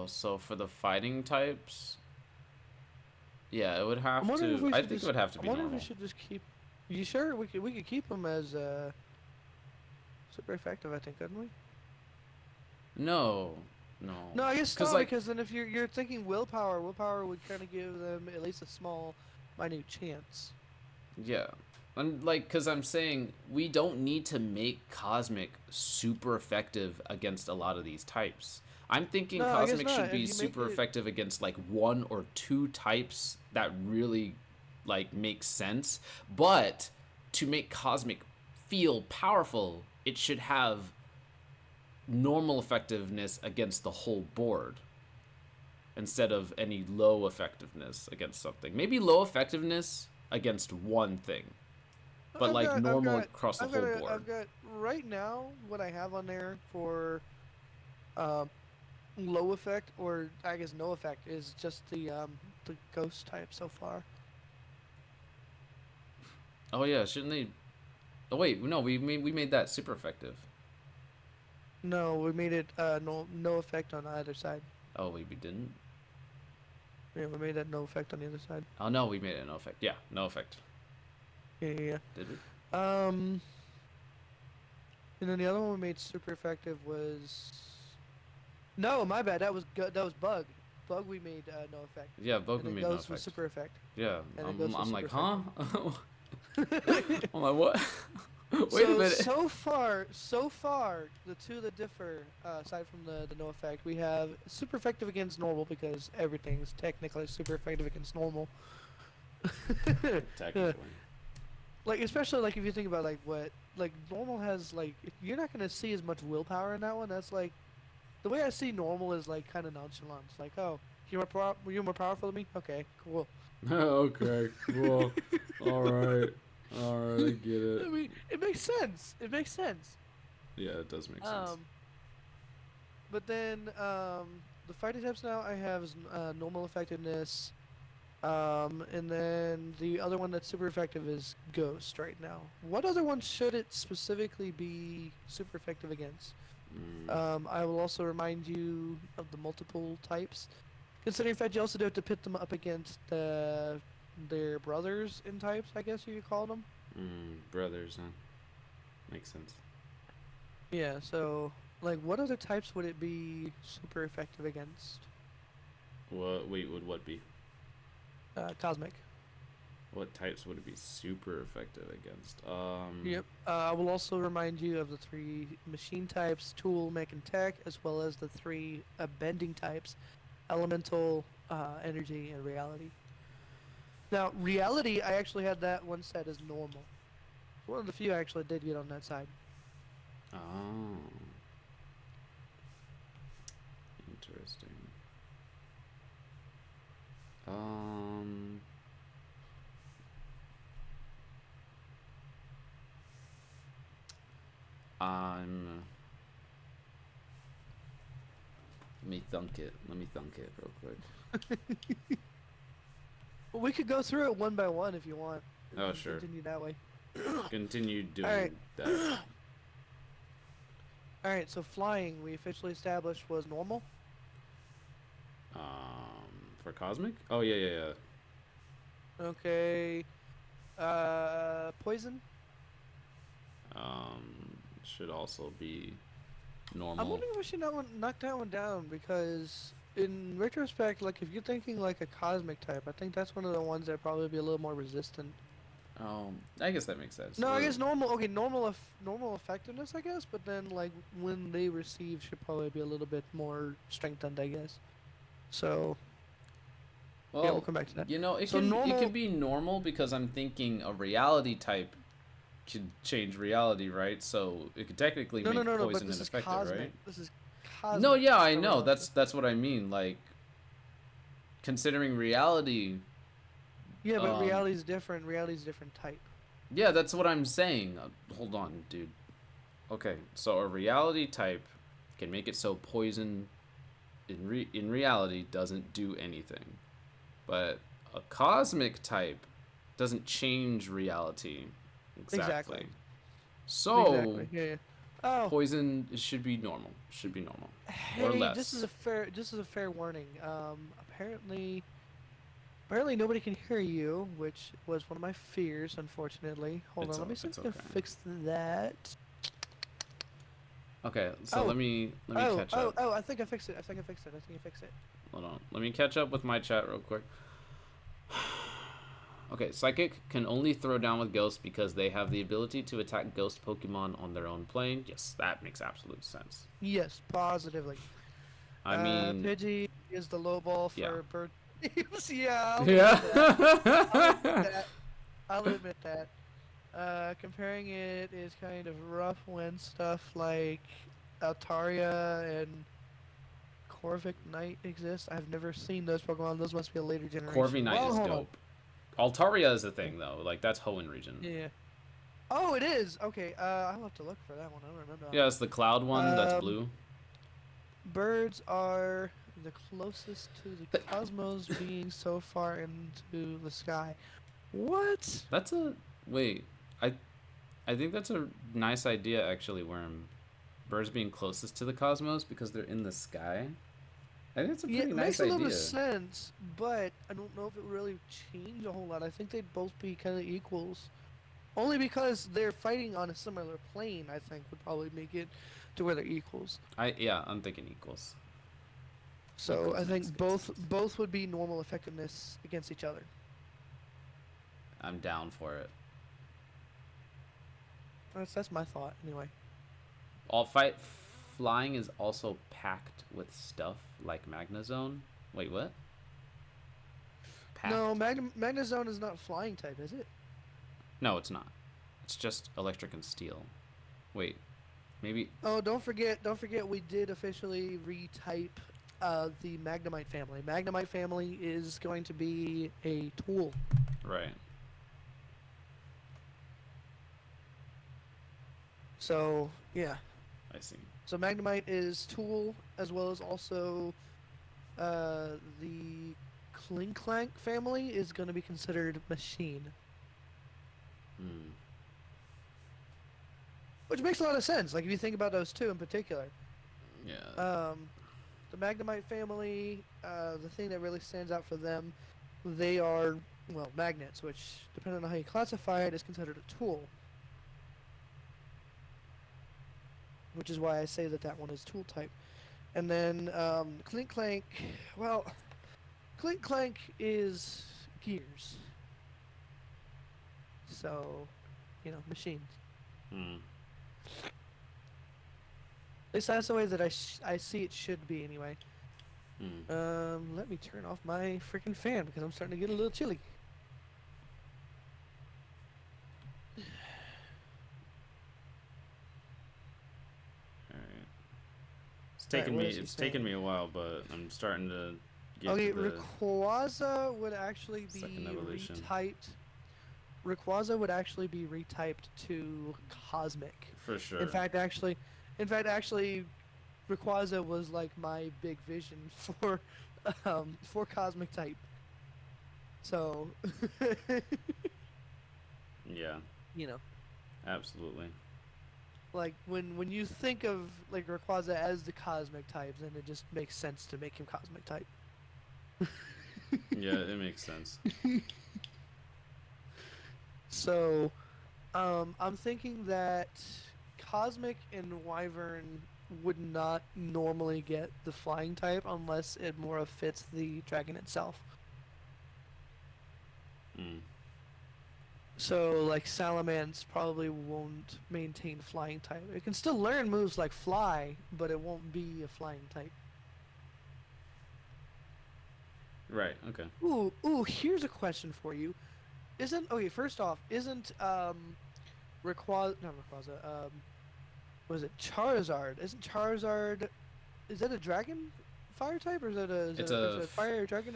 so for the fighting types, yeah, it would I'm have wondering if to, we I should think it just. would have to I'm be wondering if we normal. should just keep. You sure we could keep them as super effective? I think, couldn't we? No, no, No, I guess because not like, because then if you're thinking willpower, willpower would kind of give them at least a small, minute chance. yeah. I'm like, because I'm saying we don't need to make Cosmic super effective against a lot of these types. I'm thinking No, I guess Cosmic not. should If be you make super it, effective against like one or two types that really like make sense. But to make Cosmic feel powerful, it should have normal effectiveness against the whole board instead of any low effectiveness against something. Maybe low effectiveness against one thing, but I've like got, I've normal got, across the I've got, whole board. I've got right now what I have on there for um, low effect or I guess no effect is just the ghost type so far. Oh yeah, shouldn't they? Oh wait, no, we made that super effective. No, we made it no effect on either side. Oh wait, we didn't. Yeah, we made that no effect on the other side. Oh no, we made it no effect. Yeah, no effect. Yeah, yeah, Did we? yeah. And then the other one we made super effective was no, my bad. That was bug. Bug we made no effect, Yeah, both and we then made no ghost was effect. super effect, Yeah, and then I'm, ghost was I'm super like, huh? effective. I'm like, what? Wait a So minute. so far, the two that differ, aside from the no effect, we have super effective against normal because everything's technically super effective against normal. Technically. Like especially like if you think about like what like normal has like you're not gonna see as much willpower in that one. That's like the way I see normal is like kind of nonchalant. It's like oh you're more powerful than me. Okay, cool. Okay, cool. All right. All right, I get it. I mean it makes sense. It makes sense. Yeah, it does make sense. Um, But then the fighting types now I have is normal effectiveness, and then the other one that's super effective is ghost right now. What other one should it specifically be super effective against? Mm. I will also remind you of the multiple types. Considering the fact you also do have to pit them up against their brothers in types, I guess you could call them. Brothers, huh? Makes sense. Yeah, so like what other types would it be super effective against? What? Wait, would what be? Cosmic. What types would it be super effective against? Yep. I will also remind you of the three machine types, tool, mech, and tech, as well as the three bending types, elemental, energy, and reality. Now, reality, I actually had that one set as normal. One of the few I actually did get on that side. Oh, interesting. Um, I'm. Let me thunk it. Let me thunk it real quick. We could go through it one by one if you want. And Oh, then sure. Continue that way. Continue doing Alright. that. All right. So flying, we officially established was normal. For cosmic? Oh yeah, yeah, yeah. Okay. Poison. Should also be I'm normal. wondering if we should knock that one down because, in retrospect, like if you're thinking like a cosmic type, I think that's one of the ones that probably be a little more resistant. I guess that makes sense. No, I guess normal. Okay, normal effectiveness, I guess. But then like when they receive should probably be a little bit more strengthened, I guess. So yeah, we'll Well, come back to that. you know, it So can normal. it could be normal because I'm thinking a reality type could change reality, right? So it could technically No, make no, no, no. But poison this is ineffective, cosmic. right? This is cosmic. No, yeah, I so know. we're- That's what I mean. Like considering reality. Yeah, but Um, reality's different. Reality's different type. Yeah, that's what I'm saying. Hold on, dude. Okay, so a reality type can make it so poison in reality doesn't do anything. But a cosmic type doesn't change reality. Exactly. So Exactly. Yeah. Yeah. Oh, poison should be normal. Should be normal. Or hey, less. this is a fair warning. Apparently nobody can hear you, which was one of my fears, unfortunately. Hold It's on, let me o- see it's if I can okay. fix that. Okay, so Oh. let me catch up. Oh, I think I fixed it. I think I fixed it. Hold on. Let me catch up with my chat real quick. Okay, Psychic can only throw down with Ghost because they have the ability to attack Ghost Pokemon on their own plane. Yes, that makes absolute sense. Yes, positively. I mean, Pidgey is the low ball for yeah. bird. Yeah, Yeah. I'll admit that. Comparing it is kind of rough when stuff like Altaria and Corvic Knight exist. I've never seen those Pokemon. Those must be a later generation. Corviknight Well, is hold on. dope. Altaria is the thing though. Like that's Hoenn region. Yeah. Oh, it is. Okay. I'll have to look for that one. I don't remember. Yeah, it's the cloud one that's Um, blue. Birds are the closest to the cosmos being so far into the sky. What? That's a wait. I think that's a nice idea actually, Worm. Birds being closest to the cosmos because they're in the sky. I think it's a Yeah, pretty it nice makes a little idea. bit of sense, but I don't know if it really changed a whole lot. I think they'd both be kind of equals. Only because they're fighting on a similar plane, I think, would probably make it to where they're equals. I'm thinking equals. So Equals I makes think good sense. both would be normal effectiveness against each other. I'm down for it. That's my thought, anyway. Flying is also packed with stuff like Magnezone. Wait, what? Packed? No, Magnezone is not flying type, is it? No, it's not. It's just electric and steel. Wait, maybe. Oh, don't forget, we did officially retype the Magnemite family. Magnemite family is going to be a tool. Right. So, yeah. I see. So Magnemite is tool, as well as also the Klinklank family is going to be considered machine. Hmm. Which makes a lot of sense, like if you think about those two in particular. Yeah. The Magnemite family, the thing that really stands out for them, they are, well, magnets, which, depending on how you classify it, is considered a tool. Which is why I say that one is tool type. And then Klinklank, well, Klinklank is gears. So, machines. Hmm. At least that's the way that I see it should be anyway. Hmm. Let me turn off my freaking fan because I'm starting to get a little chilly. Alright. It's Alright, taken what me. is he It's taken saying? me a while, but I'm starting to get Okay, to the Rayquaza would actually be second evolution. retyped. Rayquaza would actually be retyped to Cosmic. For sure. In fact, actually, Rayquaza was like my big vision for Cosmic type. So, Yeah, you know, absolutely. like when you think of like Rayquaza as the cosmic type, then it just makes sense to make him cosmic type. Yeah, it makes sense. So, I'm thinking that Cosmic and Wyvern would not normally get the flying type unless it more fits the dragon itself. Mm. So, like, Salamence probably won't maintain flying type. It can still learn moves like Fly, but it won't be a flying type. Right. Okay. Ooh, here's a question for you. Okay, first off, isn't, Rayquaza, not Rayquaza, was it Charizard? Isn't Charizard, is that a dragon fire type, or It's is a it a fire dragon,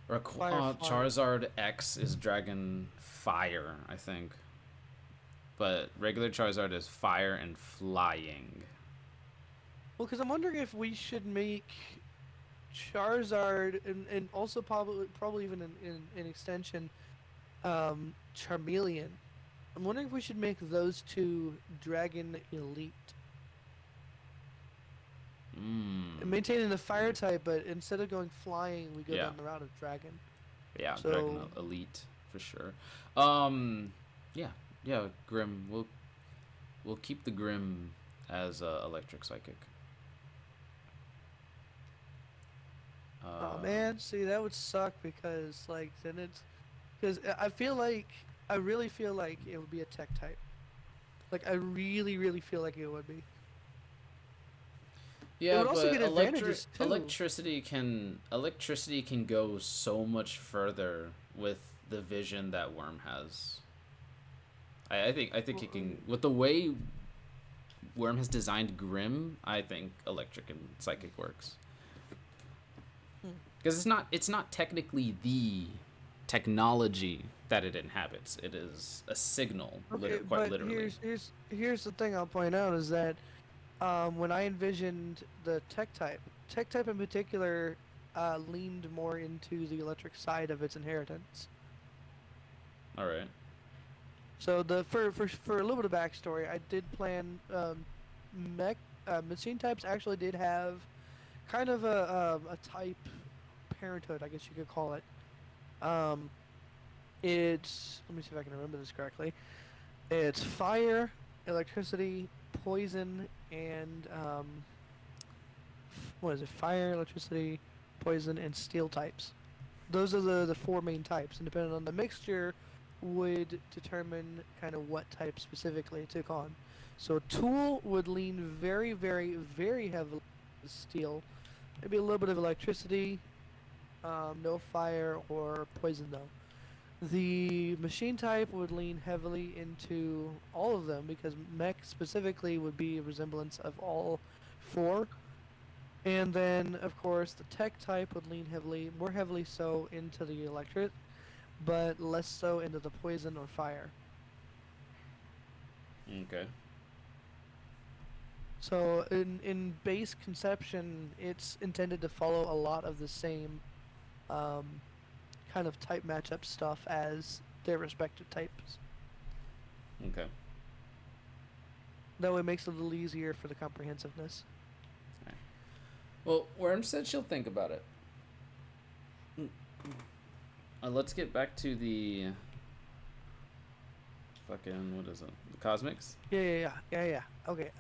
or fire flying? Charizard X is Dragon Fire, I think. But regular Charizard is Fire and Flying. Well, because I'm wondering if we should make Charizard and also probably even in extension, Charmeleon. I'm wondering if we should make those two Dragon Elite. And Mm. maintaining the fire type, but instead of going flying, we go Yeah. down the route of dragon. Yeah, Dragon So, Elite for sure. Um, yeah, yeah, Grim. We'll keep the Grim as electric psychic. oh man, see that would suck because like then it's because I really feel like it would be a tech type. Like I really feel like it would be. It Yeah, would also but get advantages too. electricity can go so much further with the vision that Worm has. I think it can, with the way Worm has designed Grim. I think electric and psychic works Hmm. because it's not technically the technology that it inhabits. It is a signal, Okay, quite but literally. here's the thing I'll point out is that when I envisioned the tech type in particular leaned more into the electric side of its inheritance. All right. So the for a little bit of backstory, I did plan mech machine types actually did have kind of a type parenthood, I guess you could call it. Um, it's let me see if I can remember this correctly. It's fire, electricity, poison, and what is it? Fire, electricity, poison, and steel types. Those are the four main types, and depending on the mixture, would determine kind of what type specifically it took on. So Tool would lean very heavily to steel, maybe a little bit of electricity, no fire or poison though. The machine type would lean heavily into all of them because mech specifically would be a resemblance of all four. And then, of course, the tech type would lean more heavily so into the electric, but less so into the poison or fire. Okay. So in base conception, it's intended to follow a lot of the same um, kind of type matchup stuff as their respective types. Okay. That way it makes it a little easier for the comprehensiveness. Well, Worm said she'll think about it. Let's get back to the fucking, what is it? The Cosmics? Yeah. Okay.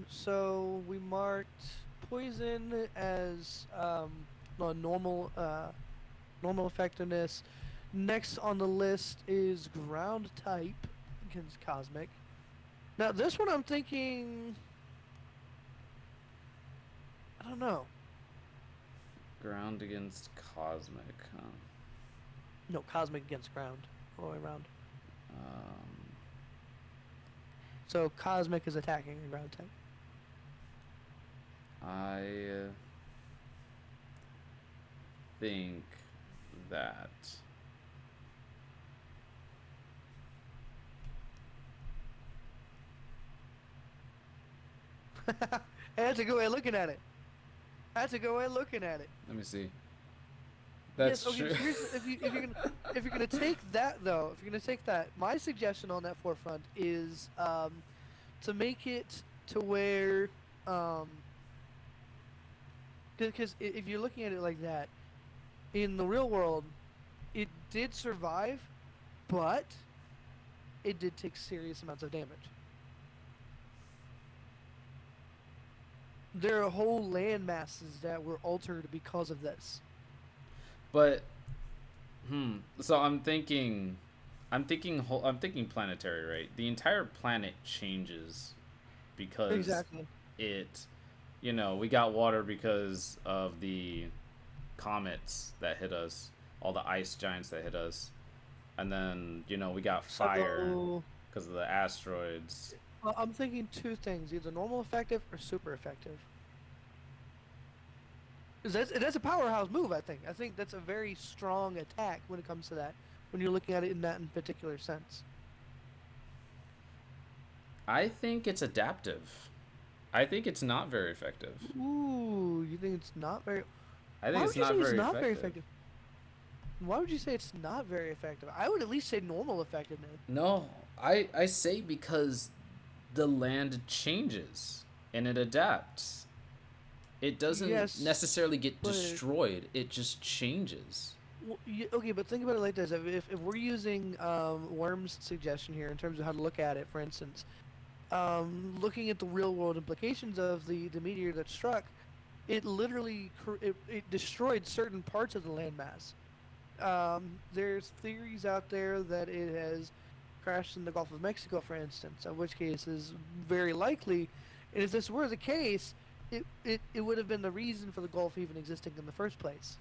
So we marked poison as no, normal effectiveness. Next on the list is ground type against cosmic. Now this one I'm thinking, I don't know. Ground against Cosmic, huh? No, cosmic against ground, all the way around. Um, So cosmic is attacking the ground type. I think that. That's a good way of looking at it. That's a good way of looking at it. Let me see. Yes. That's Okay. true. So here's if you're gonna take that though, if you're gonna take that, my suggestion on that forefront is to make it to where because if you're looking at it like that, in the real world, it did survive, but it did take serious amounts of damage. There are whole land masses that were altered because of this. But so I'm thinking planetary, right? The entire planet changes because Exactly. it, we got water because of the comets that hit us, all the ice giants that hit us, and then we got fire So because of the asteroids. I'm thinking two things: either normal effective or super effective. 'Cause that's a powerhouse move. I think that's a very strong attack when it comes to that. When you're looking at it in that in particular sense. I think it's adaptive. I think it's not very effective. Ooh, you think it's not very? I think Why it's would you say not it's very not very effective. effective? Why would you say it's not very effective? I would at least say normal effectiveness. No, I say because the land changes and it adapts. It doesn't Yes, necessarily get but destroyed. It just changes. okay, but think about it like this: if we're using Worm's suggestion here in terms of how to look at it, for instance, looking at the real world implications of the meteor that struck, it literally it destroyed certain parts of the landmass. There's theories out there that it has crashed in the Gulf of Mexico, for instance, in which case is very likely. And if this were the case, it would have been the reason for the Gulf even existing in the first place.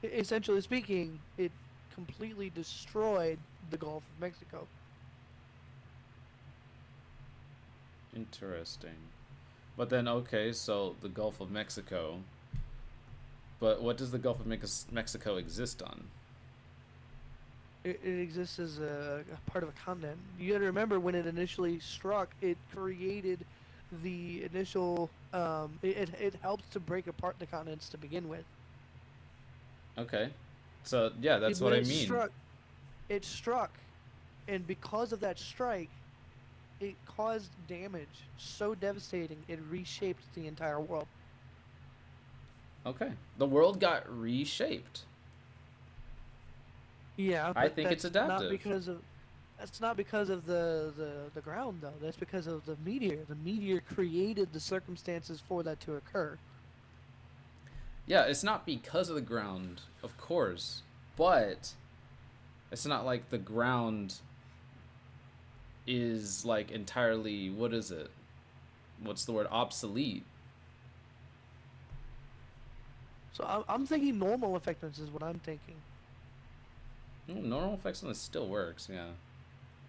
Essentially speaking, it completely destroyed the Gulf of Mexico. Interesting. But then, okay, so the Gulf of Mexico. But what does the Gulf of Mexico exist on? It exists as a part of a continent. You got to remember when it initially struck, it created the initial. It helps to break apart the continents to begin with. Okay. So, yeah, that's what When I mean. it struck, and because of that strike, it caused damage so devastating it reshaped the entire world. Okay. The world got reshaped. Yeah, I but think it's adaptive. that's not because of the ground though. That's because of the meteor. The meteor created the circumstances for that to occur. Yeah, it's not because of the ground, of course. But it's not like the ground is like entirely, what is it? What's the word? Obsolete. So I'm thinking normal effectiveness is what I'm thinking. Normal effectiveness still works, yeah.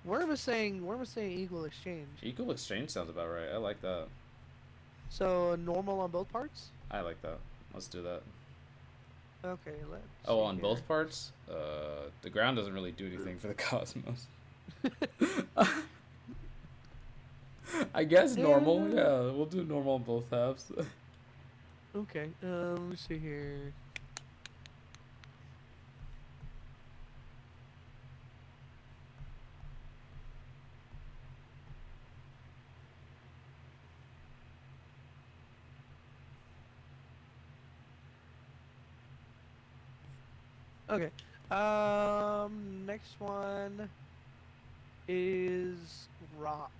Worm is saying equal exchange. Equal exchange sounds about right. I like that. So normal on both parts? I like that. Let's do that. Okay, let's Oh, see on here. both parts? The ground doesn't really do anything for the cosmos. I guess normal. Yeah. Yeah, we'll do normal on both halves. Okay. Let me see here. Okay. Next one is rock.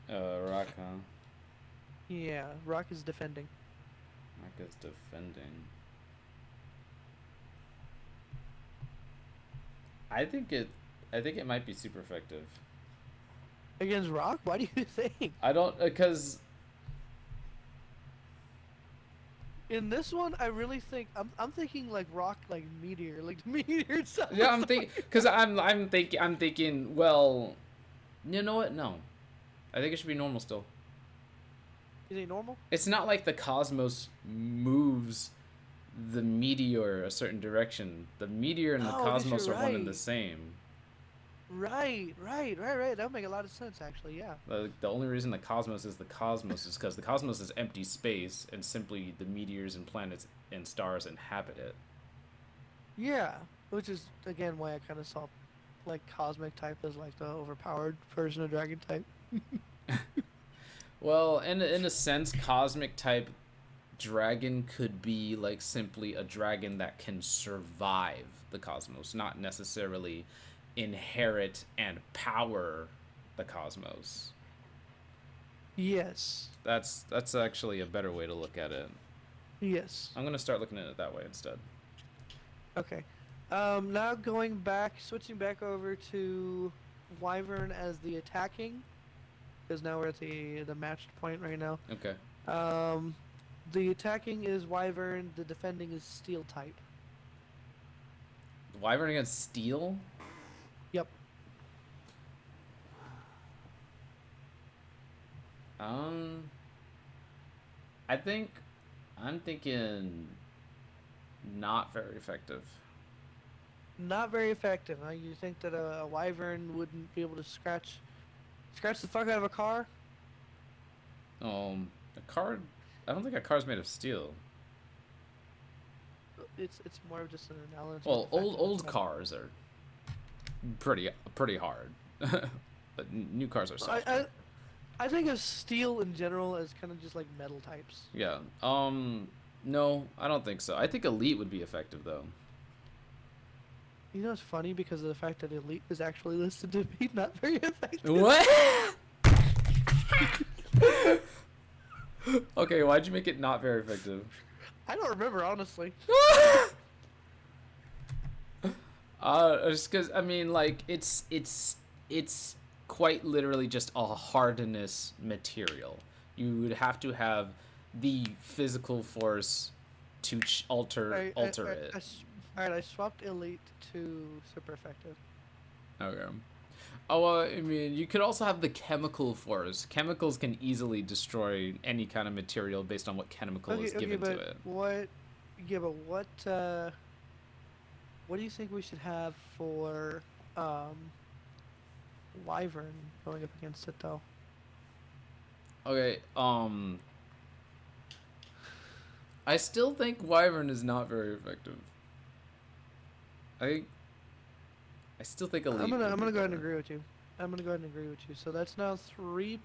Rock, huh? Yeah, rock is defending Rock is defending. I think it. I think it might be super effective. against rock. Why do you think? I don't because In this one, I really think I'm thinking like rock, like meteor, like meteor itself. yeah, I'm thinking because I'm thinking. Well, you know what? No, I think it should be normal still. Is it normal? It's not like the cosmos moves the meteor a certain direction. The meteor and the Oh, I guess you're cosmos are one and the right. same. Right. That would make a lot of sense, actually. Yeah. The only reason the cosmos is because the cosmos is empty space, and simply the meteors and planets and stars inhabit it. Yeah, which is again why I kind of saw like cosmic type as like the overpowered version of dragon type. Well, in a sense, cosmic type dragon could be like simply a dragon that can survive the cosmos, not necessarily inherit and power the cosmos. Yes. That's actually a better way to look at it. Yes. I'm gonna start looking at it that way instead. Okay. Now switching back over to Wyvern as the attacking, because now we're at the matched point right now. Okay. The attacking is Wyvern, the defending is Steel type. Wyvern against steel? Yep. I think I'm thinking not very effective. Not very effective. Huh? You think that a Wyvern wouldn't be able to scratch the fuck out of a car? A car. I don't think a car's made of steel. It's more of just an analogy. Well, of the fact that old it's not- cars are pretty hard, but new cars are soft. I think of steel in general as kind of just like metal types. Yeah. No, I don't think so. I think elite would be effective though. You know, it's funny because of the fact that elite is actually listed to be not very effective. What? Okay, why'd you make it not very effective? I don't remember honestly. Just because I mean, like it's quite literally just a hardness material. You would have to have the physical force to alter it. Alright, I swapped elite to super effective. Okay. Oh, I mean, you could also have the chemical force. Chemicals can easily destroy any kind of material based on what chemical is given to it. What do you think we should have for Wyvern going up against it though? Okay, I still think Wyvern is not very effective. I still think Elite. I'm gonna go ahead and agree with you. So that's now three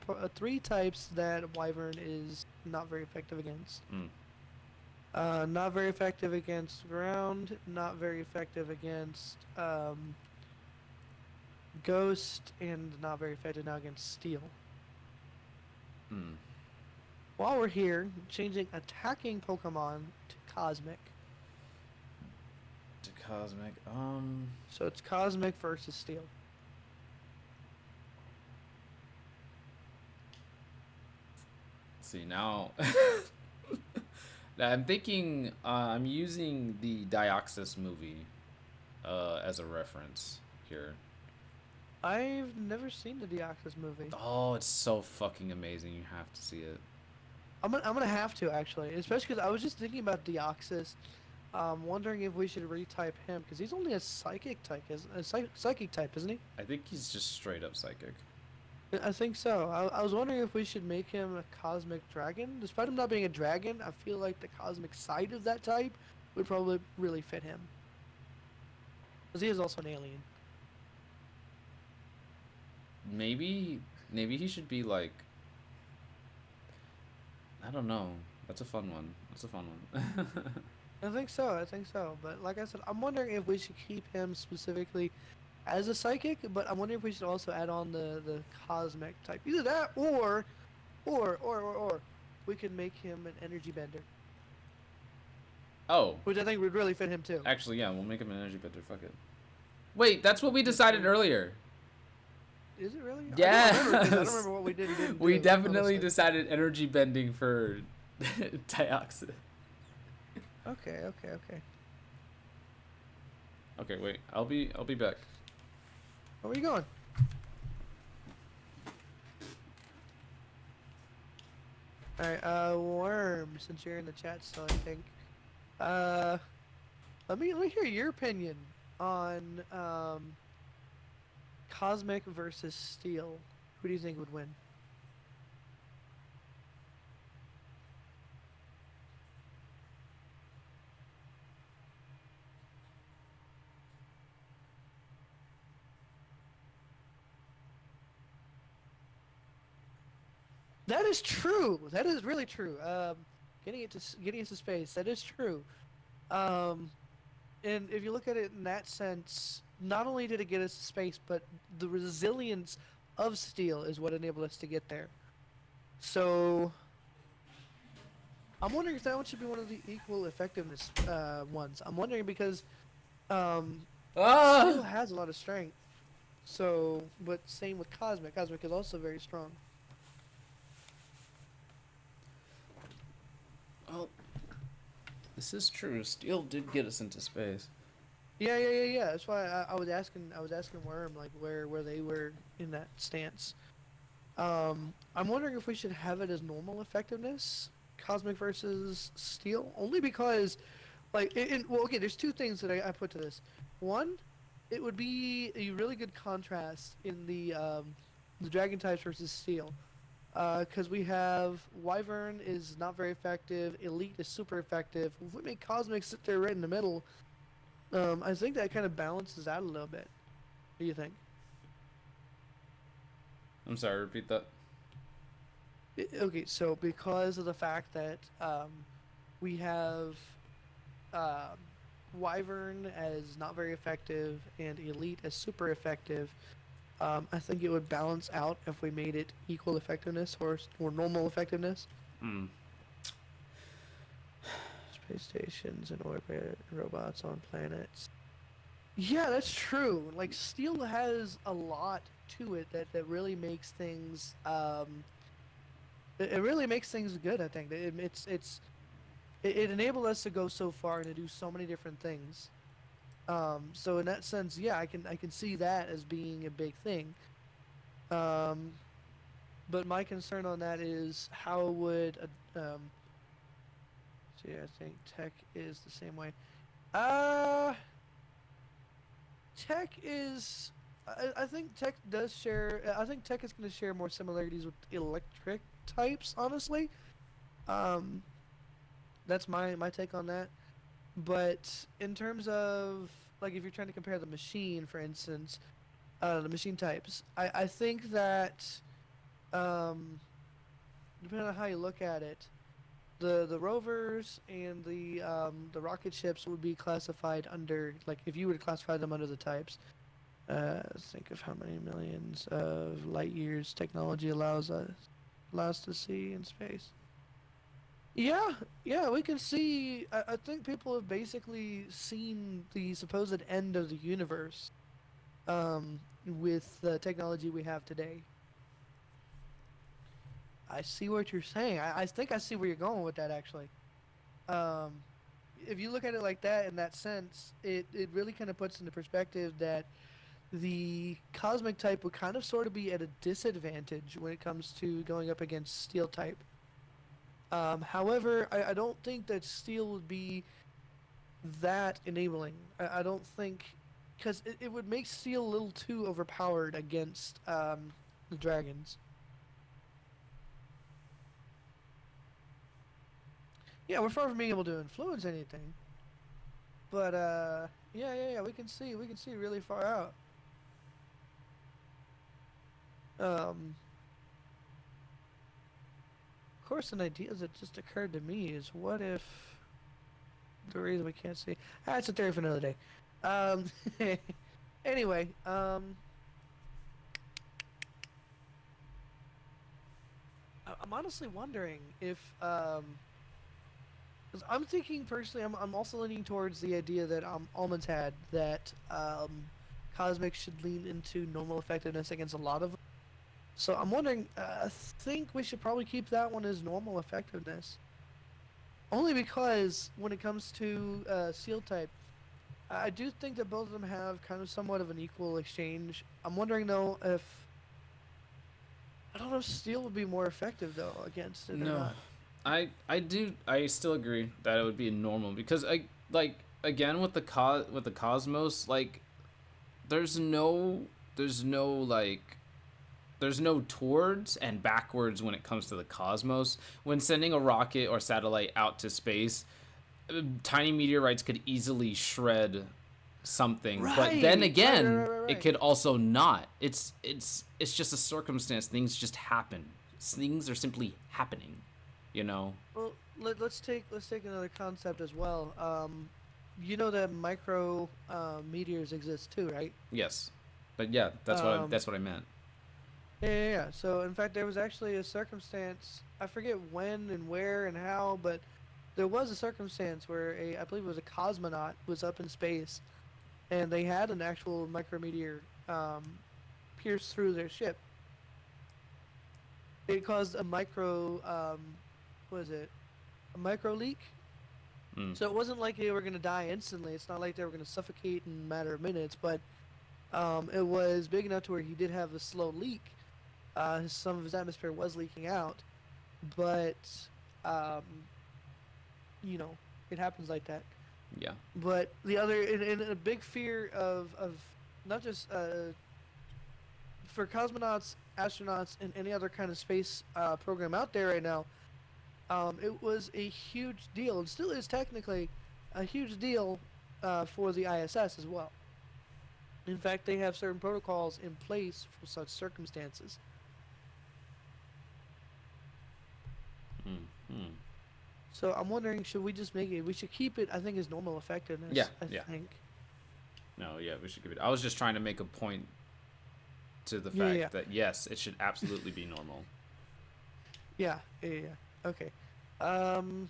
types that Wyvern is not very effective against. Not very effective against ground. Not very effective against ghost, and not very effective now against steel. While we're here, changing attacking Pokemon to Cosmic. Cosmic. So it's Cosmic versus Steel. Let's see now. Now I'm thinking. I'm using the Dioxys movie as a reference here. I've never seen the Deoxys movie. Oh, it's so fucking amazing! You have to see it. I'm gonna have to actually, especially because I was just thinking about Deoxys. Wondering if we should retype him because he's only a psychic type, psychic type, isn't he? I think he's just straight up psychic. I think so. I was wondering if we should make him a cosmic dragon. Despite him not being a dragon, I feel like the cosmic side of that type would probably really fit him. Because he is also an alien. Maybe he should be like. I don't know. That's a fun one. I think so. But like I said, I'm wondering if we should keep him specifically as a psychic, but I'm wondering if we should also add on the cosmic type. Either that or we could make him an energy bender. Oh. Which I think would really fit him too. Actually, yeah, we'll make him an energy bender. Fuck it. Wait, that's what we decided earlier. Is it really? Yes. I don't remember what we did. and didn't We do, definitely honestly. decided energy bending for Dioxys. Okay. Okay, wait. I'll be back. Where are you going? Alright, Worm, since you're in the chat still, I think. Let me hear your opinion on Cosmic versus Steel. Who do you think would win? That is true. That is really true. Getting into space, that is true. Um, and if you look at it in that sense, not only did it get us to space, but the resilience of steel is what enabled us to get there. So I'm wondering if that one should be one of the equal effectiveness ones. I'm wondering because Ah! steel has a lot of strength. So, but same with cosmic. Cosmic is also very strong. Well, this is true. Steel did get us into space. Yeah. That's why I was asking. I was asking Worm like where they were in that stance. I'm wondering if we should have it as normal effectiveness, cosmic versus steel, only because like well, okay. There's two things that I put to this. One, it would be a really good contrast in the dragon types versus steel. Because we have Wyvern is not very effective, Elite is super effective. If we make Cosmic sit there right in the middle, I think that kind of balances out a little bit. What do you think? I'm sorry, repeat that. Okay, so because of the fact that we have um, Wyvern as not very effective and Elite as super effective, I think it would balance out if we made it equal effectiveness or normal effectiveness. Hmm. Space stations and orbit, robots on planets. Yeah, that's true. Like steel has a lot to it that really makes things it really makes things good. I think it enabled us to go so far and to do so many different things. So in that sense, yeah, I can see that as being a big thing. Um, but my concern on that is how would see, I think tech is the same way. Uh Tech is. I think Tech does share. I think Tech is going to share more similarities with electric types. Honestly, um, that's my take on that. But in terms of like, if you're trying to compare the machine, for instance, the machine types, I think that um, depending on how you look at it, the rovers and the rocket ships would be classified under like if you were to classify them under the types. Think of how many millions of light years technology allows to see in space. Yeah, yeah, we can see. I think people have basically seen the supposed end of the universe with the technology we have today. I see what you're saying. I think I see where you're going with that, actually. Um, if you look at it like that, in that sense, it really kind of puts into perspective that the cosmic type would kind of sort of be at a disadvantage when it comes to going up against steel type. However, I don't think that steel would be that enabling. I don't think because it would make steel a little too overpowered against the dragons. Yeah, we're far from being able to influence anything, but yeah, we can see really far out. Um, of course, an idea that just occurred to me is what if the reason we can't see. That's a theory for another day. Um, anyway, I'm honestly wondering if 'cause I'm thinking personally, I'm also leaning towards the idea that Almonds had that Cosmic should lean into normal effectiveness against a lot of them. So I'm wondering, I think we should probably keep that one as normal effectiveness. Only because when it comes to Seal type, I do think that both of them have kind of somewhat of an equal exchange. I'm wondering though if I don't know if Steel would be more effective though against it or No, not. I still agree that it would be normal because I like again with the cosmos like there's no there's no like there's no towards and backwards when it comes to the cosmos. When sending a rocket or satellite out to space, tiny meteorites could easily shred something, but then again, it Right. could also not. It's just a circumstance. Things just happen. things are simply happening, you know. Well, let's take another concept as well. You know that micro meteors exist too, right? Yes, but yeah, Um, that's what I meant. yeah. So in fact, there was actually a circumstance. I forget when and where and how, but there was a circumstance where I believe it was a cosmonaut was up in space, and they had an actual micrometeor pierce through their ship. It caused a micro, what is it? A micro leak. Mm. So it wasn't like they were gonna die instantly. It's not like they were gonna suffocate in a matter of minutes, but it was big enough to where he did have a slow leak. Some of his atmosphere was leaking out, but um, you know, it happens like that. Yeah. But the other, and a big fear of not just for cosmonauts, astronauts, and any other kind of space program out there right now, it was a huge deal. It still is technically a huge deal for the ISS as well. In fact, they have certain protocols in place for such circumstances. Mm. So I'm wondering, should we just make it? We should keep it, I think, as normal effectiveness. Yeah, I yeah. think. No, yeah, we should give it. I was just trying to make a point to the Yeah, fact yeah. that yes, it should absolutely be normal. Yeah. Okay. Um,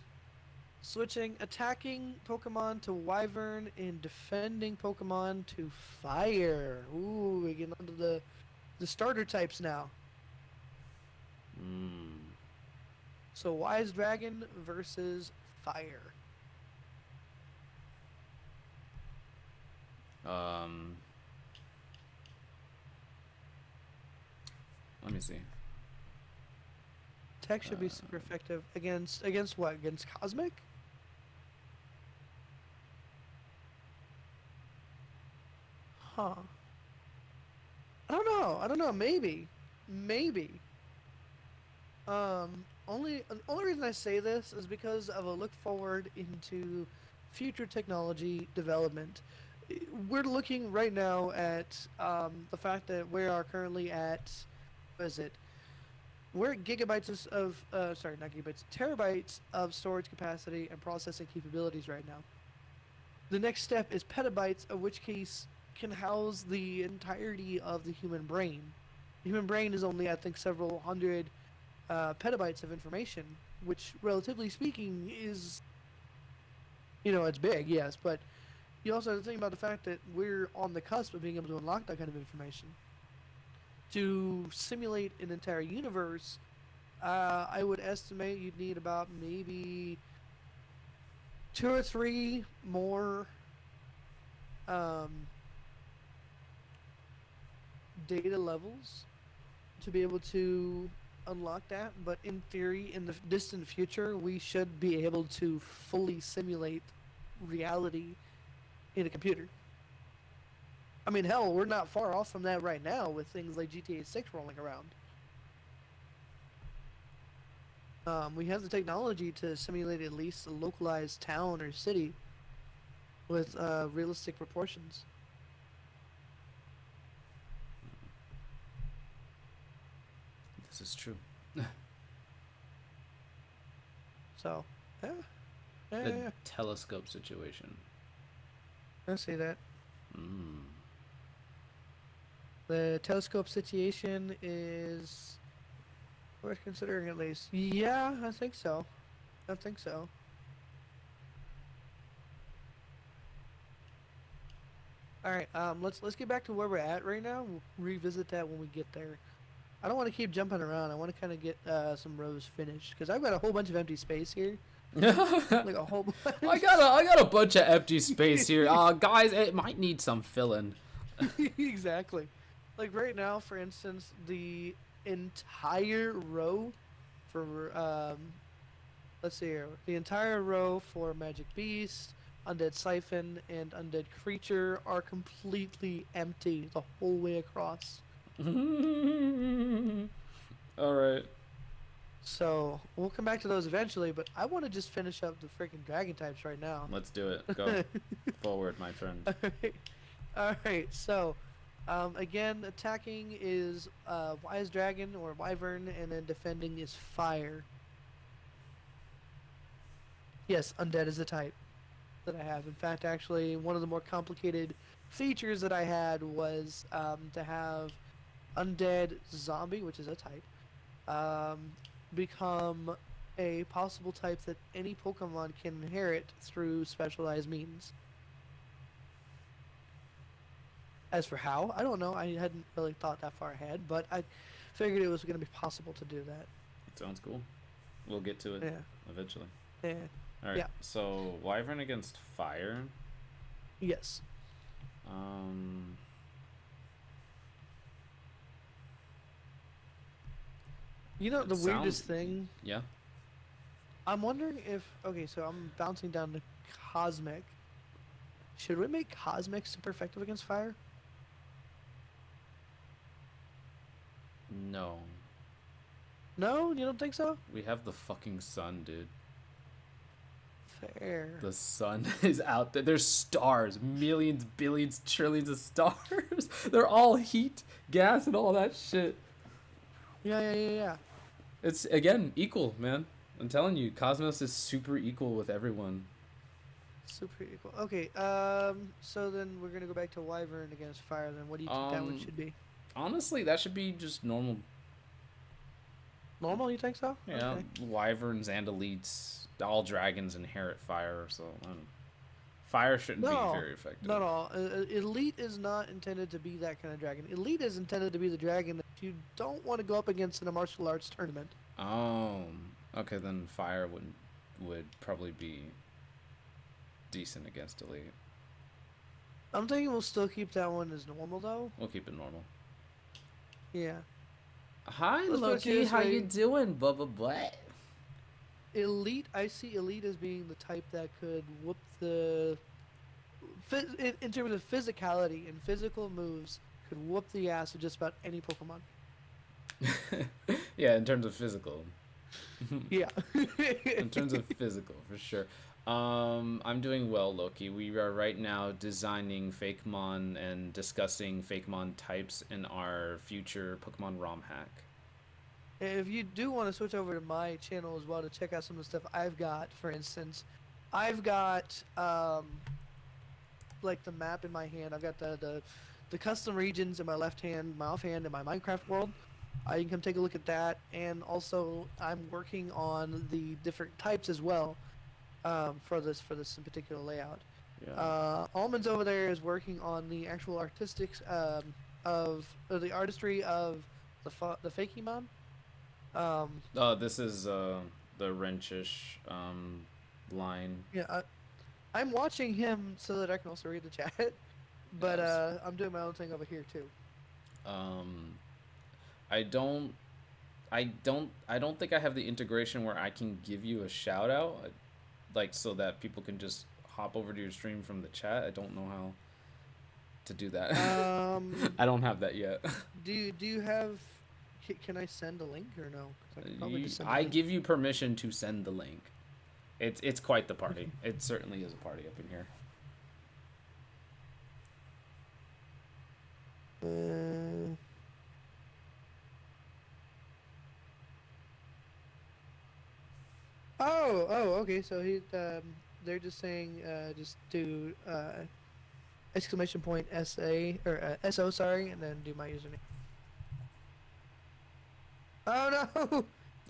Switching, attacking Pokemon to Wyvern and defending Pokemon to Fire. Ooh, we get onto the starter types now. Mm. So Wise Dragon versus Fire. Let me see. Tech should be super effective against what? Against Cosmic? Huh. I don't know. Maybe. Only reason I say this is because of a look forward into future technology development. We're looking right now at the fact that we are currently at, what is it? We're at gigabytes sorry, not gigabytes, terabytes of storage capacity and processing capabilities right now. The next step is petabytes, of which case can house the entirety of the human brain. The human brain is only, I think, several hundred petabytes of information, which, relatively speaking, is, it's big, yes, but you also have to think about the fact that we're on the cusp of being able to unlock that kind of information. To simulate an entire universe, I would estimate you'd need about maybe 2 or 3 more data levels to be able to unlock that. But in theory, in the distant future, we should be able to fully simulate reality in a computer. I mean, hell, we're not far off from that right now with things like GTA 6 rolling around. We have the technology to simulate at least a localized town or city with realistic proportions. This is true. So, yeah. The telescope situation. I see that. Mm. The telescope situation is worth considering at least. Yeah, I think so. All right, let's get back to where we're at right now. We'll revisit that when we get there. I don't want to keep jumping around. I want to kind of get some rows finished because I've got a whole bunch of empty space here. Like a whole bunch. I got a bunch of empty space here. Guys, it might need some filling. Exactly. Like right now, for instance, the entire row for let's see here, the entire row for Magic Beast, Undead Siphon, and Undead Creature are completely empty the whole way across. All right. So we'll come back to those eventually, but I want to just finish up the freaking dragon types right now. Let's do it. Go forward, my friend. All right. So Again, attacking is Wise Dragon or Wyvern, and then defending is Fire. Yes, Undead is the type that I have. In fact, actually, one of the more complicated features that I had was to have Undead Zombie, which is a type, um, become a possible type that any Pokemon can inherit through specialized means. As for how, I don't know. I hadn't really thought that far ahead, but I figured it was going to be possible to do that. Sounds cool. We'll get to it Yeah, eventually. yeah, All right. yeah. So Wyvern against Fire. Yes. Um, You know it the sounds weirdest thing? yeah. I'm wondering if okay, so I'm bouncing down to Cosmic. Should we make Cosmic super effective against fire? No, No, you don't think so? we have the fucking sun, dude. Fair. The sun is out there. There's stars, millions, billions, trillions of stars. They're all heat, gas, and all that shit. Yeah. It's again equal, man. I'm telling you, Cosmos is super equal with everyone. Super equal. Okay, so then we're gonna go back to Wyvern against fire. Then what do you think that one Um, should be? honestly, that should be just normal. Normal? You think so? Yeah, Okay. wyverns and elites, all dragons inherit fire, so fire shouldn't be No, very effective. not all. Elite is not intended to be that kind of dragon. Elite is intended to be the dragon that you don't want to go up against in a martial arts tournament. Oh, okay, then fire would probably be decent against elite. I'm thinking we'll still keep that one as normal though. We'll keep it normal. Yeah. Hi, Let's put it Loki. this How way. you doing, Bubba Butt? Elite, I see Elite as being the type that could whoop the. In terms of physicality and physical moves, could whoop the ass of just about any Pokemon. Yeah, in terms of physical. Yeah. In terms of physical, for sure. I'm doing well, Loki. We are right now designing Fakemon and discussing Fakemon types in our future Pokemon ROM hack. If you do want to switch over to my channel as well to check out some of the stuff I've got, for instance, I've got like the map in my hand. I've got the custom regions in my left hand, my offhand, in my Minecraft world. You can come take a look at that, and also I'm working on the different types as well for this in particular layout. Yeah. Almonds over there is working on the actual artistics of the artistry of the Fakemon. This is the wrenchish line. Yeah, I'm watching him so that I can also read the chat, but Yes. I'm doing my own thing over here too. Um, I don't, I don't think I have the integration where I can give you a shout out, like so that people can just hop over to your stream from the chat. I don't know how to do that. I don't have that yet. Do you have? Can I send a link or no? 'Cause I can probably just send a I link. give you permission to send the link. It's quite the party. It certainly is a party up in here. Uh, okay. So they're just saying, just do exclamation point SA or SO, sorry, and then do my username. Oh no!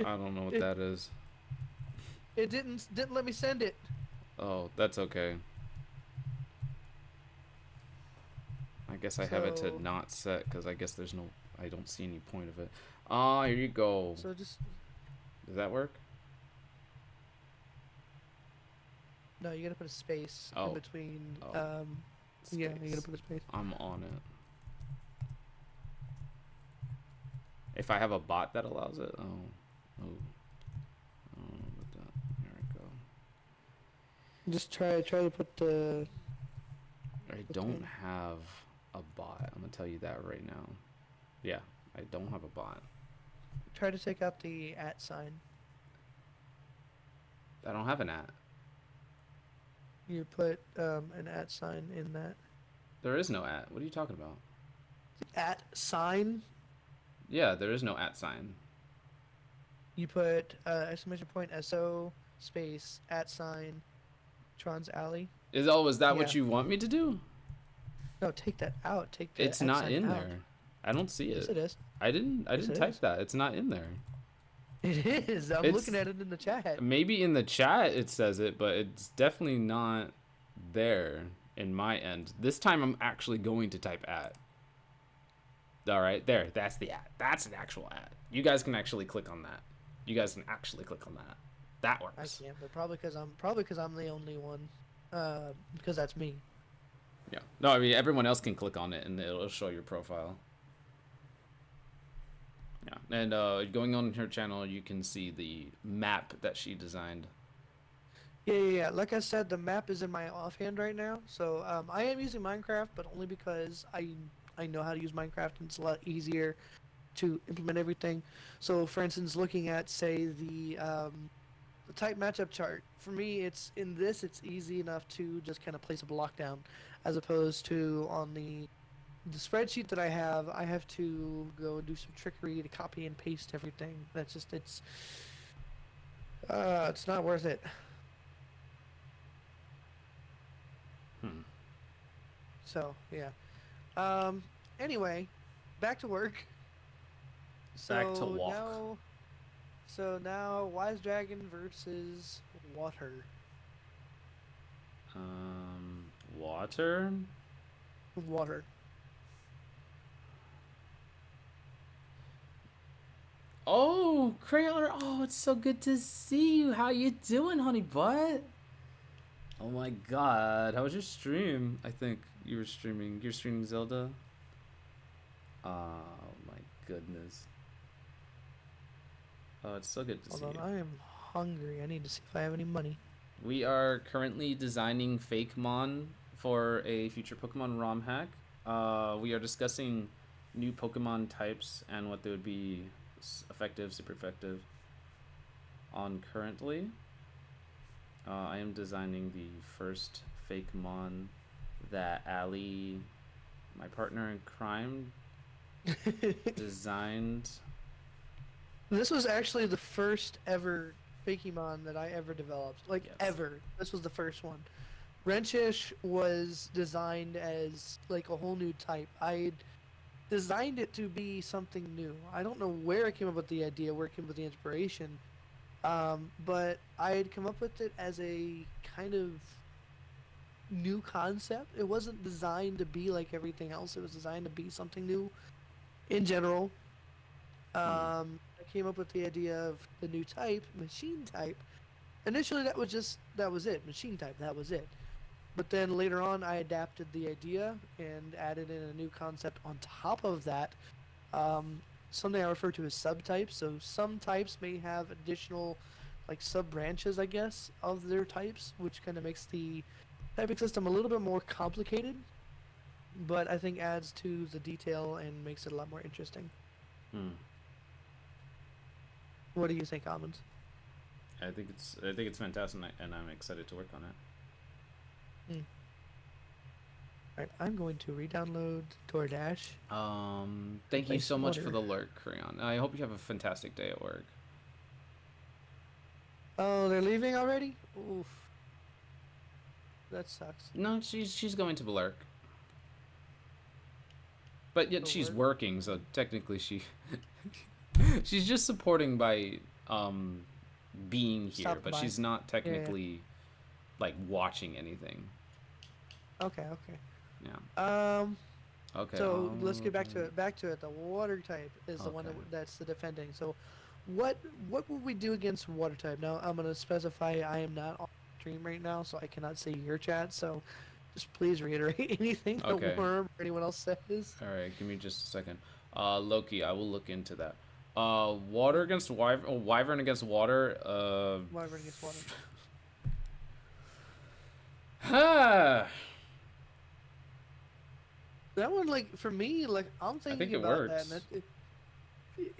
I don't know what that is. It didn't let me send it. Oh, that's okay. I guess I have it to So- not set because I guess there's no. I don't see any point of it. Ah, here you go. So just Does that work? no, you gotta put a space Oh. in between. Oh. Yeah, you gotta Space. put a space. I'm on it. If I have a bot that allows it, oh, I don't know about that. There we go. Just try to put the. I don't have a bot. I'm gonna tell you that right now. Yeah, I don't have a bot. Try to take out the @ sign. I don't have an at. You put an @ sign in that. There is no at. What are you talking about? At sign, Yeah, there is no at sign. you put exclamation point SO space at sign Tron's Alley. Is that Yeah. what you want me to do? No, take that out. Take the It's at not sign in out. there. I don't see Yes, it. it is. I Yes, didn't it type is. that. It's not in there. It is. I'm looking It's at it in the chat. maybe in the chat it says it, but it's definitely not there in my end. This time I'm actually going to type at. All right, there. That's the at. That's an actual at. You guys can actually click on that. You guys can actually click on that. That I works. can't, but probably because I'm the only one. Because that's me. Yeah. No, I mean everyone else can click on it and it'll show your profile. Yeah. And going on her channel, you can see the map that she designed. Yeah. Like I said, the map is in my offhand right now. So I am using Minecraft, but only because I know how to use Minecraft and it's a lot easier to implement everything. So, for instance, looking at say the type matchup chart. For me, it's easy enough to just kind of place a block down, as opposed to on the spreadsheet that I have to go do some trickery to copy and paste everything. That's just it's not worth it. Hmm. So yeah. Anyway, back to work. Back to So walk. now, Wise Dragon versus Water. Water. Water. Oh, Crayola. Oh, it's so good to see you. How you doing, honey butt? Oh my god. How was your stream? I think you were streaming. You're streaming Zelda? Oh my goodness. Oh, it's so good to see Hold you. on, I am hungry. I need to see if I have any money. We are currently designing fake mon for a future Pokemon ROM hack. We are discussing new Pokemon types and what they would be effective, super effective on currently. I am designing the first fake mon that Ali, my partner in crime, designed. This was actually the first ever Fakemon that I ever developed. Like, Yes. ever. This was the first one. Wrenchish was designed as, like, a whole new type. I designed it to be something new. I don't know where I came up with the idea, where it came up with the inspiration. But I had come up with it as a kind of new concept. It wasn't designed to be like everything else. It was designed to be something new in general. I came up with the idea of the new type, machine type. Initially, that was it, machine type. That was it. But then later on, I adapted the idea and added in a new concept on top of that. Something I refer to as subtypes. So some types may have additional, like sub branches, I guess, of their types, which kind of makes the typing system a little bit more complicated. But I think adds to the detail and makes it a lot more interesting. What do you think, Almonds? I think it's fantastic, and I'm excited to work on it. Alright, I'm going to re-download DoorDash. Thank you Place so much order. for the lurk, Crayon. I hope you have a fantastic day at work. Oh, they're leaving already? Oof. That sucks. No, she's going to the lurk. But yet The she's lurk? working, so technically she's just supporting by being here, Stop but by. she's not technically like watching anything. Okay. Yeah. Okay. So let's get back to it. The water type is the one Okay. that's the defending. So, what would we do against water type? Now I'm gonna specify I am not on stream right now, so I cannot see your chat. So, just please reiterate anything that Okay. Worm or anyone else says. All right, give me just a second. Loki, I will look into that. Water against wyvern. Oh, wyvern against water. Wyvern against water. That one, like for me, like I'm I thinking think it about works. that. And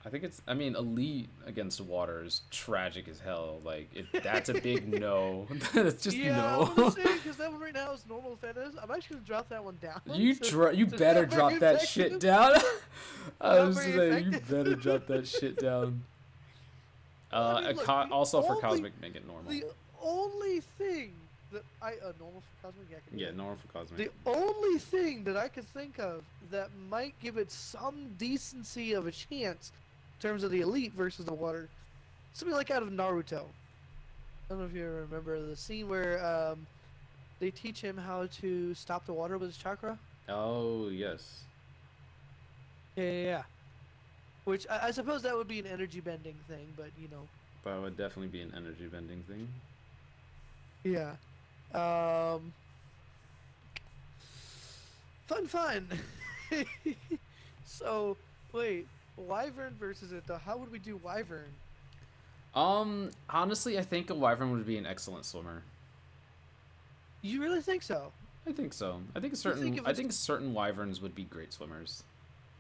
I I think it's. I mean, elite against water is tragic as hell. Like, that's a big no. That's just Yeah, I'm no. gonna say because that one right now is normal fitness. I'm actually gonna drop that one down. You you to better not very drop that shit effective. down. I Not was very saying you effective. better drop that shit down. Well, I mean, look, Also for cosmic, make it normal. the only thing that I normal for cosmic, yeah, I can do Yeah, that. normal for cosmic. The only thing that I could think of that might give it some decency of a chance in terms of the elite versus the water, something like out of Naruto. I don't know if you remember the scene where they teach him how to stop the water with his chakra. Oh yes. Yeah. Which I suppose that would be an energy bending thing, but you know. That would definitely be an energy bending thing. Yeah. Fun. So, wait, Wyvern versus it though. How would we do Wyvern? Honestly, I think a wyvern would be an excellent swimmer. You really think so? I think so. I think if I it's- think certain wyverns would be great swimmers.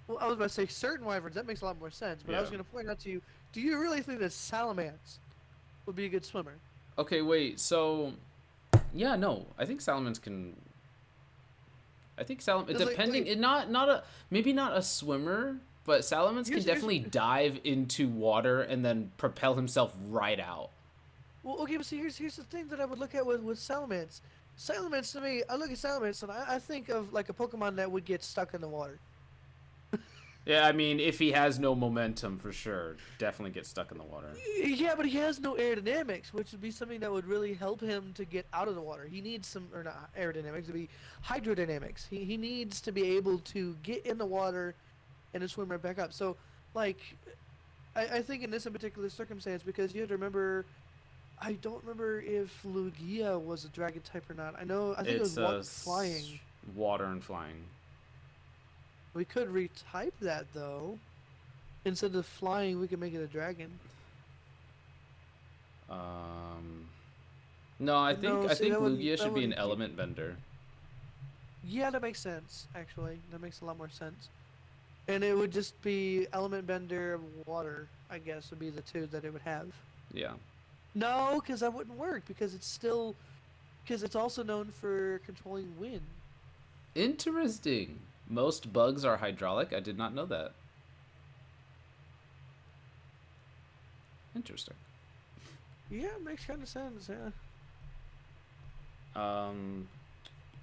Well, I was about to say certain Wyverns. That makes a lot more sense. But I was Yeah. going to point out to you, do you really think that Salamence would be a good swimmer? Okay, wait. So, yeah, no. I think salamans can. I think It's like- depending, not a maybe not a swimmer, but salamans can Here's- definitely dive into water and then propel himself right out. Well, okay, but see, here's the thing that I would look at with Salamence. Salamence, to me, I look at Salamence and I think of like a Pokemon that would get stuck in the water. Yeah, I mean, if he has no momentum, for sure, definitely get stuck in the water. Yeah, but he has no aerodynamics, which would be something that would really help him to get out of the water. He needs some, or not aerodynamics, to be hydrodynamics. He needs to be able to get in the water and then swim right back up. So, like, I think in this in particular circumstance, because you have to remember, I don't remember if Lugia was a dragon type or not. I think it was flying. Water and flying. We could retype that though. Instead of flying, we could make it a dragon. No, I No, think see, that wouldn't- Lugia that should be an wouldn't keep- element bender. Yeah, that makes sense. Actually, that makes a lot more sense. And it would just be element bender, water. I guess would be the two that it would have. Yeah. No, because that wouldn't work because it's also known for controlling wind. Interesting. Most bugs are hydraulic. I did not know that. Interesting. Yeah, it makes kind of sense. Yeah.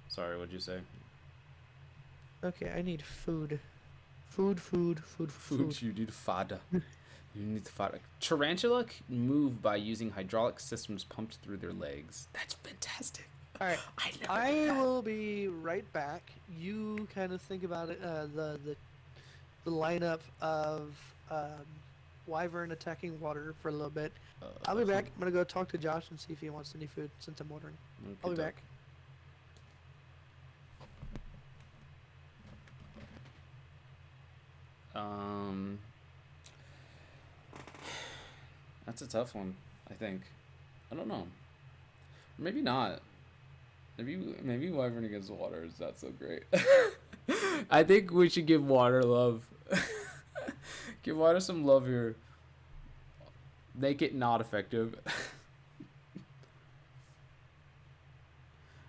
Sorry, what'd you say? Okay, I need food. Food. You need fodder. You need fodder. Tarantula can move by using hydraulic systems pumped through their legs. That's fantastic. All right. I never I knew that. will be right back. You kind of think about it. The lineup of Wyvern attacking water for a little bit. I'll be back. I'm gonna go talk to Josh and see if he wants any food since I'm ordering. I'll be back. That's a tough one, I think. I don't know. Maybe not. Maybe Wyvern against water is not so great. I think we should give water love. Give water some love here. Make it not effective.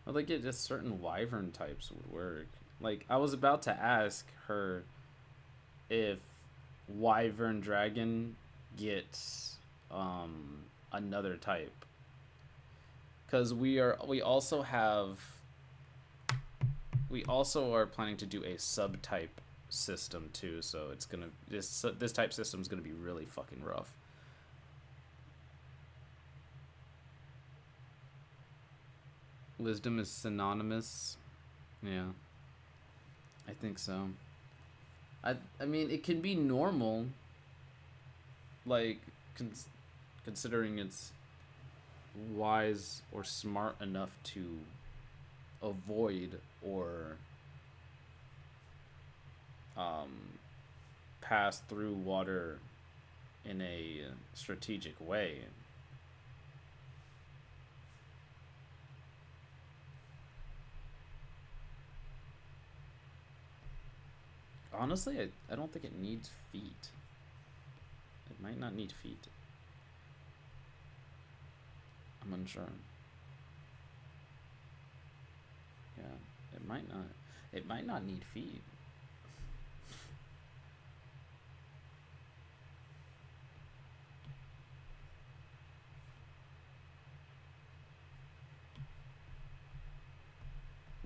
I think it just certain Wyvern types would work. Like, I was about to ask her if Wyvern Dragon gets another type. Because we also are planning to do a subtype system too, so it's gonna this type system is gonna be really fucking rough. Wisdom is synonymous. Yeah, I think so. I mean, it can be normal, like considering it's wise or smart enough to avoid or pass through water in a strategic way. Honestly, I don't think it needs feet. It might not need feet. I'm unsure. Yeah, it might not. It might not need feet.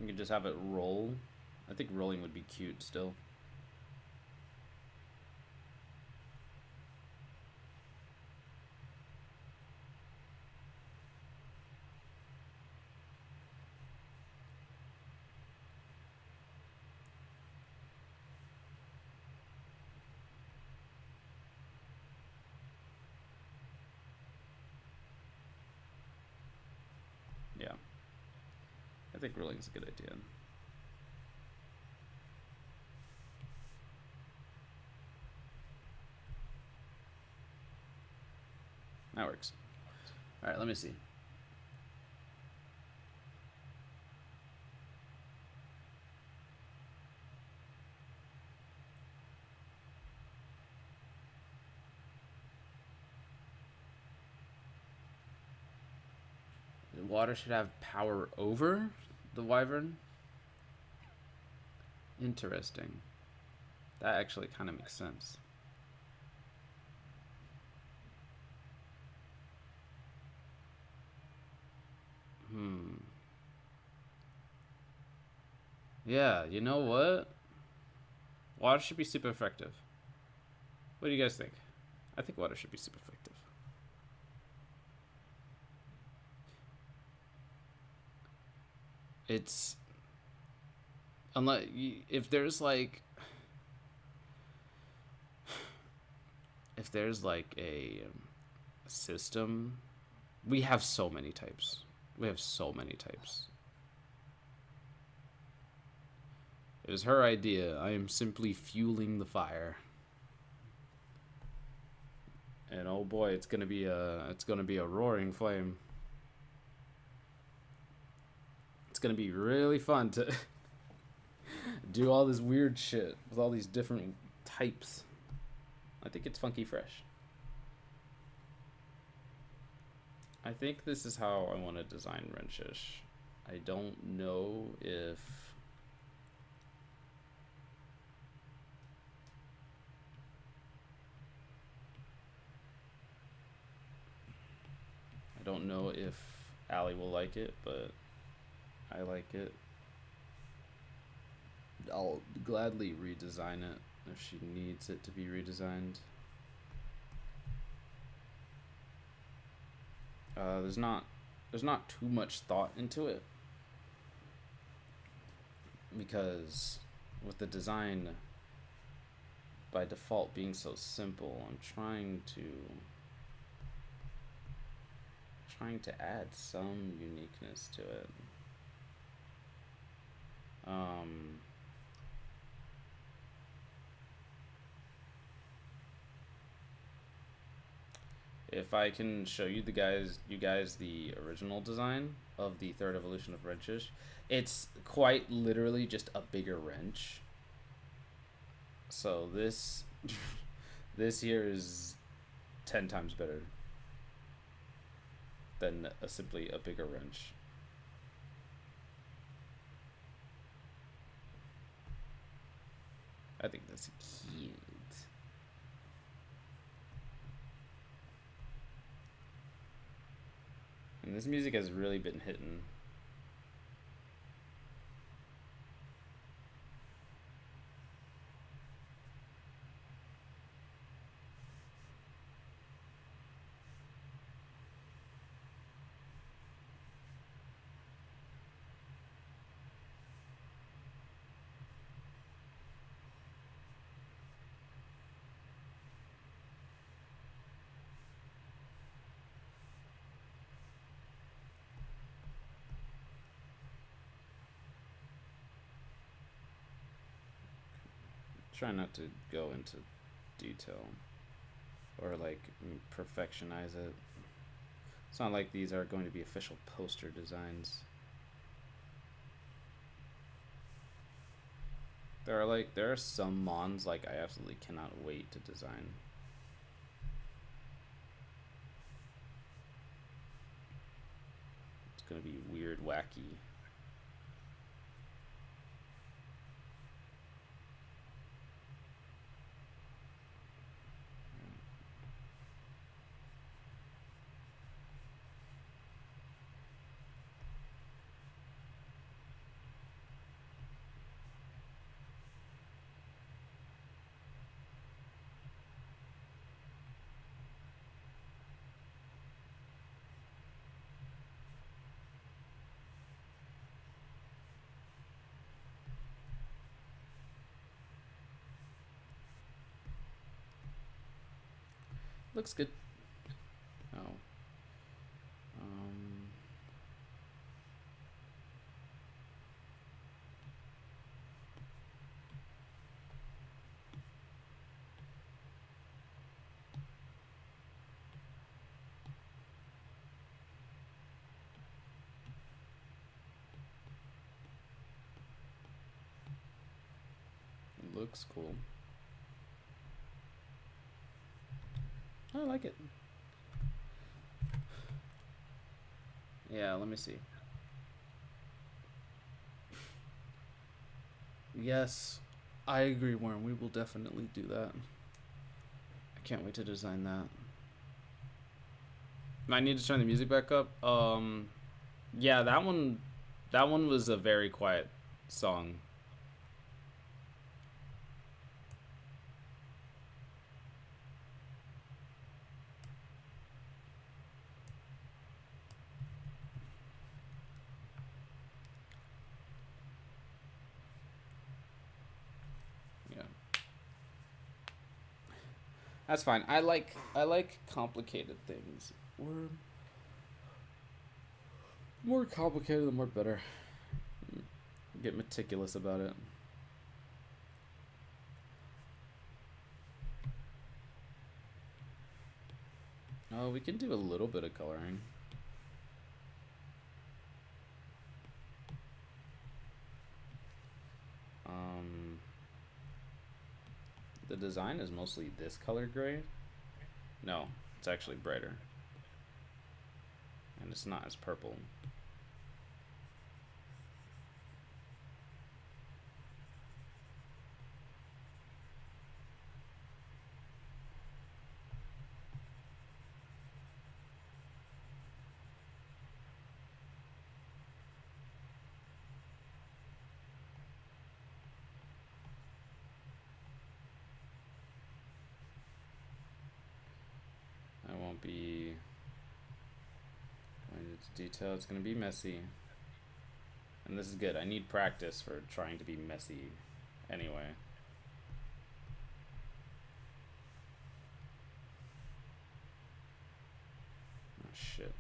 You can just have it roll. I think rolling would be cute still. Yeah. I think rolling's a good idea. That works. Alright, let me see. The water should have power over the wyvern? Interesting. That actually kind of makes sense. Yeah, you know what? Water should be super effective. What do you guys think? I think water should be super effective. It's unless if there's like a system, we have so many types. We have so many types. It was her idea. I am simply fueling the fire. And oh boy, it's gonna be a roaring flame. It's gonna be really fun to do all this weird shit with all these different types. I think it's funky fresh. I think this is how I want to design Wrenchish. I don't know if Allie will like it, but I like it. I'll gladly redesign it if she needs it to be redesigned. There's not too much thought into it, because with the design by default being so simple, I'm trying to add some uniqueness to it. If I can show you guys the original design of the third evolution of Wrenchish, it's quite literally just a bigger wrench. So this this here is 10 times better than simply a bigger wrench. I think that's cute. And this music has really been hitting. Try not to go into detail or like perfectionize it. It's not like these are going to be official poster designs. There are some mons like I absolutely cannot wait to design. gonna be weird, wacky. Looks good. Oh. It looks cool. I like it. Yeah, let me see. Yes, I agree, Warren. We will definitely do that. I can't wait to design that. I need to turn the music back up. Yeah, that one was a very quiet song. Yeah. That's fine. I like complicated things. More complicated, the more better. Get meticulous about it. Oh, we can do a little bit of coloring. The design is mostly this color gray. No, it's actually brighter. And it's not as purple. I won't be going into detail. It's going to be messy. And this is good. I need practice for trying to be messy anyway. Oh, shit.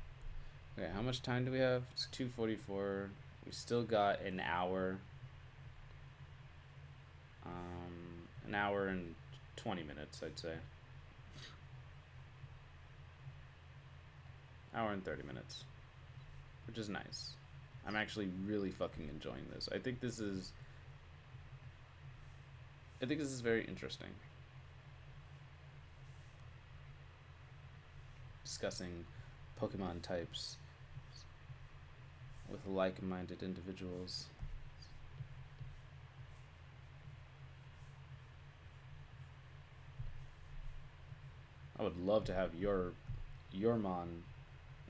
Okay, how much time do we have? It's 2:44. We still got an hour. An hour and 20 minutes, I'd say. Hour and 30 minutes. Which is nice. I'm actually really fucking enjoying this. I think this is very interesting. Discussing Pokemon types with like-minded individuals. I would love to have your Mon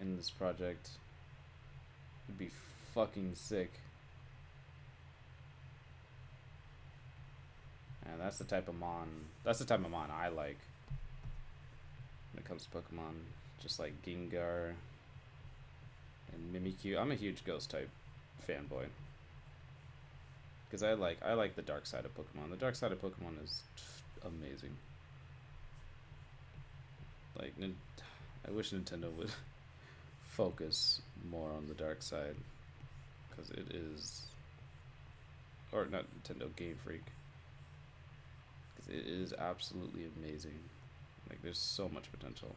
in this project. It'd be fucking sick. And that's the type of Mon I like when it comes to Pokemon. Just like Gengar and Mimikyu. I'm a huge ghost type fanboy. Because I like the dark side of Pokemon. The dark side of Pokemon is amazing. Like, I wish Nintendo would focus more on the dark side, because it is, or not Nintendo, Game Freak, because it is absolutely amazing. Like, there's so much potential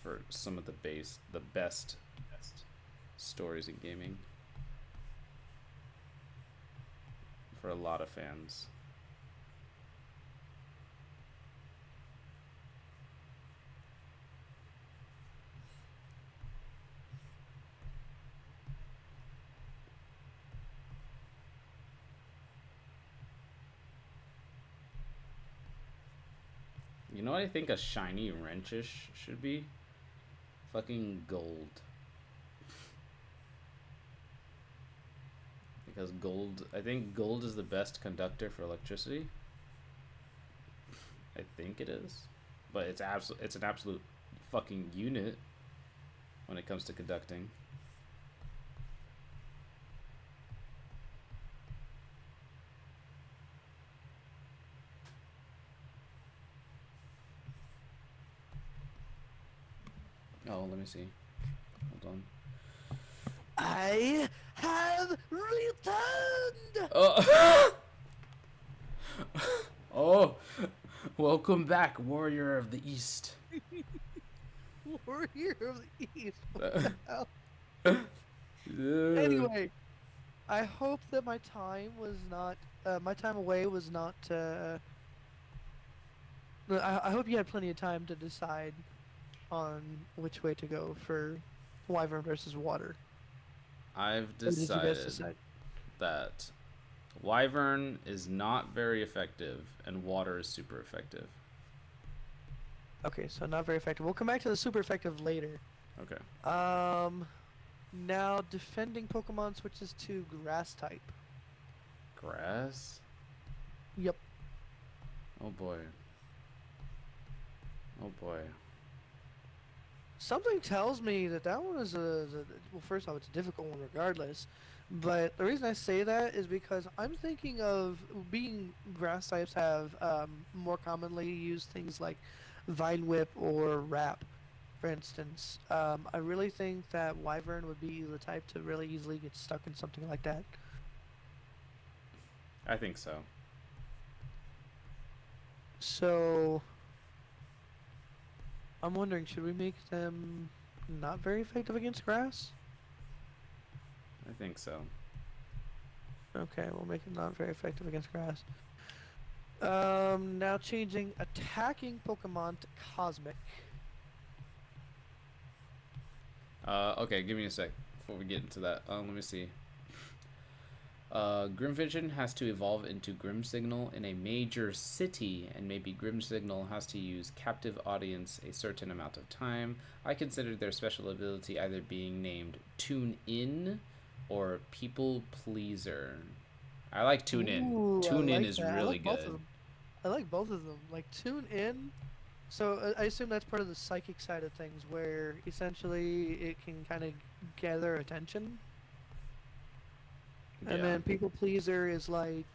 for some of the best stories in gaming for a lot of fans. You know what I think a shiny wrenchish should be? Fucking gold. Because gold, I think gold is the best conductor for electricity. I think it is, but it's an absolute fucking unit when it comes to conducting. Oh, let me see. Hold on. I have returned. Oh, oh, welcome back, warrior of the East. Warrior of the East. What the hell? Anyway, I hope that my time was not. My time away was not. I hope you had plenty of time to decide on which way to go for Wyvern versus Water. I've Or did you guys decided that Wyvern is not very effective and water is super effective. Okay, so not very effective. We'll come back to the super effective later. Okay. Now defending Pokemon switches to Grass type. Grass? Yep. Oh boy. Oh boy. Something tells me that that one is well, first off, it's a difficult one regardless. But the reason I say that is because I'm thinking of being grass types have more commonly used things like Vine Whip or Wrap, for instance. I really think that Wyvern would be the type to really easily get stuck in something like that. I think so. So I'm wondering, should we make them not very effective against grass? I think so. Okay, we'll make them not very effective against grass. Now changing attacking Pokemon to Cosmic. Okay, give me a sec before we get into that. Let me see. Grimvision has to evolve into Grim Signal in a major city, and maybe Grim Signal has to use Captive Audience a certain amount of time. I consider their special ability either being named Tune In or People Pleaser. I like Tune In. Ooh, Tune I In like is that. I really like both of good. them. I like both of them. Like Tune In. So I assume that's part of the psychic side of things, where essentially it can kind of gather attention. And Yeah. then People Pleaser is like,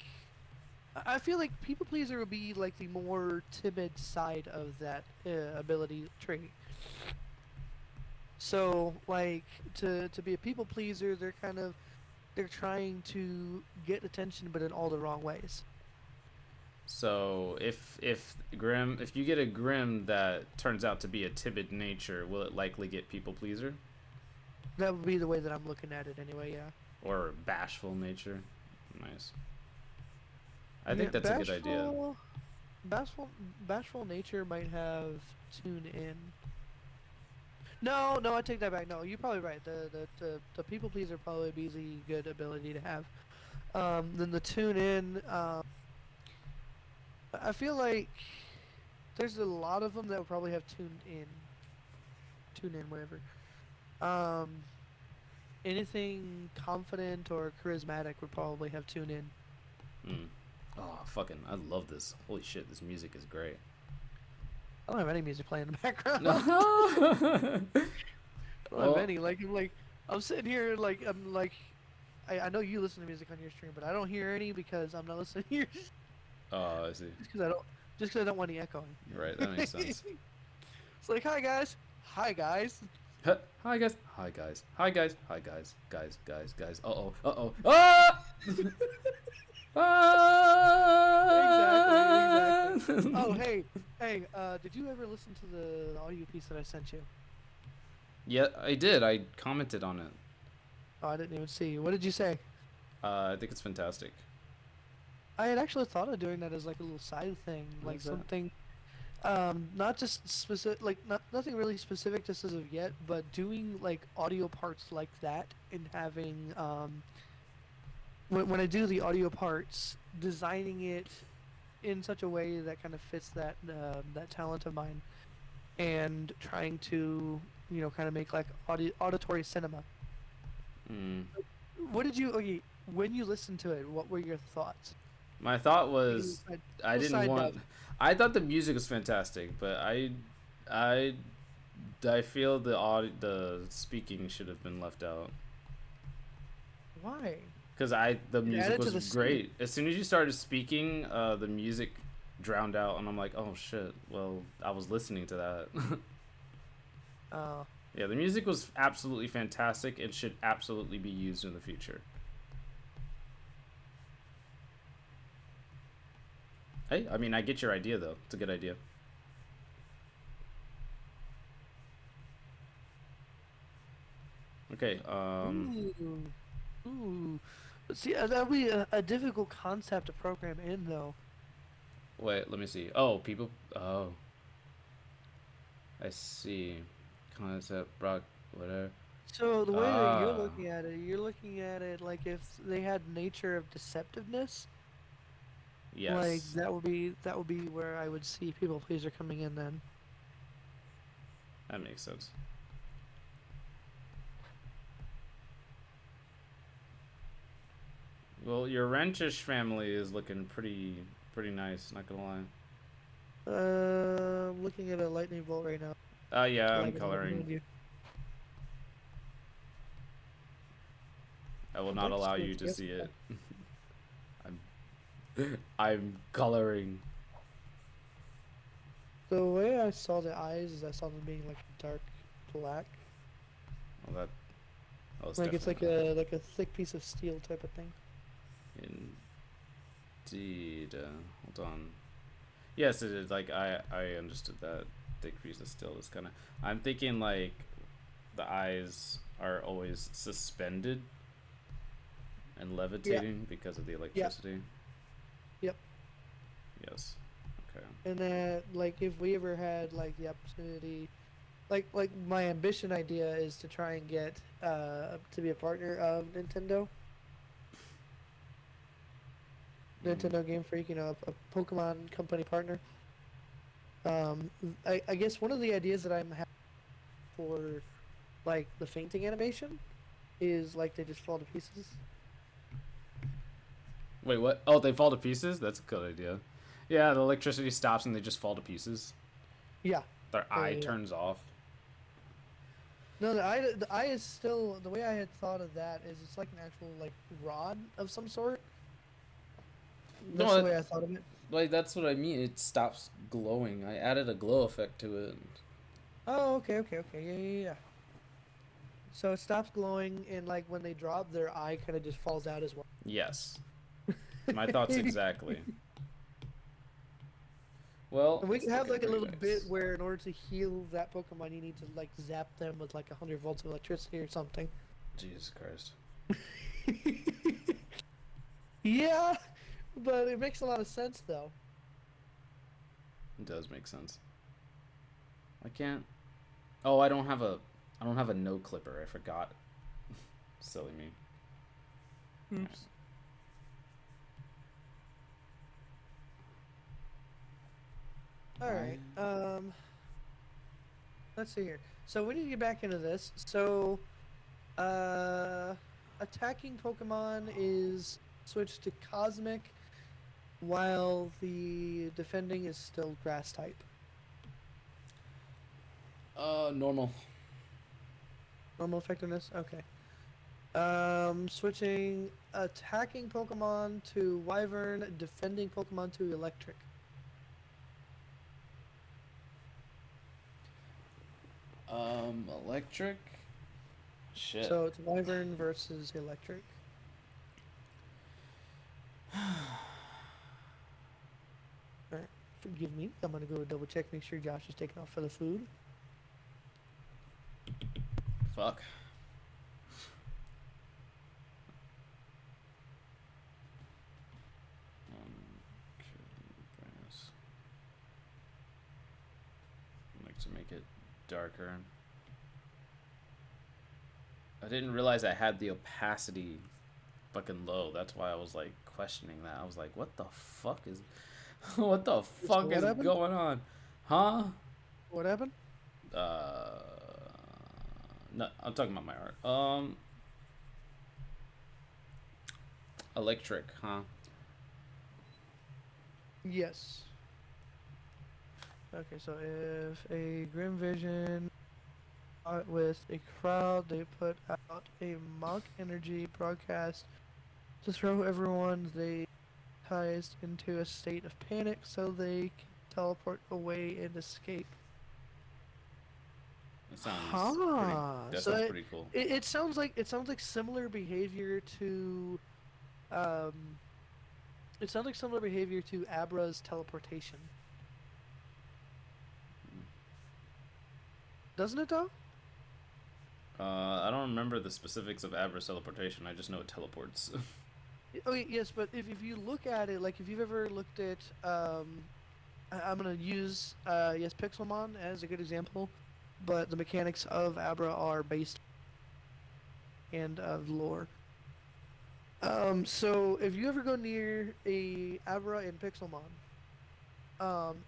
I feel like People Pleaser would be like the more timid side of that ability trait. So like to be a people pleaser, they're trying to get attention, but in all the wrong ways. So if you get a Grim that turns out to be a timid nature, will it likely get People Pleaser? That would be the way that I'm looking at it anyway. Yeah. Or bashful nature? Nice. I think that's a good idea. Bashful nature might have tune in. No, I take that back. No, you're probably right. The people pleaser probably be the good ability to have. Then the tune in. I feel like there's a lot of them that would probably have tune in, whatever. Um, anything confident or charismatic would probably have tune in. Hmm. Oh, fucking, I love this. Holy shit, this music is great. I don't have any music playing in the background. No. I don't Well, have any. I'm sitting here I know you listen to music on your stream, but I don't hear any because I'm not listening to yours. oh, I see. Just because I don't want any echoing. You're right, that makes sense. It's like, hi guys. Hi guys. Hi guys. Hi guys. Hi guys. Guys. Uh-oh. Uh-oh. Ah! Ah! Exactly. Oh, hey. Did you ever listen to the audio piece that I sent you? Yeah, I did. I commented on it. Oh, I didn't even see. What did you say? I think it's fantastic. I had actually thought of doing that as like a little side thing, What like is that? something, not just specific, like nothing really specific just as of yet, but doing like audio parts like that and having, when I do the audio parts, designing it in such a way that kind of fits that talent of mine, and trying to kind of make like auditory cinema. Mm. What did you okay when you listened to it? What were your thoughts? My thought Taking was I a didn't side want. note. I thought the music was fantastic, but I, I feel the speaking should have been left out. Why? Because the It music added to was the scene. great. As soon as you started speaking, the music drowned out, and I'm like, oh shit. Well, I was listening to that. Uh, Yeah, the music was absolutely fantastic and should absolutely be used in the future. Hey, I mean, I get your idea though. It's a good idea. Okay. ooh, ooh. See, that'd be a difficult concept to program in, though. Wait. Let me see. Oh, people. Oh, I see. Concept. Brock. Whatever. So the way that Ah. you're looking at it like if they had nature of deceptiveness, like Yes. that would be where I would see people pleaser coming in then. That makes sense. Well, your Wrenchish family is looking pretty nice. Not gonna lie. I'm looking at a lightning bolt right now. Yeah, I'm Lagging out coloring. behind you. I will I'd not like to allow see you what to you see guys it. I'm coloring. The way I saw the eyes is I saw them being like dark black. Well, that was Like it's definitely like a thick piece of steel type of thing. indeed. Hold on. Yes, it is. Like I understood that. Thick piece of steel is kind of. I'm thinking like the eyes are always suspended and Yeah, levitating because of the yeah, electricity. yep. Yes. Okay. And then like if we ever had like the opportunity, like my ambition idea is to try and get to be a partner of Nintendo. Mm. Nintendo Game Freak, a Pokemon company partner. Um, I guess one of the ideas that I'm having for like the fainting animation is like they just fall to pieces. Wait, what? Oh, they fall to pieces? That's a good idea. Yeah, the electricity stops and they just fall to pieces. Yeah, Their yeah, eye yeah, yeah. turns off. No, the eye is still the way I had thought of that is it's like an actual like rod of some sort. That's No, the way I thought of it. like that's what I mean. It stops glowing. I added a glow effect to it. Oh, okay, okay, okay, yeah, yeah, yeah. So it stops glowing, and like when they drop, their eye kind of just falls out as well. Yes, my thoughts exactly. Well, And we it's can have looking like a pretty little bit nice. where, in order to heal that Pokemon, you need to like zap them with like 100 volts of electricity or something. Jesus Christ. Yeah, but it makes a lot of sense though. It does make sense. I can't. Oh, I don't have a no clipper. I forgot. Silly me. Oops. All I. right. Let's see here. So we need to get back into this. So, uh, attacking Pokemon is switched to Cosmic, while the defending is still Grass type. Normal. Normal effectiveness. Okay. Switching attacking Pokemon to Wyvern, defending Pokemon to Electric. Electric. Shit. So it's Wyvern versus Electric. Alright, forgive me. I'm gonna go double check, make sure Josh is taking off for the food. Fuck. Brightness. I like to make it darker. I didn't realize I had the opacity fucking low. That's why I was like questioning that. I was like, what the fuck is. What the So fuck what is happened? going on? Huh? What happened? Uh, no, I'm talking about my art. Electric, huh? Yes. Okay, so if a Grim Vision with a crowd, they put out a mock energy broadcast to throw everyone they enticed into a state of panic so they can teleport away and escape. That sounds pretty. Huh. That So sounds pretty cool. it sounds like similar behavior to um it sounds like similar behavior to Abra's teleportation. Doesn't it though? I don't remember the specifics of Abra's teleportation. I just know it teleports. Okay, yes, but if you look at it, like if you've ever looked at I'm gonna use yes Pixelmon as a good example, but the mechanics of Abra are based and of lore. So if you ever go near a Abra in Pixelmon,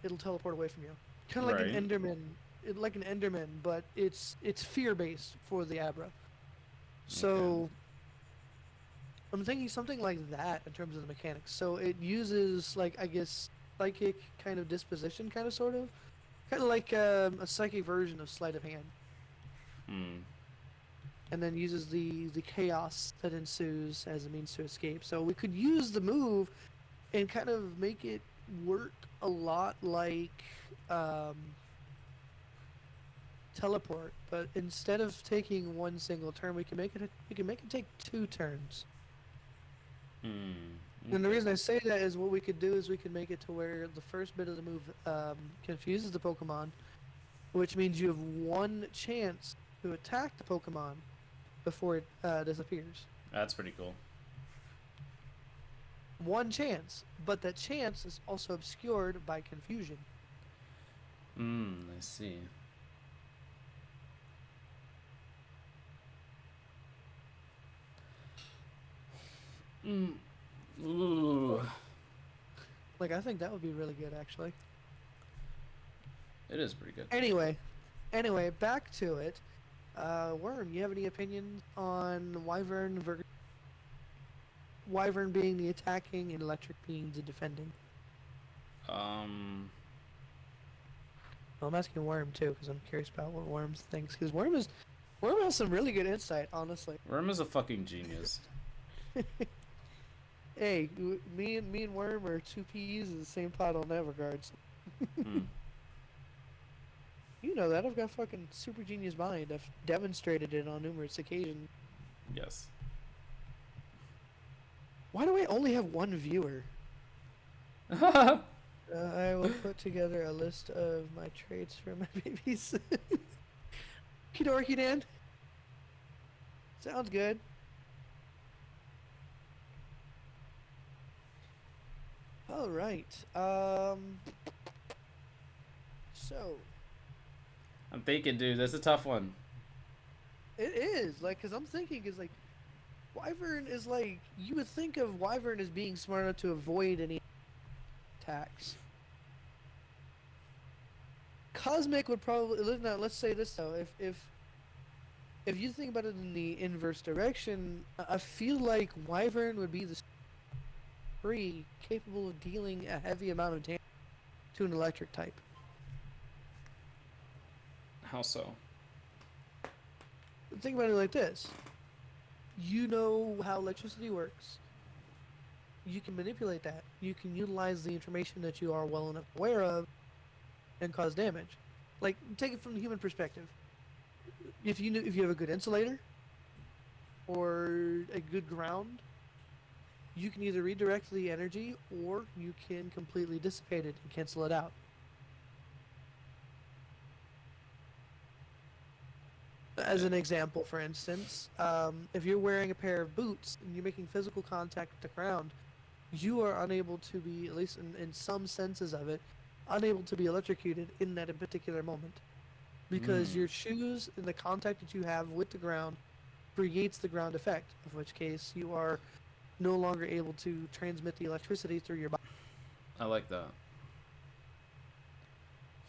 it'll teleport away from you, kind of like an Right. Enderman, like an Enderman, but it's fear based for the Abra. Okay. So I'm thinking something like that in terms of the mechanics. So it uses like I guess psychic kind of disposition, kind of like a psychic version of sleight of hand, Hmm. and then uses the chaos that ensues as a means to escape. So we could use the move and kind of make it work a lot like um, teleport, but instead of taking one single turn, we can make it take 2 turns. Hmm. And the Okay. reason I say that is what we could do is we could make it to where the first bit of the move confuses the Pokemon, which means you have one chance to attack the Pokemon before it disappears. That's pretty cool. One chance, but that chance is also obscured by confusion. Hmm. I see. Hmm. Ooh. Like I think that would be really good actually. It is pretty good. Anyway, back to it. Worm, you have any opinions on Wyvern being the attacking and Electric being the defending? Um. Well, I'm asking Worm too because I'm curious about what Worm thinks because Worm has some really good insight, honestly. Worm is a fucking genius. Hey, me and Worm are two peas in the same pot on that regards. Hmm. You know that I've got fucking super genius mind. I've demonstrated it on numerous occasions. Yes. Why do I only have one viewer? I will put together a list of my traits for my babies. Okie Dan. Sounds good. All right. So I'm thinking, dude. That's a tough one. it is like, cause I'm thinking is like, Wyvern is like you would think of Wyvern as being smart enough to avoid any attacks. Cosmic would probably now. Let's say this though, if you think about it in the inverse direction, I feel like Wyvern would be the free capable of dealing a heavy amount of damage to an electric type. How so? Think about it like this: you know how electricity works. You can manipulate that. You can utilize the information that you are well enough aware of and cause damage. Like take it from the human perspective. If you have a good insulator or a good ground, you can either redirect the energy or you can completely dissipate it and cancel it out. As an example, for instance, if you're wearing a pair of boots and you're making physical contact with the ground, you are unable to be, at least in some senses of it, unable to be electrocuted in that particular moment. Because Hmm. your shoes and the contact that you have with the ground creates the ground effect, in which case you are no longer able to transmit the electricity through your body. I like that.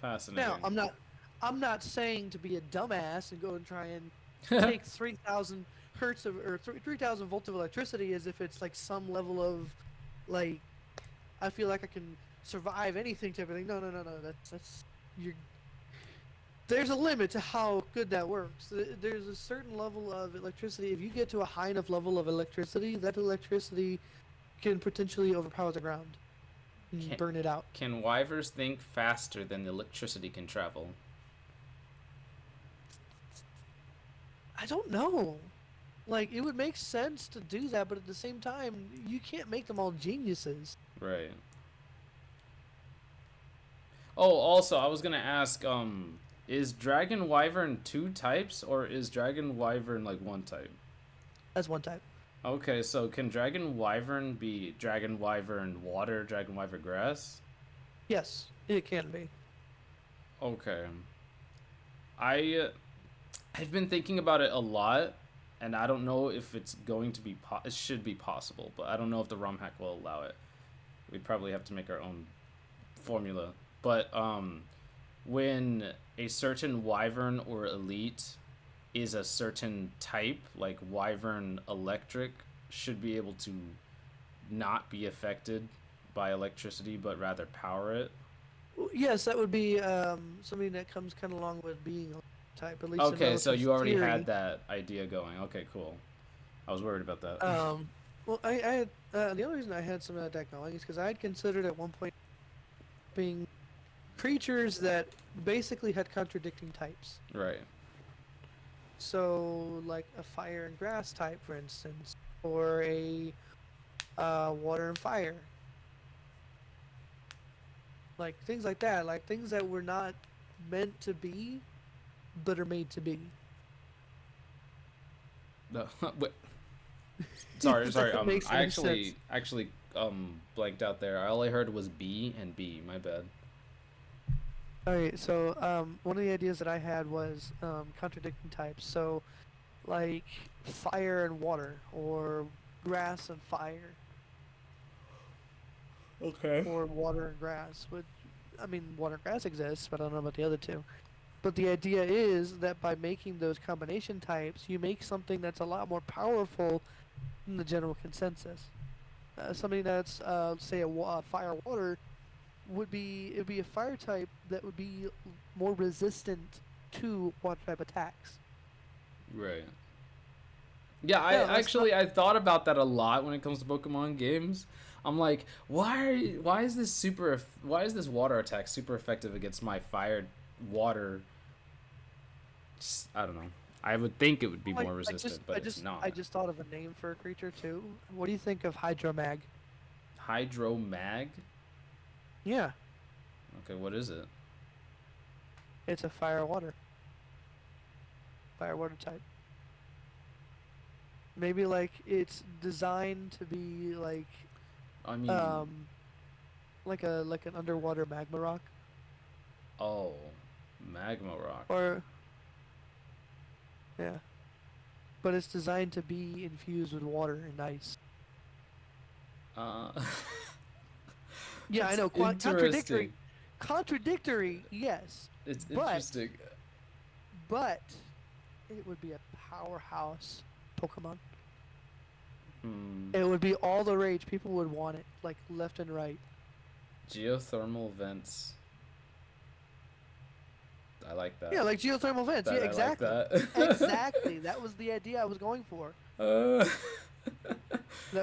Fascinating. Now, I'm not saying to be a dumbass and go and try and take 3,000 hertz of or 3,000 volts of electricity as if it's like some level of like I feel like I can survive anything type of thing. No, no, no, no. That's you're. There's a limit to how good that works. There's a certain level of electricity. If you get to a high enough level of electricity, that electricity can potentially overpower the ground and Can, burn it out. can wyverns think faster than the electricity can travel? I don't know. Like, it would make sense to do that, but at the same time, you can't make them all geniuses. Right. Oh, also, I was gonna ask, is dragon wyvern 2 types, or is dragon wyvern like 1 type? That's one type. Okay, so can dragon wyvern be dragon wyvern water, dragon wyvern grass? Yes, it can be. Okay. I've been thinking about it a lot, and I don't know if it's going to be it should be possible, but I don't know if the ROM hack will allow it. We'd probably have to make our own formula. But when a certain wyvern or elite is a certain type, like wyvern electric, should be able to not be affected by electricity, but rather power it. Yes, that would be something that comes kind of along with being a type, at least. Okay, in so you already theory. had that idea going. Okay, cool. I was worried about that. Well, I had the only reason I had some of that going is because I had considered at one point being creatures that basically had contradicting types. Right. So, like a fire and grass type, for instance, or a water and fire. Like things like that, like things that were not meant to be, but are made to be. No, wait. Sorry. If that makes I any actually blanked out there. All I heard was B and B. My bad. Alright, so one of the ideas that I had was contradicting types. So, like fire and water, or grass and fire, Okay. or water and grass. Which, I mean, water and grass exists, but I don't know about the other two. But the idea is that by making those combination types, you make something that's a lot more powerful than the general consensus. Something that's, say, a fire water it'd be a fire type that would be more resistant to water type attacks. Right. Yeah, Yeah, I thought about that a lot when it comes to Pokemon games. I'm like, why is this water attack super effective against my fire water? I don't know. I would think it would be more resistant, but it's not. I just thought of a name for a creature too. What do you think of Hydromag? Hydromag? Yeah, Okay, what is it? it's a fire water type. Maybe like it's designed to be I mean, like an underwater magma rock, oh, magma rock. or yeah, but it's designed to be infused with water and ice. Uh, Yeah, I that's know. interesting. Contradictory, yes, It's but- interesting. but it would be a powerhouse Pokemon. It would be all the rage. People would want it, like left and right. Geothermal vents. I like that. Yeah, like geothermal vents. That- Yeah, I like exactly. that. Exactly. That was the idea I was going for. That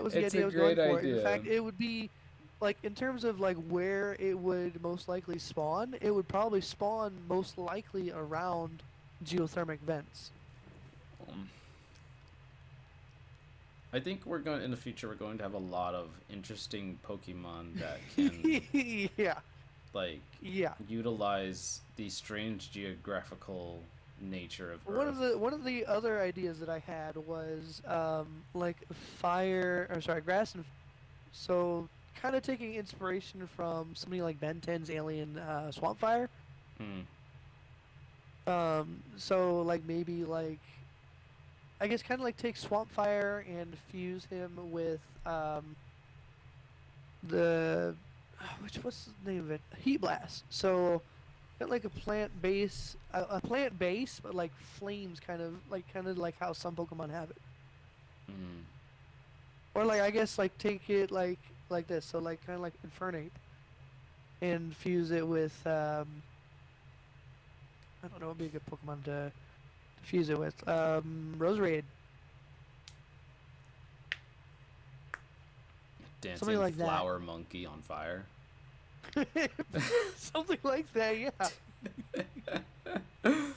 was the It's idea a I was going great for. In idea. fact, it would be like in terms of like where it would most likely spawn. It would probably spawn most likely around geothermic vents. I think in the future we're going to have a lot of interesting Pokemon that can Yeah. like Yeah. utilize the strange geographical nature of One Earth. of the other ideas that I had was like grass and so kind of taking inspiration from something like Ben 10's Alien Swamp Fire. Hmm. So like maybe like I guess kind of like take Swamp Fire and fuse him with what's the name of it? Heat Blast. So got like a plant base, but like flames, kind of like how some Pokemon have it. Mm. Or like I guess like take it like this, so like kind of like Infernape, and fuse it with I don't know what would be a good Pokemon to fuse it with. Roserade, something Dancing like that. flower monkey on fire. Something like that, yeah. Is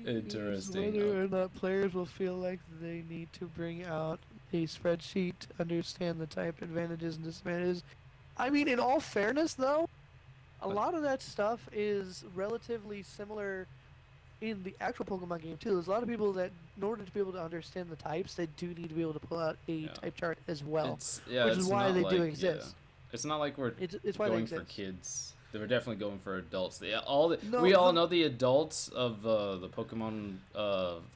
Interesting. whether or not players will feel like they need to bring out a spreadsheet to understand the type advantages and disadvantages. I mean, in all fairness, though, a But lot of that stuff is relatively similar in the actual Pokemon game too. There's a lot of people that, in order to be able to understand the types, they do need to be able to pull out a yeah, type chart as well, yeah, which is it's why not they do like exist. it's not like we're It's why they going for exist. kids. They were definitely going for adults. No, We all know the adults of the Pokemon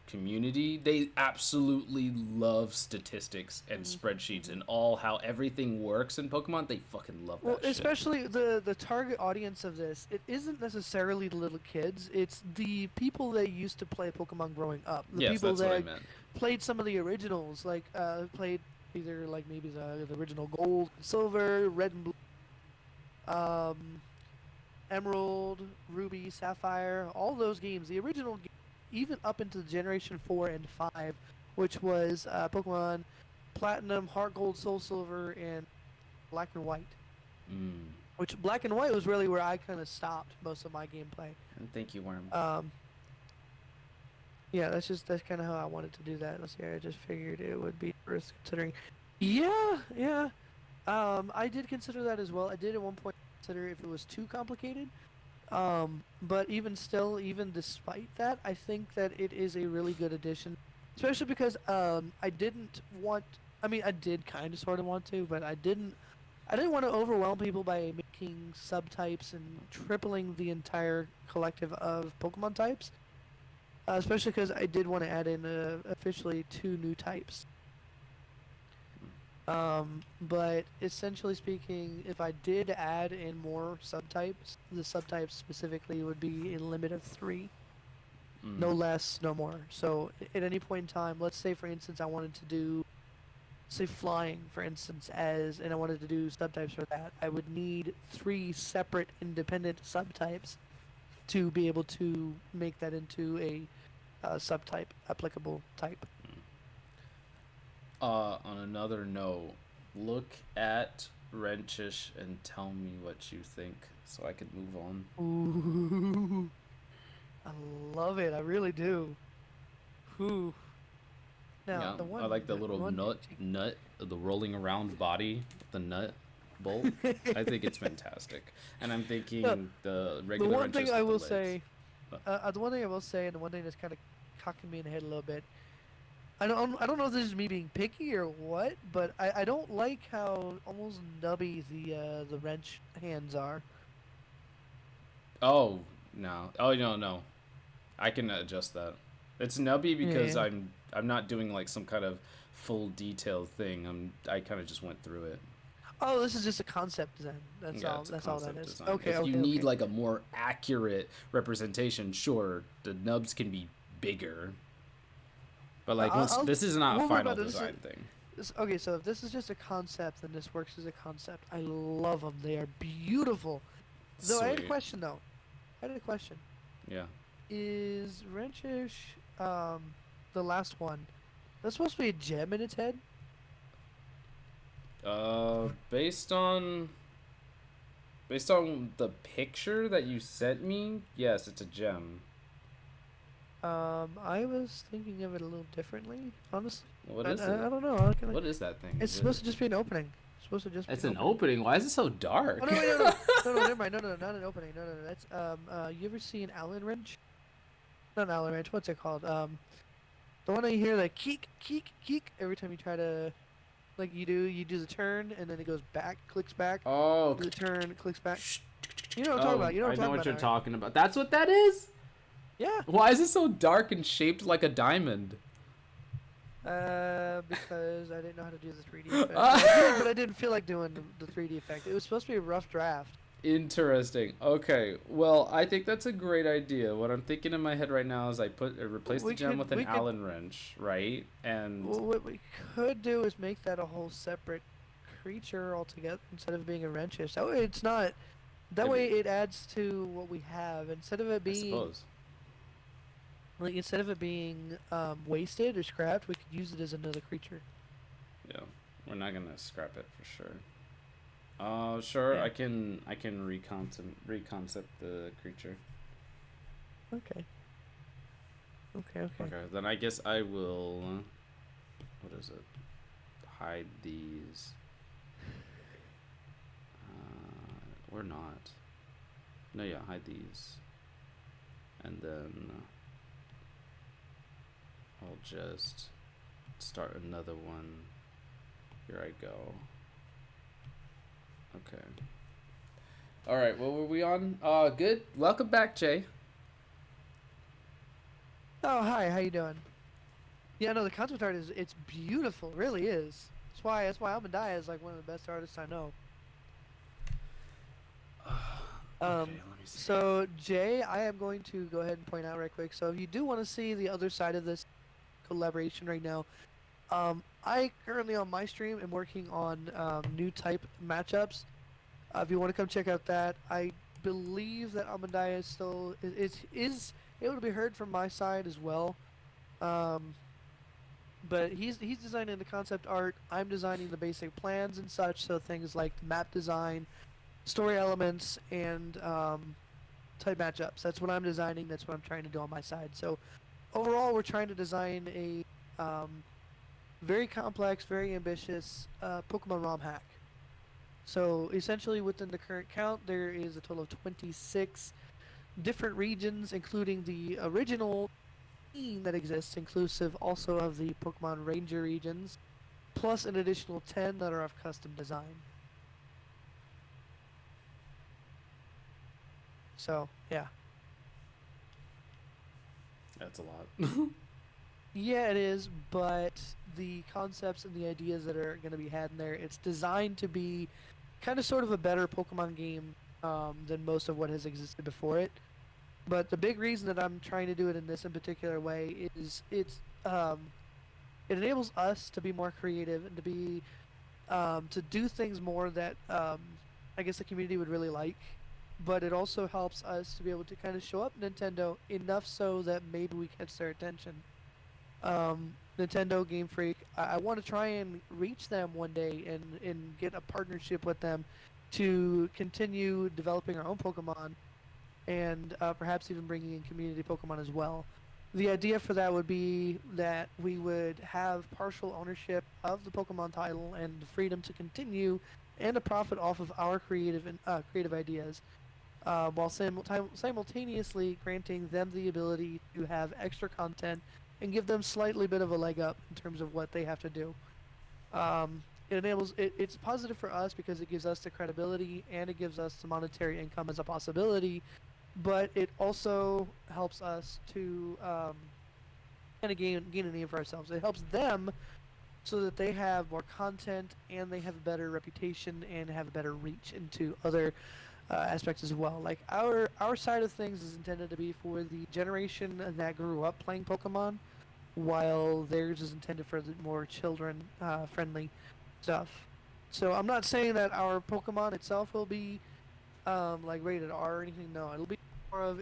community. They absolutely love statistics and spreadsheets and all how everything works in Pokemon. They fucking love well, that shit. especially the target audience of this, it isn't necessarily the little kids. It's the people that used to play Pokemon growing up. The Yes, people that's what I that meant. played some of the originals, like played either like maybe the original Gold, Silver, Red and Blue, Emerald, Ruby, Sapphire, all those games, the original, even up into Generation 4 and 5, which was Pokemon Platinum, Heart Gold, Soul Silver, and Black and White. Mm. Which Black and White was really where I kind of stopped most of my gameplay. And thank you, Worm. Yeah, that's kind of how I wanted to do that. Let's see, I just figured it would be worth considering. Yeah, yeah. I did consider that as well. I did at one point consider if it was too complicated. But even still, even despite that, I think that it is a really good addition. Especially because I didn't want. I mean, I did kind of sort of want to, but I didn't. I didn't want to overwhelm people by making subtypes and tripling the entire collective of Pokemon types. Especially because I did want to add in officially 2 new types. But essentially speaking, if I did add in more subtypes, the subtypes specifically would be a limit of 3. Mm. No less, no more. So at any point in time, let's say for instance I wanted to do, say flying for instance, and I wanted to do subtypes for that, I would need 3 separate independent subtypes to be able to make that into a subtype applicable type. On another note, look at Wrenchish and tell me what you think so I could move on. Ooh, I love it. I really do. Ooh. Now, Yeah, the one I like the the little one nut, the rolling around body, the nut bolt. I think it's fantastic. And I'm thinking No, the the regular one thing wrenches I with the will legs. say, But- the one thing I will say, and the one thing that's kind of cocking me in the head a little bit. I don't know if this is me being picky or what, but I don't like how almost nubby the wrench hands are. Oh no! Oh no! I can adjust that. It's nubby because Yeah. I'm not doing like some kind of full detail thing. I kind of just went through it. Oh, this is just a concept design. That's Yeah, all. it's a That's all that concept is. design. Okay. If you Okay. need Okay. like a more accurate representation, sure, the nubs can be bigger. But like this is not a We'll worry final about it. This is- design thing. Okay, so if this is just a concept, then this works as a concept. I love them. They are beautiful. Though I had a Sweet. question though. I had a question. Yeah. Is Wrenchish, the last one, that's supposed to be a gem in its head? Based on the picture that you sent me, yes, it's a gem. I was thinking of it a little differently, honestly. What I, is I, it? I don't know. What is that thing? It's Is supposed it- to just be an opening. It's supposed to just be It's an an opening. Why is it so dark? Oh, no, wait, no. No, never mind. No, not an opening. No. That's, you ever seen Allen Wrench? Not Allen Wrench. What's it called? The one that you hear like keek, keek, keek every time you try to, like you do the turn and then it goes back, clicks back. Oh, Do the turn, clicks back. You know what I'm talking about. You know what I'm I know talking what about. you're right? talking about. That's what that is? Yeah. Why is it so dark and shaped like a diamond? Because I didn't know how to do the 3D effect. But I didn't feel like doing the 3D effect. It was supposed to be a rough draft. Interesting. Okay. Well, I think that's a great idea. What I'm thinking in my head right now is replace the We gem with could an we could Allen wrench, right? And what we could do is make that a whole separate creature altogether instead of being a wrenchish. That way it's not. That maybe, way it adds to what we have instead of it I being suppose. wasted or scrapped. We could use it as another creature. Yeah, we're not gonna scrap it for sure. Sure. Yeah. I can reconcept the creature. Okay. Okay. Okay. Okay. Then I guess I will. What is it? Hide these. Or not. No, yeah, hide these. And then I'll just start another one. Here I go. Okay. All right, what were we on? Good. Welcome back, Jay. Oh, hi. How you doing? Yeah, no, the concept art it's beautiful. It really is. That's why Amadaya is like one of the best artists I know. Okay, let me see. So Jay, I am going to go ahead and point out right quick. So if you do want to see the other side of this collaboration right now, I currently on my stream am working on new type matchups. If you want to come check out that, I believe that Amadaya is still is able to be heard from my side as well. Um, but he's designing the concept art. I'm designing the basic plans and such. So things like map design, story elements, and type matchups. That's what I'm designing. That's what I'm trying to do on my side. So overall, we're trying to design a very complex, very ambitious Pokemon ROM hack. So essentially, within the current count, there is a total of 26 different regions, including the original team that exists, inclusive also of the Pokemon Ranger regions, plus an additional 10 that are of custom design. So, yeah. That's a lot. Yeah, it is, but the concepts and the ideas that are going to be had in there, it's designed to be kind of sort of a better Pokemon game than most of what has existed before it. But the big reason that I'm trying to do it in this in particular way is it enables us to be more creative and to do things more that I guess the community would really like. But it also helps us to be able to kind of show up Nintendo enough so that maybe we catch their attention. Nintendo, Game Freak, I want to try and reach them one day and get a partnership with them to continue developing our own Pokemon and perhaps even bringing in community Pokemon as well. The idea for that would be that we would have partial ownership of the Pokemon title and the freedom to continue and to profit off of our creative ideas, while simultaneously granting them the ability to have extra content and give them slightly bit of a leg up in terms of what they have to do. It's positive for us because it gives us the credibility and it gives us the monetary income as a possibility, but it also helps us to kind of gain a name for ourselves. It helps them so that they have more content and they have a better reputation and have a better reach into other aspects as well. Like our side of things is intended to be for the generation that grew up playing Pokemon, while theirs is intended for the more children friendly stuff. So I'm not saying that our Pokemon itself will be like rated R or anything. No,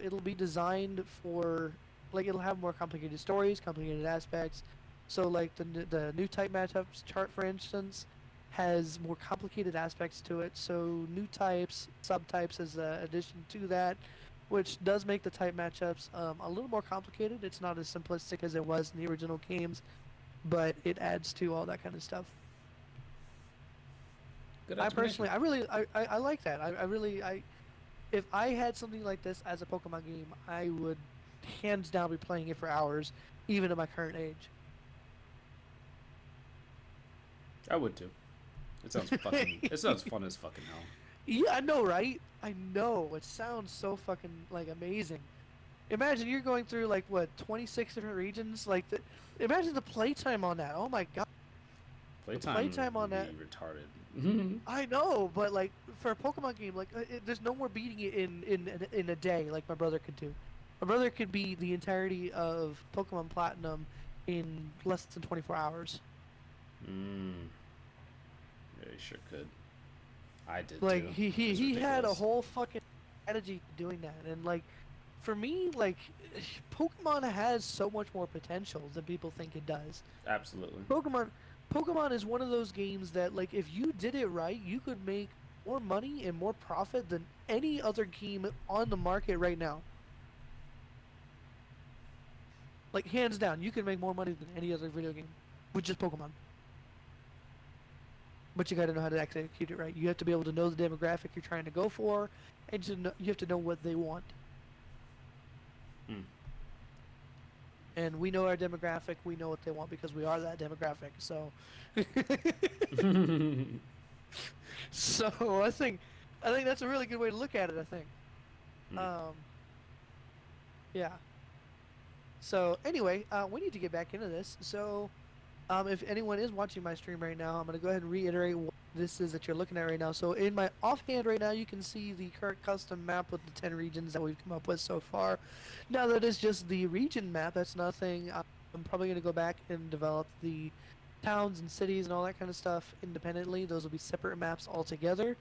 it'll be designed for like it'll have more complicated stories, complicated aspects. So like the new type matchups chart, for instance, has more complicated aspects to it. So new types, subtypes as an addition to that, which does make the type matchups a little more complicated. It's not as simplistic as it was in the original games, but it adds to all that kind of stuff. Good I explanation. personally, I like that. If I had something like this as a Pokemon game, I would hands down be playing it for hours, even at my current age. I would too. It sounds fucking. It sounds fun as fucking hell. Yeah, I know, right? I know. It sounds so fucking like amazing. Imagine you're going through like what 26 different regions. Imagine the playtime on that. Oh my god. playtime on that. would be retarded. I know, but like for a Pokemon game, like there's no more beating it in a day like my brother could do. My brother could beat the entirety of Pokemon Platinum in less than 24 hours. Yeah, he sure could. I did Like too. he It's had a ridiculous. whole fucking strategy doing that, and like for me, like Pokemon has so much more potential than people think it does. Absolutely. Pokemon is one of those games that like if you did it right, you could make more money and more profit than any other game on the market right now. Like hands down, you can make more money than any other video game with just Pokemon. But you got to know how to execute it right. You have to be able to know the demographic you're trying to go for, and you have to know what they want. Hmm. And we know our demographic. We know what they want because we are that demographic. So, so I think that's a really good way to look at it. I think. Hmm. Yeah. So anyway, we need to get back into this. So, if anyone is watching my stream right now, I'm gonna go ahead and reiterate what this is that you're looking at right now. So in my offhand right now, you can see the current custom map with the 10 regions that we've come up with so far. Now that is just the region map. That's nothing. I'm probably gonna go back and develop the towns and cities and all that kind of stuff independently. Those will be separate maps altogether.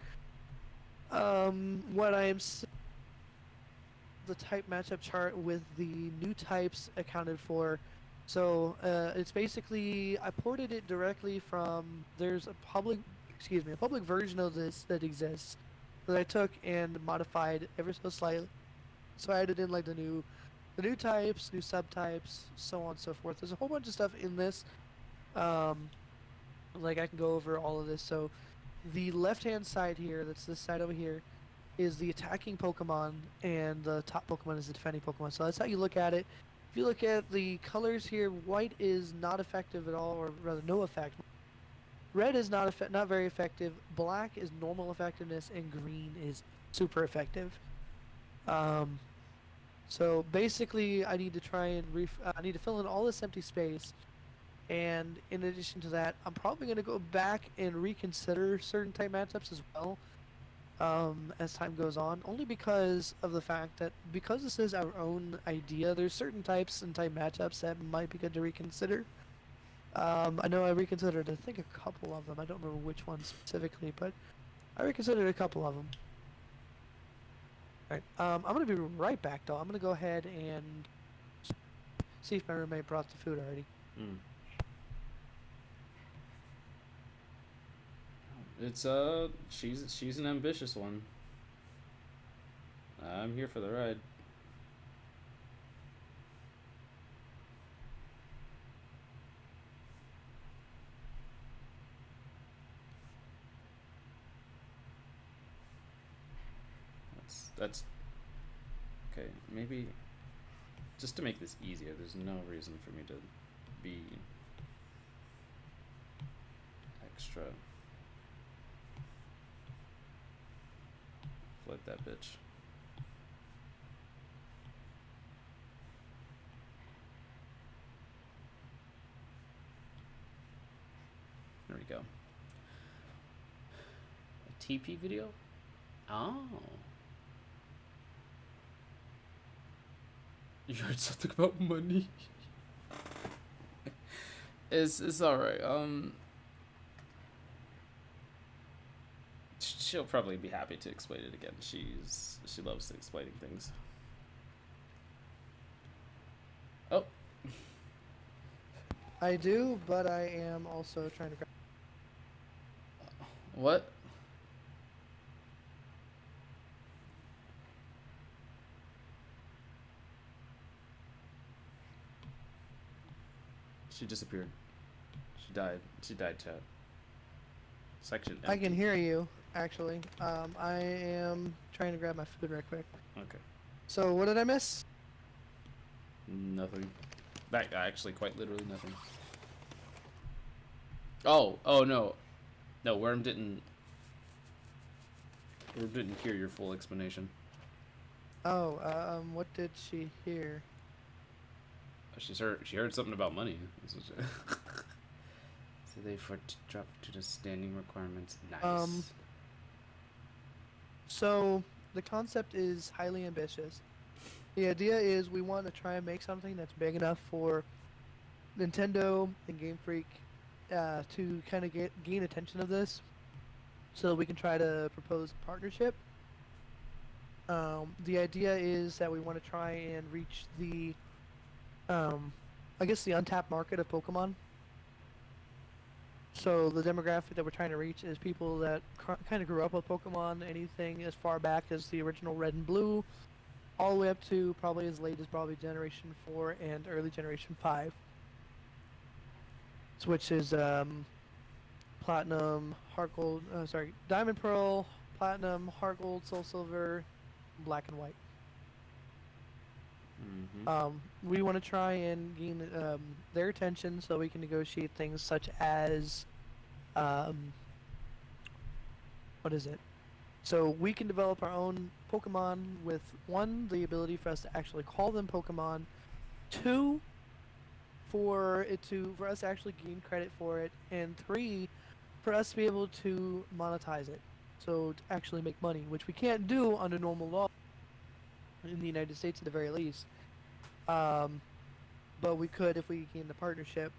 What I'm the type matchup chart with the new types accounted for. So it's basically I ported it directly from there's a public version of this that exists that I took and modified ever so slightly. So I added in like the new types, new subtypes, so on and so forth. There's a whole bunch of stuff in this. Like I can go over all of this. So the left hand side here, that's this side over here, is the attacking Pokemon, and the top Pokemon is the defending Pokemon. So that's how you look at it. If you look at the colors here, white is not effective at all, or rather no effect. Red is not very effective. Black is normal effectiveness, and green is super effective. So basically, I need to try and I need to fill in all this empty space. And in addition to that, I'm probably going to go back and reconsider certain type matchups as well. As time goes on, only because of the fact that because this is our own idea, there's certain types and type matchups that might be good to reconsider. I know I reconsidered, I think, a couple of them. I don't remember which ones specifically, but I reconsidered a couple of them. Alright, I'm gonna be right back though. I'm gonna go ahead and see if my roommate brought the food already. It's she's an ambitious one. I'm here for the ride. That's okay. Maybe just to make this easier, there's no reason for me to be extra. Flood that bitch. There we go. A TP video? Oh. You heard something about money? It's alright. She'll probably be happy to explain it again. She loves explaining things. Oh. I do, but I am also trying to grab. What? She disappeared. She died. She died, chat. Section empty. I can hear you, actually. I am trying to grab my food right quick. Okay. So, what did I miss? Nothing. That actually quite literally nothing. Oh no. No, Worm didn't hear your full explanation. Oh, what did she hear? She heard something about money. So they drop to the standing requirements. Nice. So the concept is highly ambitious. The idea is we want to try and make something that's big enough for Nintendo and Game Freak to kind of gain attention of this, so we can try to propose a partnership. The idea is that we want to try and reach the, I guess, the untapped market of Pokemon. So the demographic that we're trying to reach is people that kind of grew up with Pokemon, anything as far back as the original Red and Blue, all the way up to probably as late as probably Generation 4 and early Generation 5. Which is Platinum, Heart Gold, Diamond Pearl, Platinum, Heart Gold, Soul Silver, Black and White. We want to try and gain their attention so we can negotiate things such as, what is it? So we can develop our own Pokemon with, one, the ability for us to actually call them Pokemon, two, for us to actually gain credit for it, and three, for us to be able to monetize it, so to actually make money, which we can't do under normal law in the United States at the very least. But we could if we gain the partnership.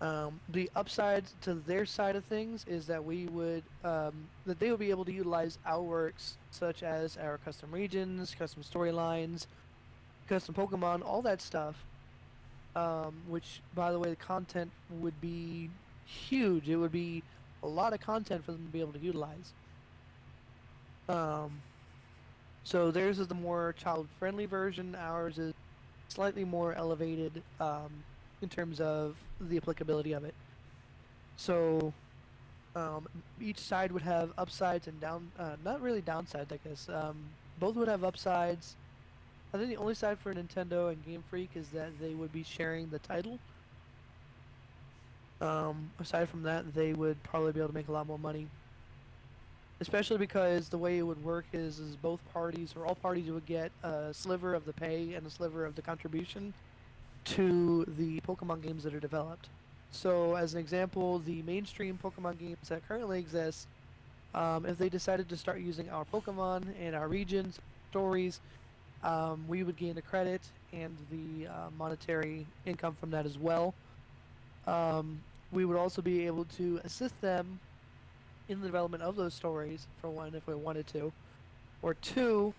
The upsides to their side of things is that we would that they would be able to utilize our works, such as our custom regions, custom storylines, custom Pokemon, all that stuff. Which, by the way, the content would be huge. It would be a lot of content for them to be able to utilize. So theirs is the more child-friendly version. Ours is slightly more elevated in terms of the applicability of it. So each side would have upsides and not really downsides, I guess. Both would have upsides. I think the only side for Nintendo and Game Freak is that they would be sharing the title. Aside from that, they would probably be able to make a lot more money. Especially because the way it would work is both parties, or all parties, would get a sliver of the pay and a sliver of the contribution to the Pokemon games that are developed. So, as an example, the mainstream Pokemon games that currently exist, if they decided to start using our Pokemon and our regions, stories, we would gain the credit and the monetary income from that as well. We would also be able to assist them in the development of those stories, for one, if we wanted to. Or two,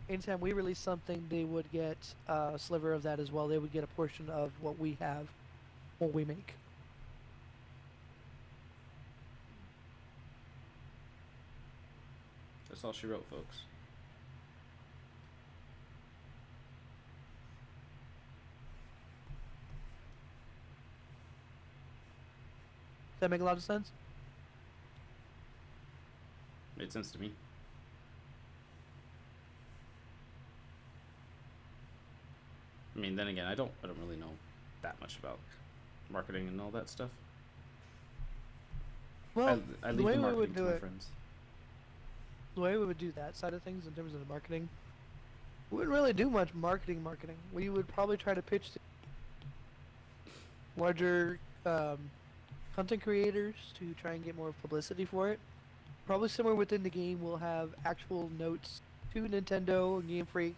anytime we release something, they would get a sliver of that as well. They would get a portion of what we have, what we make. That's all she wrote, folks. Does that make a lot of sense? Made sense to me. I mean, then again, I don't really know that much about marketing and all that stuff. Well, I the leave way the we marketing would to do my it, friends. the way we would do that side of things in terms of the marketing, we wouldn't really do much marketing. We would probably try to pitch to larger content creators to try and get more publicity for it. Probably somewhere within the game we'll have actual notes to Nintendo and Game Freak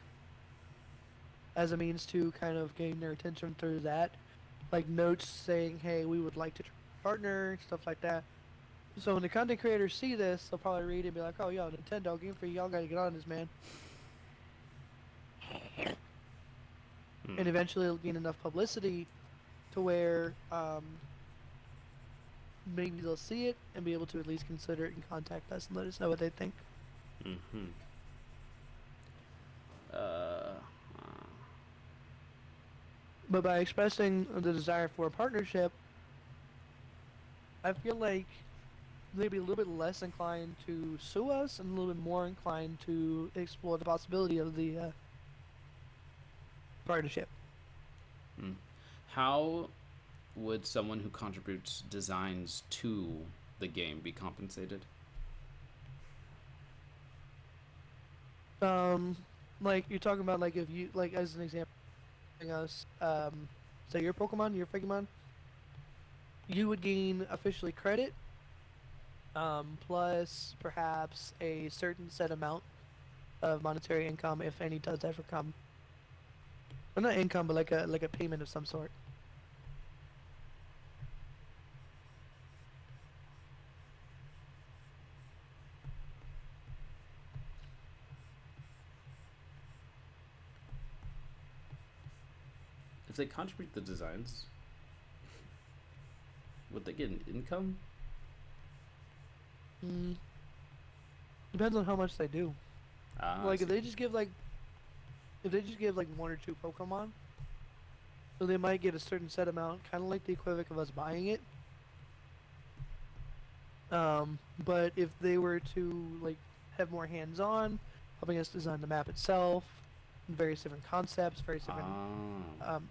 as a means to kind of gain their attention through that. Like notes saying, hey, we would like to partner, stuff like that. So when the content creators see this, they'll probably read it and be like, oh, yo, Nintendo, Game Freak, y'all gotta get on this, man. And eventually it'll gain enough publicity to where maybe they'll see it and be able to at least consider it and contact us and let us know what they think. But by expressing the desire for a partnership, I feel like they'd be a little bit less inclined to sue us and a little bit more inclined to explore the possibility of the partnership. How would someone who contributes designs to the game be compensated? Like you're talking about, like if you, like as an example, us, say your Pokemon, your Figmon. you would gain officially credit, plus perhaps a certain set amount of monetary income if any does ever come. Well, not income, but like a payment of some sort. If they contribute the designs, would they get an income? Mm, depends on how much they do. Ah, Like if they just give like one or two Pokemon, so they might get a certain set amount, kind of like the equivalent of us buying it. But if they were to like have more hands-on, helping us design the map itself, various different concepts, various different.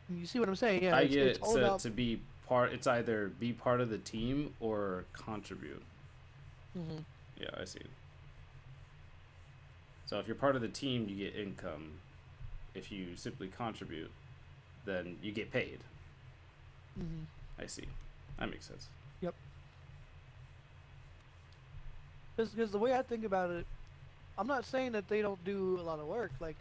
You see what I'm saying? Yeah, I it's get it's it. all So about. to be part, it's either be part of the team or contribute. Hmm. Yeah, I see. So if you're part of the team, you get income. If you simply contribute, then you get paid. Hmm. I see. That makes sense. Yep. Because the way I think about it, I'm not saying that they don't do a lot of work. Like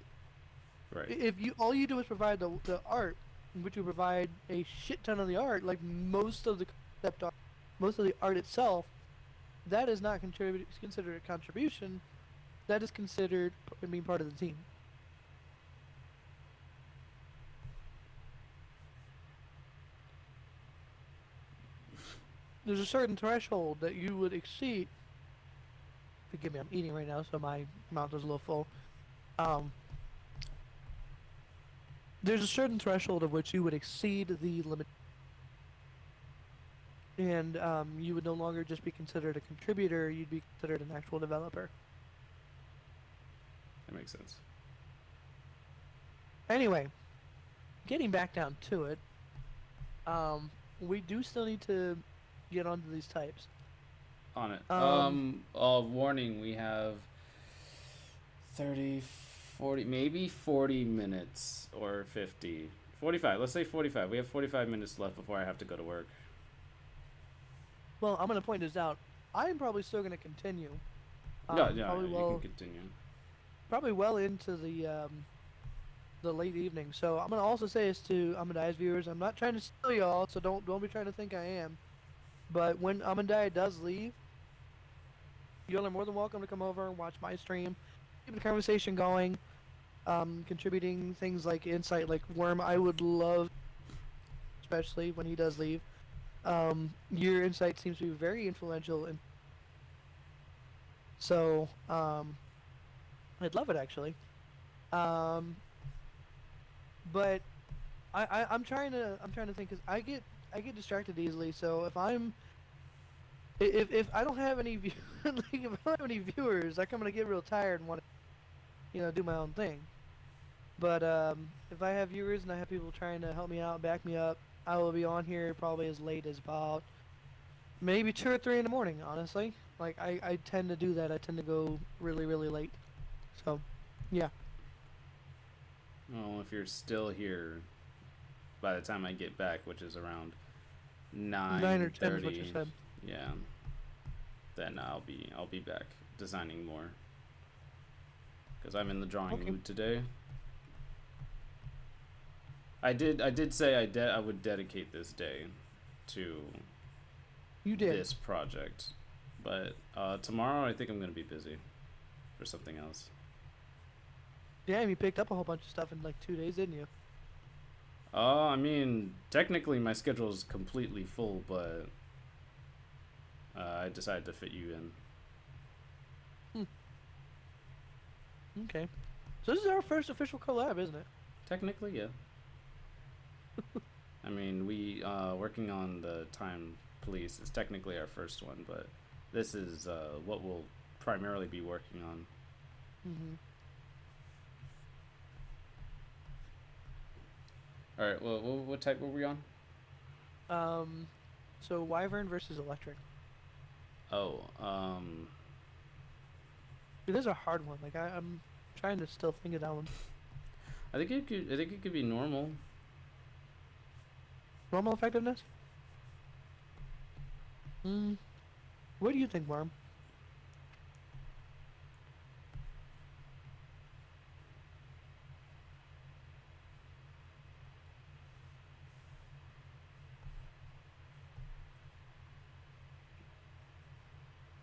Right. if you all you do is provide the art, which you provide a shit ton of the art, like most of the concept art, most of the art itself, that is not considered a contribution. That is considered being part of the team. There's a certain threshold that you would exceed. Forgive me, I'm eating right now, so my mouth is a little full. Um, there's a certain threshold of which you would exceed the limit, and you would no longer just be considered a contributor. You'd be considered an actual developer. That makes sense. Anyway, getting back down to it, we do still need to get onto these types. On it. Um, Warning, we have 30, 40, maybe 40 minutes or 50. 45. Let's say 45. We have 45 minutes left before I have to go to work. well, I'm gonna point this out. I'm probably still gonna continue. No, no, Probably you can continue. probably well into the late evening. So I'm gonna also say this to Amadiah's viewers. I'm not trying to steal y'all, so don't be trying to think I am. But when Amadiah does leave, y'all are more than welcome to come over and watch my stream, keep the conversation going, contributing things like insight, like Worm. I would love, especially when he does leave. Your insight seems to be very influential, and so I'd love it actually. Um, but I'm trying to think because I get distracted easily. So if I don't have any like if I don't have any viewers, like I'm gonna get real tired and want to do my own thing. But if I have viewers and I have people trying to help me out, back me up, I will be on here probably as late as about maybe 2 or 3 in the morning. Honestly, like I tend to do that. I tend to go really late. So yeah. Well, if you're still here by the time I get back, which is around 9 or 10 is what you 9:30, said. yeah, then I'll be back designing more because I'm in the drawing Okay. mood today. I did say I would dedicate this day to You did. this project, but tomorrow I think I'm gonna be busy for something else. Damn, you picked up a whole bunch of stuff in like 2 days, didn't you? I mean, technically my schedule is completely full, but I decided to fit you in. Okay. So this is our first official collab, isn't it? Technically, yeah. I mean, we working on the Time Police is technically our first one, but this is what we'll primarily be working on. Mm-hmm. All right. Well, what type were we on? So Wyvern versus Electric. Oh, Dude, this is a hard one. Like I'm trying to still think of that one. I think it could. I think it could be normal. Normal effectiveness? Mm. What do you think, Worm?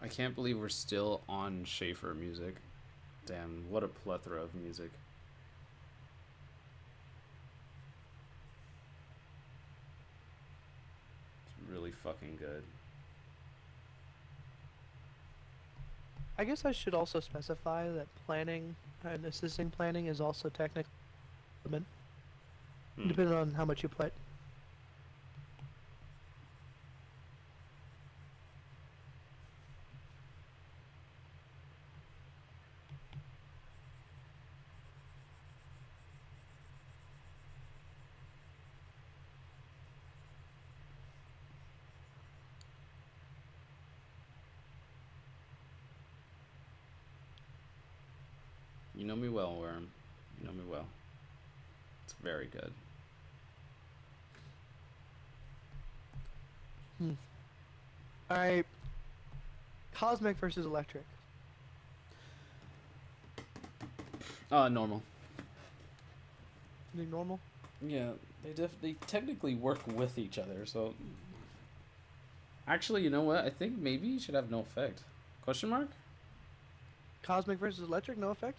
I can't believe we're still on Schaefer music. Damn, what a plethora of music. It's really fucking good. I guess I should also specify that planning and assisting planning is also technically depending on how much you put. You know me well, Worm. You know me well. It's very good. Alright. Cosmic versus electric. Normal. You think normal? Yeah, they technically work with each other, so... Actually, you know what? I think maybe you should have no effect. Question mark? Cosmic versus electric, no effect?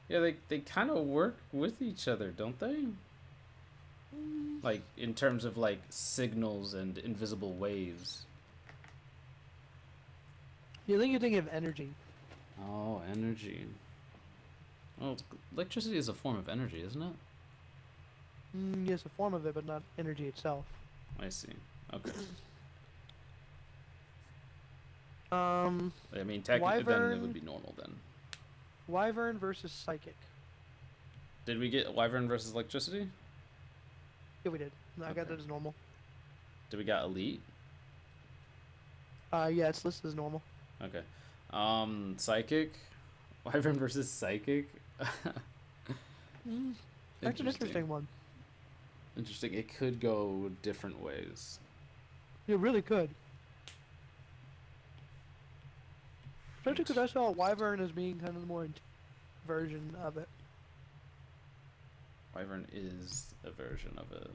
Yeah, they kind of work with each other, don't they? Like, in terms of, like, signals and invisible waves. You think you're thinking of energy. Oh, energy. Well, electricity is a form of energy, isn't it? Yes, a form of it, but not energy itself. I see. Okay. I mean, technically, then it would be normal then. Wyvern versus psychic. Did we get Wyvern versus electricity? Yeah, we did. No, I got Okay. that as normal. Did we got elite? Yeah, it's listed as normal. Okay. Psychic? Wyvern versus psychic? That's an interesting one. Interesting. It could go different ways. You really could. Especially because I saw Wyvern as being kind of the more version of it. Wyvern is a version of it,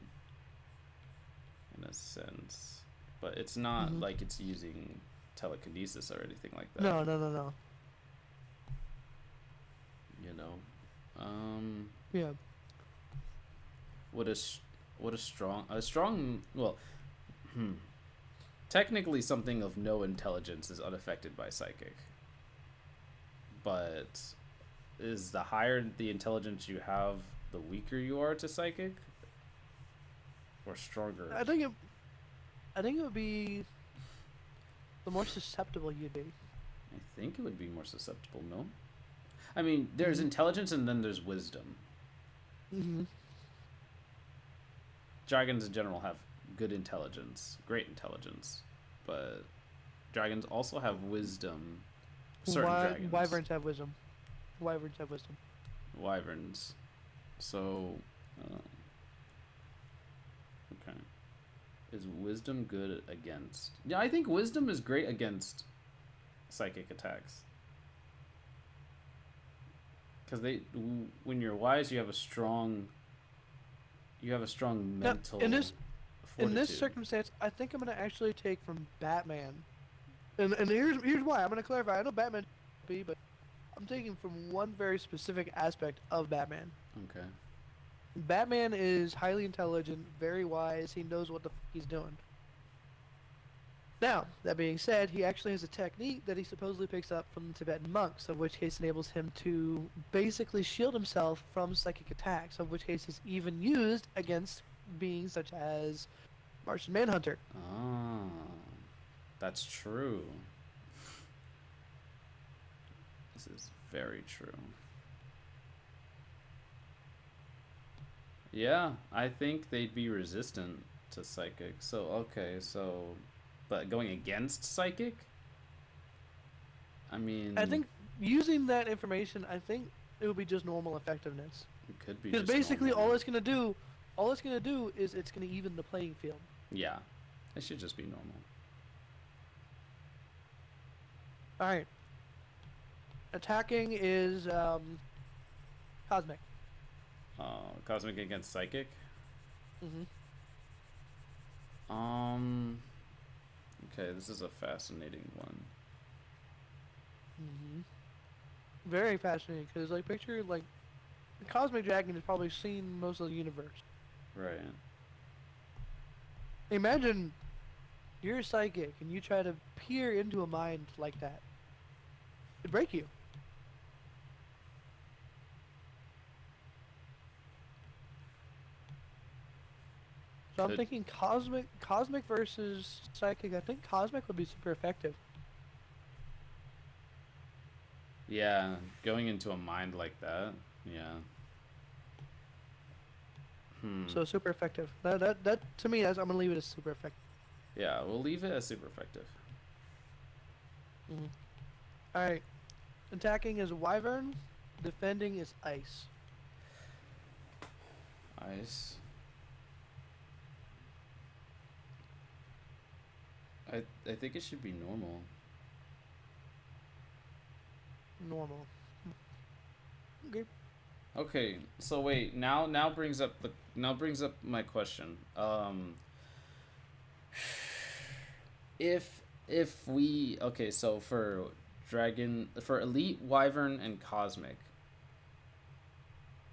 in a sense, but it's not like it's using telekinesis or anything like that. No, no, no, no. You know, Yeah. what a strong. Well, technically, something of no intelligence is unaffected by psychic, but is the higher the intelligence you have, the weaker you are to psychic, or stronger? I think it would be the more susceptible you'd be. I think it would be more susceptible, no? I mean, there's intelligence and then there's wisdom. Dragons in general have good intelligence, great intelligence, but dragons also have wisdom. Certain dragons. Wyverns have wisdom. Wyverns have wisdom. Wyverns. So, okay. Is wisdom good against? Yeah, I think wisdom is great against psychic attacks. Because when you're wise, you have a strong mental. In this fortitude. circumstance, I think I'm gonna actually take from Batman, and here's why. I'm gonna clarify. I know Batman, but I'm taking from one very specific aspect of Batman. Okay. Batman is highly intelligent, very wise. He knows what the he's doing. Now, that being said, he actually has a technique that he supposedly picks up from the Tibetan monks, of which case enables him to basically shield himself from psychic attacks, of which case is even used against beings such as Martian Manhunter. Ah, that's true. This is very true. Yeah, I think they'd be resistant to psychic. So, okay, so... But going against psychic? I mean... I think using that information, I think it would be just normal effectiveness. It could be Because just basically normal. all it's gonna do is it's gonna even the playing field. Yeah, it should just be normal. All right. Attacking is cosmic. Cosmic against psychic. Mm-hmm. Okay, this is a fascinating one. Mm-hmm. Very fascinating because, like, picture like the cosmic dragon has probably seen most of the universe. Right. Imagine you're psychic and you try to peer into a mind like that. It'd break you. So I'm Could- thinking cosmic versus psychic. I think cosmic would be super effective. Yeah, going into a mind like that. Yeah. So super effective. That to me, I'm gonna leave it as super effective. Yeah, we'll leave it as super effective. Mm-hmm. All right. Attacking is wyvern. Defending is ice. Ice. I think it should be normal. Normal. Okay. Okay, so wait, now brings up my question. If we okay, so for elite, wyvern, and cosmic,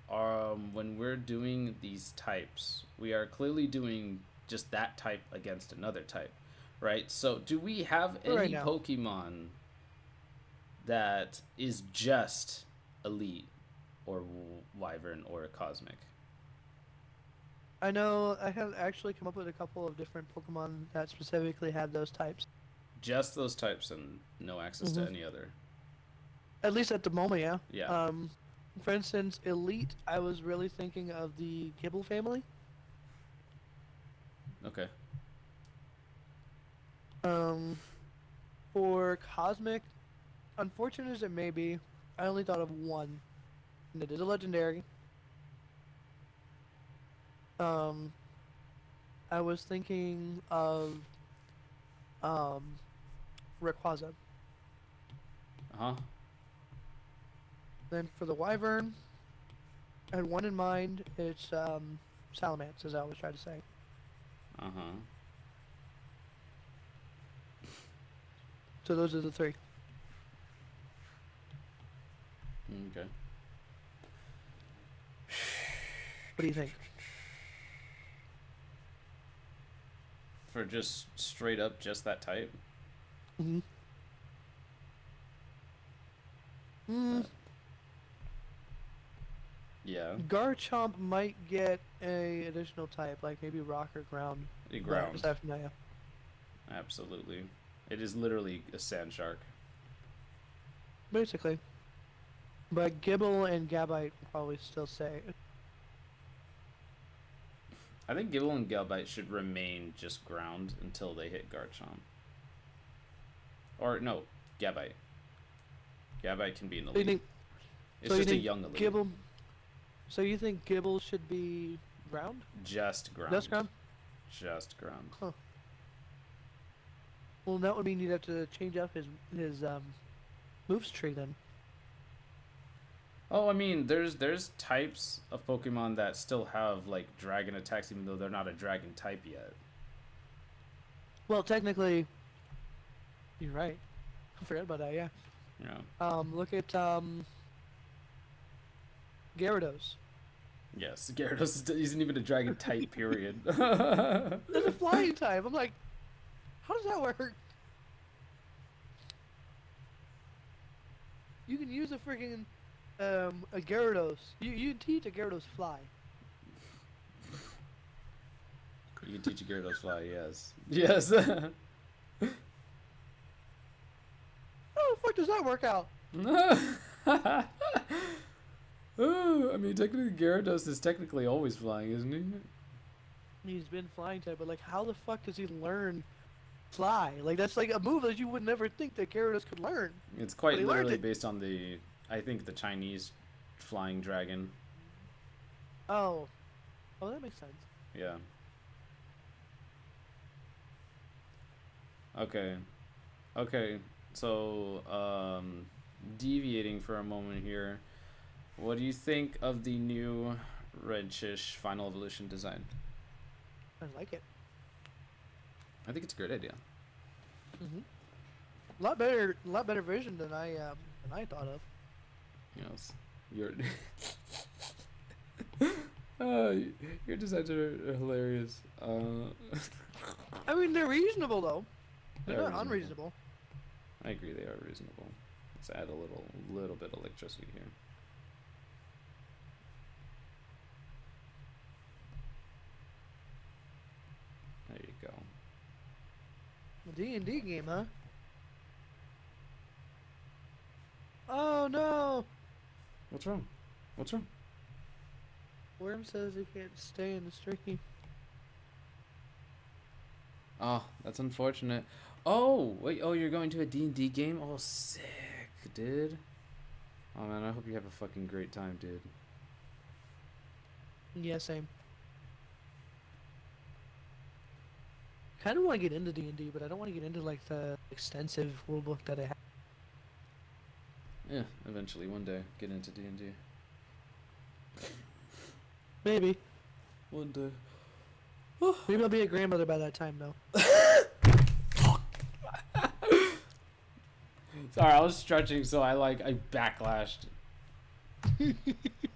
when we're doing these types, we are clearly doing just that type against another type, right? So do we have For right any now. Pokemon that is just elite or wyvern or cosmic? I know I have actually come up with a couple of different Pokemon that specifically have those types. Just those types and no access to any other. At least at the moment, yeah. Yeah. For instance, Elite, I was really thinking of the Gibble family. Okay. For Cosmic, unfortunate as it may be, I only thought of one, and it is a legendary. I was thinking of Rayquaza. Uh-huh. Then for the Wyvern, I had one in mind. It's Salamence, as I always try to say. Uh-huh. So those are the three. Okay. What do you think? For just straight up just that type? Mm-hmm. Yeah. Garchomp might get a additional type, like maybe Rock or Ground. A But ground. aside from that, yeah. Absolutely. It is literally a sand shark. Basically. But Gibble and Gabite will probably still stay. I think Gible and Galbite should remain just ground until they hit Garchomp. Or no, Gabite. Gabite can be an So you elite. think, It's so you just a think young elite. Gibble? So you think Gibble should be ground? Just ground. Just ground? Just ground. Huh. Well, that would mean you'd have to change up his moves tree then. Oh, I mean, there's types of Pokemon that still have like dragon attacks, even though they're not a dragon type yet. Well, technically, you're right. I forgot about that. Yeah. Yeah. Look at Gyarados. Yes, Gyarados isn't even a dragon type. Period. There's a flying type. I'm like, how does that work? You can use a freaking a Gyarados. You can teach a Gyarados fly. You can teach a Gyarados fly. Yes. Yes. How the fuck does that work out? Oh, I mean, technically, Gyarados is technically always flying, isn't he? He's been flying type, but like, how the fuck does he learn fly? Like, that's like a move that you would never think that Gyarados could learn. It's quite But he learned literally it. based on I think, the Chinese flying dragon. Oh, that makes sense. Yeah. Okay. Okay. So, deviating for a moment here, what do you think of the new Redshish Final Evolution design? I like it. I think it's a great idea. Mm-hmm. A lot better vision than I thought of. You know, your your designs are hilarious. I mean, they're reasonable though. They're They are not reasonable. unreasonable. I agree, they are reasonable. Let's add a little bit of electricity here. There you go. A D&D game, huh? Oh no! What's wrong? What's wrong? Worm says he can't stay in the stream. Oh, that's unfortunate. Oh, wait. Oh, you're going to a D&D game? Oh, sick, dude. Oh, man, I hope you have a fucking great time, dude. Yeah, same. Kind of want to get into D&D, but I don't want to get into like the extensive rulebook that I have. Yeah, eventually, one day, get into D&D. Maybe. One day. Maybe I'll be a grandmother by that time, though. Sorry, I was stretching, so I backlashed.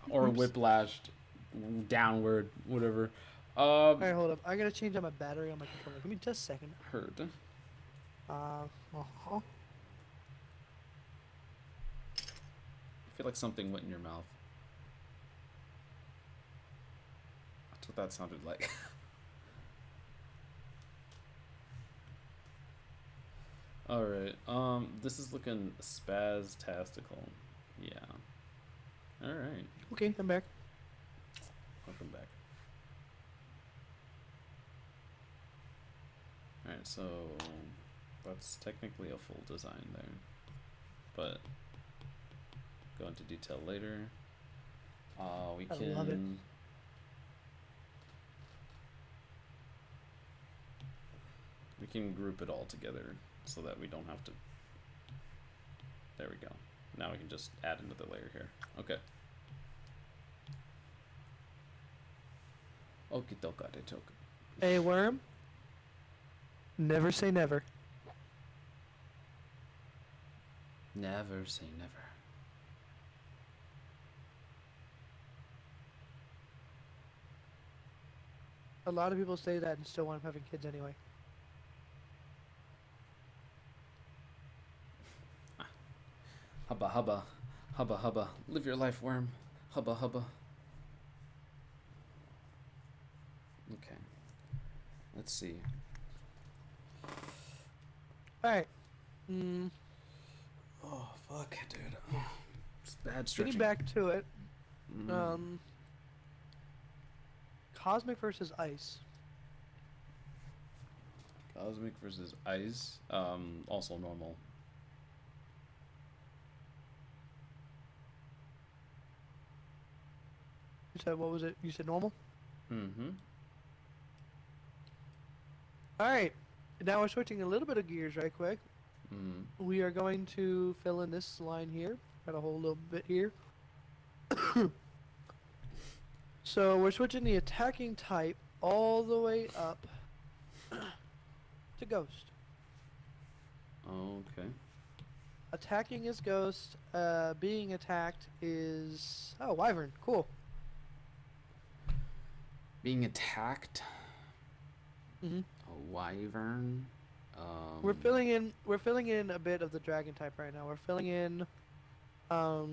Or Oops. whiplashed. Downward, whatever. Alright, hold up. I gotta change out my battery on my controller. Give me just a second. Heard. Uh-huh. I feel like something went in your mouth. That's what that sounded like. Alright, this is looking spaz-tastical. Yeah. Alright, Okay, I'm back. welcome back. Alright, so that's technically a full design there. But go into detail later. We I can love it. we can group it all together so that we don't have to. There we go. Now we can just add another layer here. Okay. Okie dokie. Hey, Worm. Never say never. Never say never. A lot of people say that and still wind up having kids anyway. Hubba hubba. Hubba hubba. Live your life, Worm. Hubba hubba. Okay. Let's see. Alright. Oh, fuck, dude. Oh, it's bad stretching. Getting back to it. Mm. Cosmic versus Ice. Cosmic versus Ice. Also normal. You said, what was it? You said normal? Mm-hmm. Alright. Now we're switching a little bit of gears right quick. Mm. We are going to fill in this line here. Got a whole little bit here. So we're switching the attacking type all the way up to Ghost. Okay. Attacking is Ghost. Being attacked is... Oh, Wyvern. Cool. Being attacked. Mm-hmm. A wyvern. We're filling in a bit of the dragon type right now. We're filling in a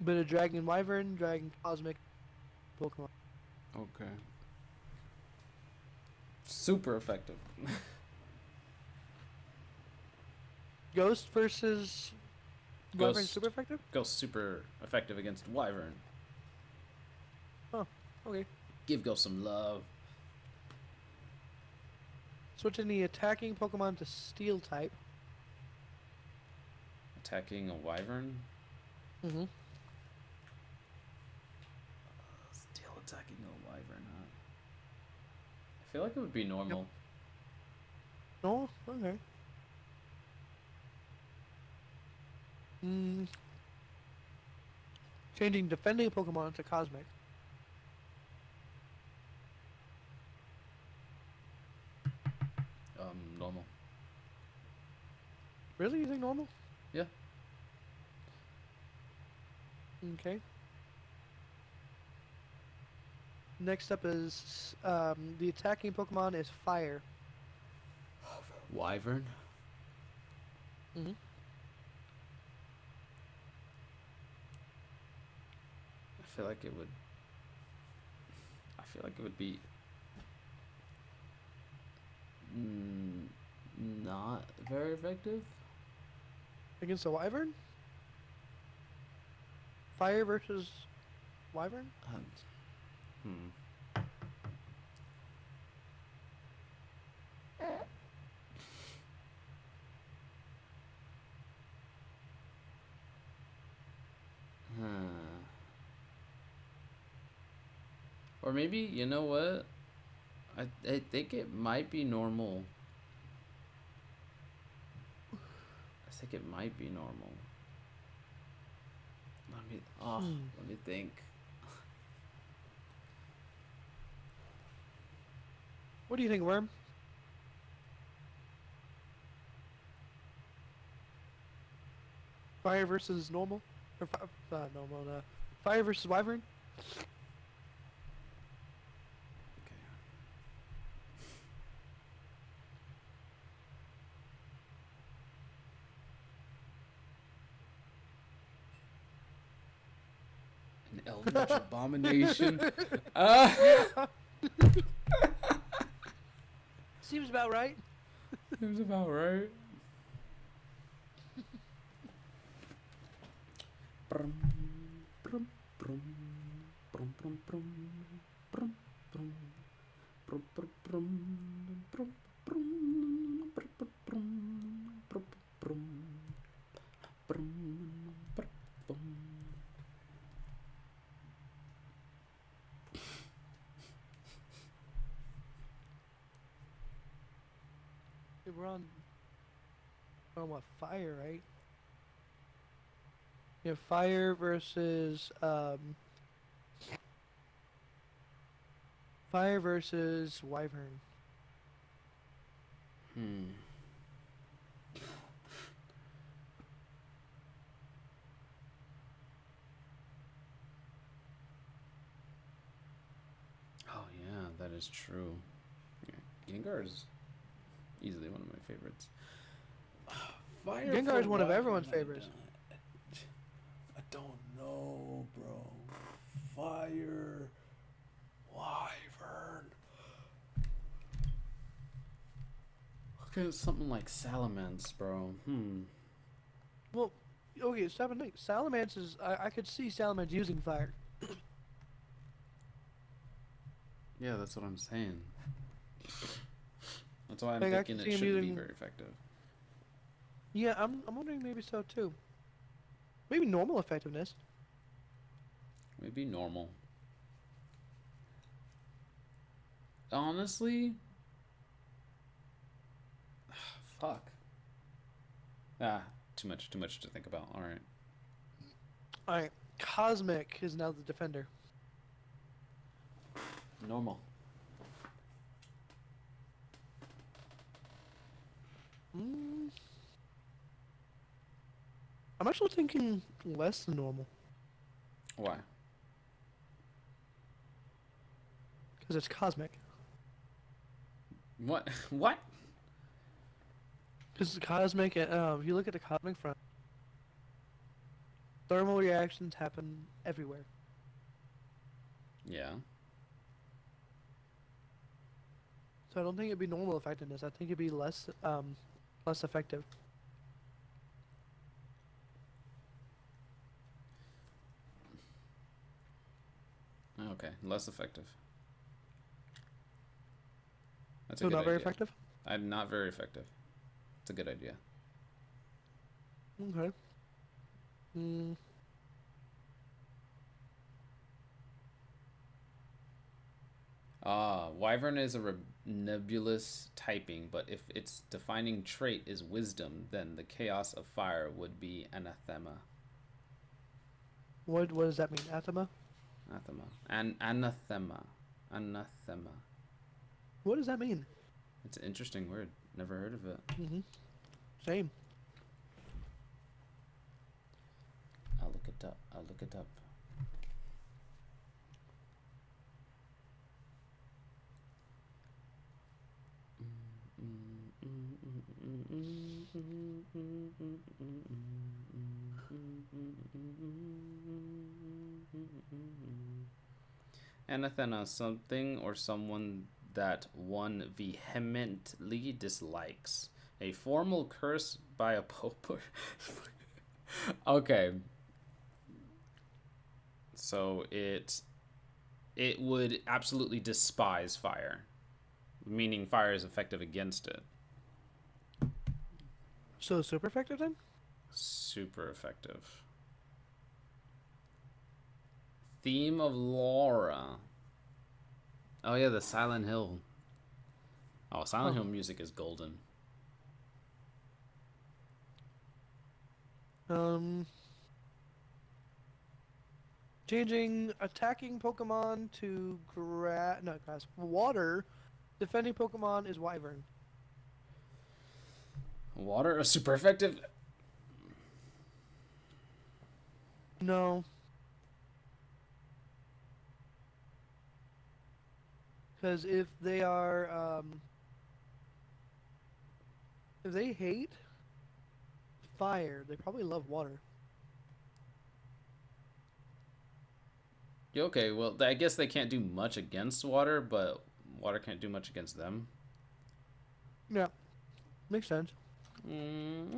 bit of dragon wyvern, dragon cosmic, Pokemon. Okay. Super effective. Ghost versus wyvern, Ghost. super effective. Ghost super effective against wyvern. Oh, okay. Give Ghost some love. Switching the attacking Pokemon to Steel type. Attacking a wyvern. Mm-hmm. Still attacking a wyvern, huh? I feel like it would be normal. Oh, okay. Mm, changing defending Pokemon to Cosmic. Normal. Really? You think normal? Yeah. Okay. Next up is the attacking Pokemon is Fire. Wyvern. Mm-hmm. I feel like it would. I feel like it would be. Not very effective. Against a Wyvern? Fire versus Wyvern? Hmm. Huh. Or maybe, you know what? I think it might be normal. I think it might be normal. Let me think. What do you think, Worm? Fire versus normal? Or normal, Fire versus Wyvern? Okay. An eldritch abomination. Yeah. Seems about right. Seems about right. Brum, brum, brum, brum, brum, brum, brum, brum, brum, brum, brum, brum, brum, brum, brum, brum, brum. We're on what, Fire, right? You have Fire versus Wyvern. Oh yeah, that is true. Yeah. Gengar is easily one of my favorites. Fire Gengar for is one of everyone's Wyvern, favorites. I don't know, bro. Fire Wyvern. Look at something like Salamence, bro. Well, okay, stop and think. Salamence is. I could see Salamence using Fire. Yeah, that's what I'm saying. That's why I'm Like, I thinking could it see him shouldn't be using. very effective. Yeah, I'm wondering maybe so too. Maybe normal effectiveness. Maybe normal. Honestly, fuck. Too much to think about. All right. All right, Cosmic is now the defender. Normal. Mm, I'm actually thinking less than normal Why? because it's Cosmic. What? What? Because Cosmic, if you look at the Cosmic front, thermal reactions happen everywhere. Yeah. So I don't think it'd be normal effectiveness. I think it'd be less effective. Okay, less effective. That's a So good not very idea. effective. I'm not very effective. It's a good idea. Okay. Mm. Wyvern is a nebulous typing, but if its defining trait is wisdom, then the chaos of fire would be anathema. What does that mean? Athema? Anathema. Anathema. Anathema. What does that mean? It's an interesting word. Never heard of it. Same. I'll look it up. I'll look it up. Anathema, something or someone that one vehemently dislikes. A formal curse by a pope. Okay. So it would absolutely despise fire, meaning fire is effective against it. So super effective then? Super effective. Theme of Laura. Oh yeah, the Silent Hill. Oh, Silent Hill music is golden. Changing attacking Pokemon to grass. Water. Defending Pokemon is Wyvern. Water is super effective. No. Because if they are, if they hate fire, they probably love water. Okay, well, I guess they can't do much against water, but water can't do much against them. Yeah. Makes sense.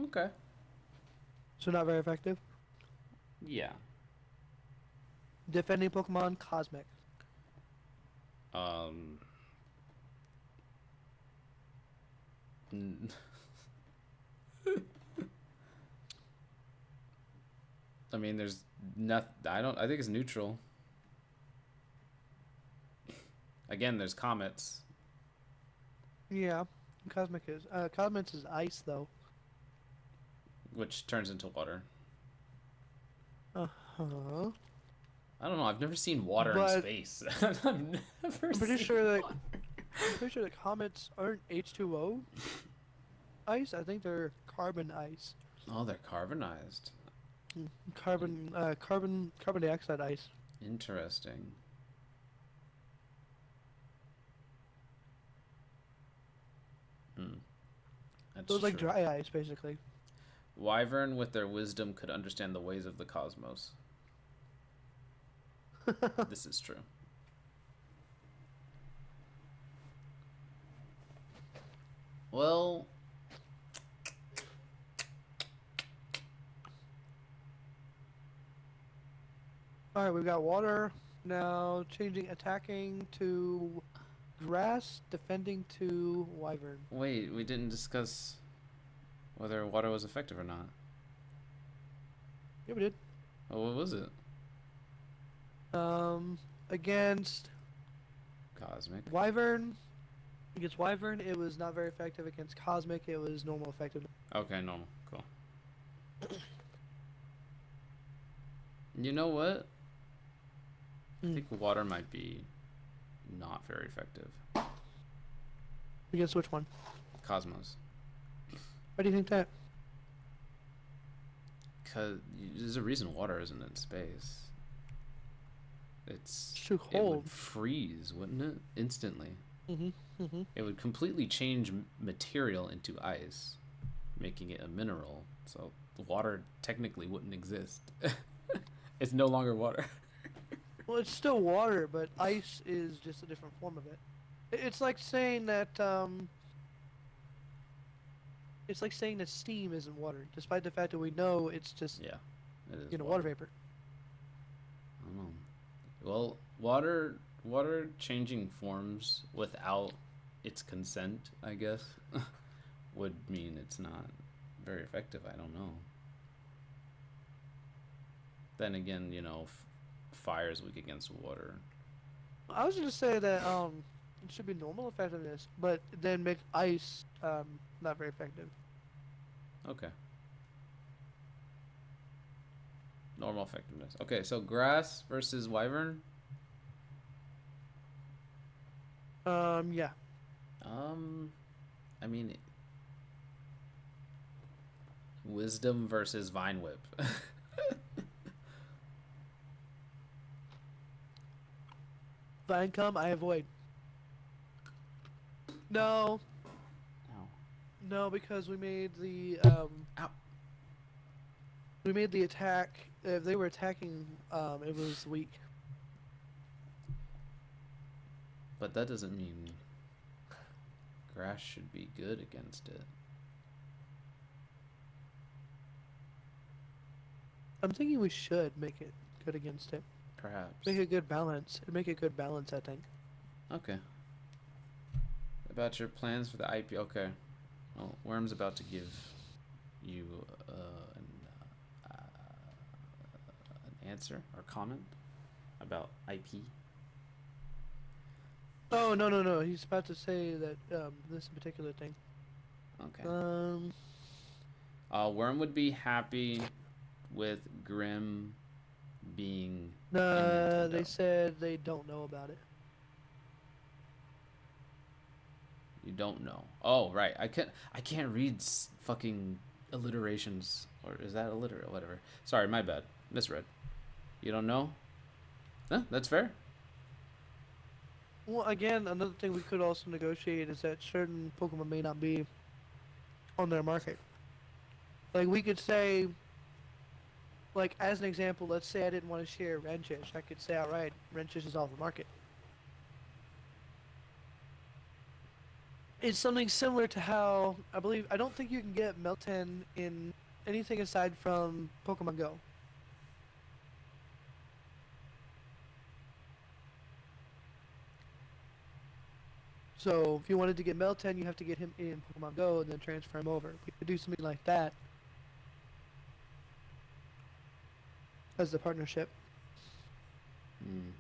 Okay. So not very effective. Yeah. Defending Pokemon, Cosmic. I mean, there's nothing. I think it's neutral. Again, there's comets. Yeah. Cosmic is. Cosmic is ice, though. Which turns into water. Uh-huh. I don't know. I've never seen water in But- space. I've never I'm pretty seen sure that water. I'm pretty sure that comets aren't H2O ice. I think they're carbon ice. Oh, they're carbonized. Carbon dioxide ice. Interesting. That's So it's like true. dry ice, basically. Wyvern, with their wisdom, could understand the ways of the cosmos. This is true. Well, Alright, we've got water. Now changing attacking to grass, defending to wyvern. wait, we didn't discuss whether water was effective or not. Yeah, we did. Oh, what was it? Against Cosmic. wyvern. Against wyvern, it was not very effective. Against cosmic, it was normal effective. Okay, normal. Cool. You know what? I think water might be not very effective. Against which one? Cosmos. Why do you think that? Because there's a reason water isn't in space. It's too It cold. would freeze, wouldn't it? Instantly. Mm-hmm. It would completely change material into ice, making it a mineral. So the water technically wouldn't exist. It's no longer water. Well, it's still water, but ice is just a different form of it. It's like saying that it's like saying that steam isn't water, despite the fact that we know it's just Yeah, it is. water vapor. I don't know. Well, water changing forms without its consent, I guess, would mean it's not very effective. I don't know. Then again, fire is weak against water. I was gonna say that It should be normal effectiveness, but then make ice not very effective. Okay. Normal effectiveness. Okay, so grass versus wyvern. Yeah. I mean, wisdom versus vine whip. Vine come, I avoid. No, Ow. no, because Ow. we made the attack. If they were attacking, it was weak. But that doesn't mean grass should be good against it. I'm thinking we should make it good against it. Perhaps. Make a good balance. It'd make a good balance, I think. Okay. About your plans for the IP. Okay. Well, Worm's about to give you an answer or comment about IP. Oh no! He's about to say that this particular thing. Okay. Worm would be happy with Grim being in Nah, they Nintendo. said they don't know about it. You don't know. Oh, right. I can't read fucking alliterations. Or is that alliterate? Whatever. Sorry, my bad. Misread. You don't know? Huh, that's fair. Well, again, another thing we could also negotiate is that certain Pokemon may not be on their market. Like, we could say, like, as an example, let's say I didn't want to share Wrenchish. I could say, alright, Wrenchish is off the market. It's something similar to how, I don't think you can get Meltan in anything aside from Pokemon Go. So if you wanted to get Meltan, you have to get him in Pokemon Go and then transfer him over. We could do something like that as the partnership. Hmm.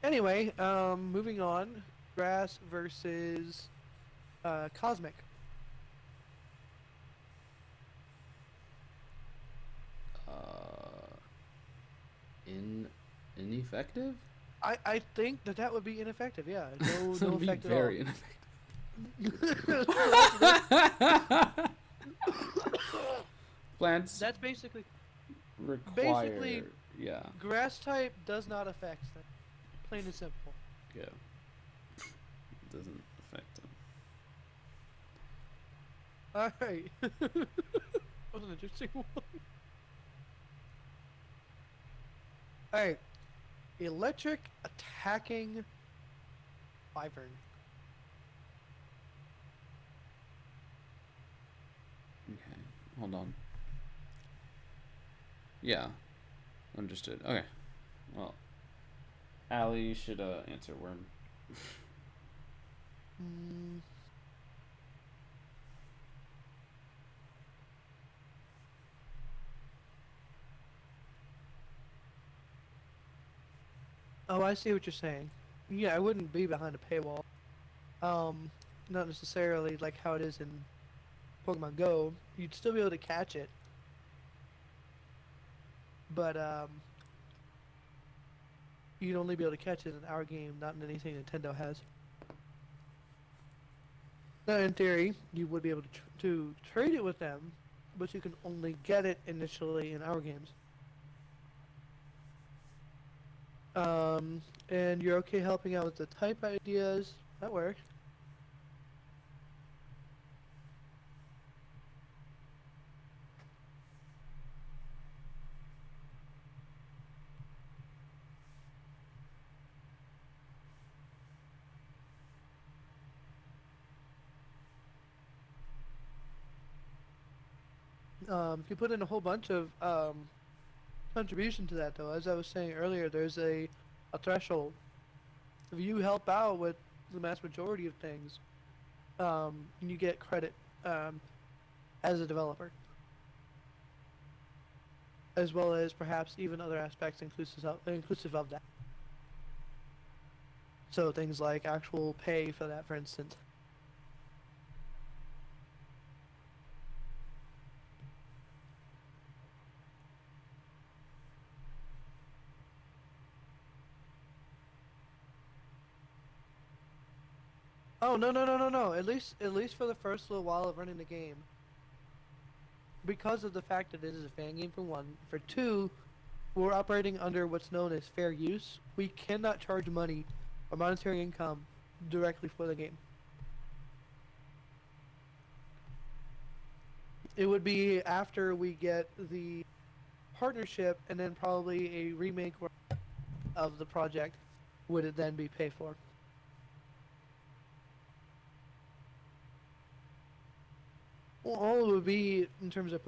Anyway, moving on. Grass versus Cosmic. Ineffective? I think that would be ineffective. Yeah, no That would be effect at all. very ineffective. Plants That's basically require. Yeah. grass type does not affect them. Plain and simple. Yeah. Doesn't affect him. All right. That was an interesting one. All right. Electric attacking wyvern. Okay. Hold on. Yeah. Understood. Okay. Well, Allie should answer Worm. Mm. Oh, I see what you're saying. Yeah, I wouldn't be behind a paywall. Not necessarily like how it is in Pokemon Go. You'd still be able to catch it, but you'd only be able to catch it in our game, not in anything Nintendo has. Now, in theory, you would be able to trade it with them, but you can only get it initially in our games. And you're okay helping out with the type ideas. That works. If you put in a whole bunch of contribution to that, though, as I was saying earlier, there's a threshold. If you help out with the mass majority of things, you get credit as a developer, as well as perhaps even other aspects inclusive of that. So things like actual pay for that, for instance. Oh no no no no no! At least for the first little while of running the game, because of the fact that it is a fan game for one. For two, we're operating under what's known as fair use. We cannot charge money or monetary income directly for the game. It would be after we get the partnership and then probably a remake of the project would it then be paid for. Well, all it would be in terms of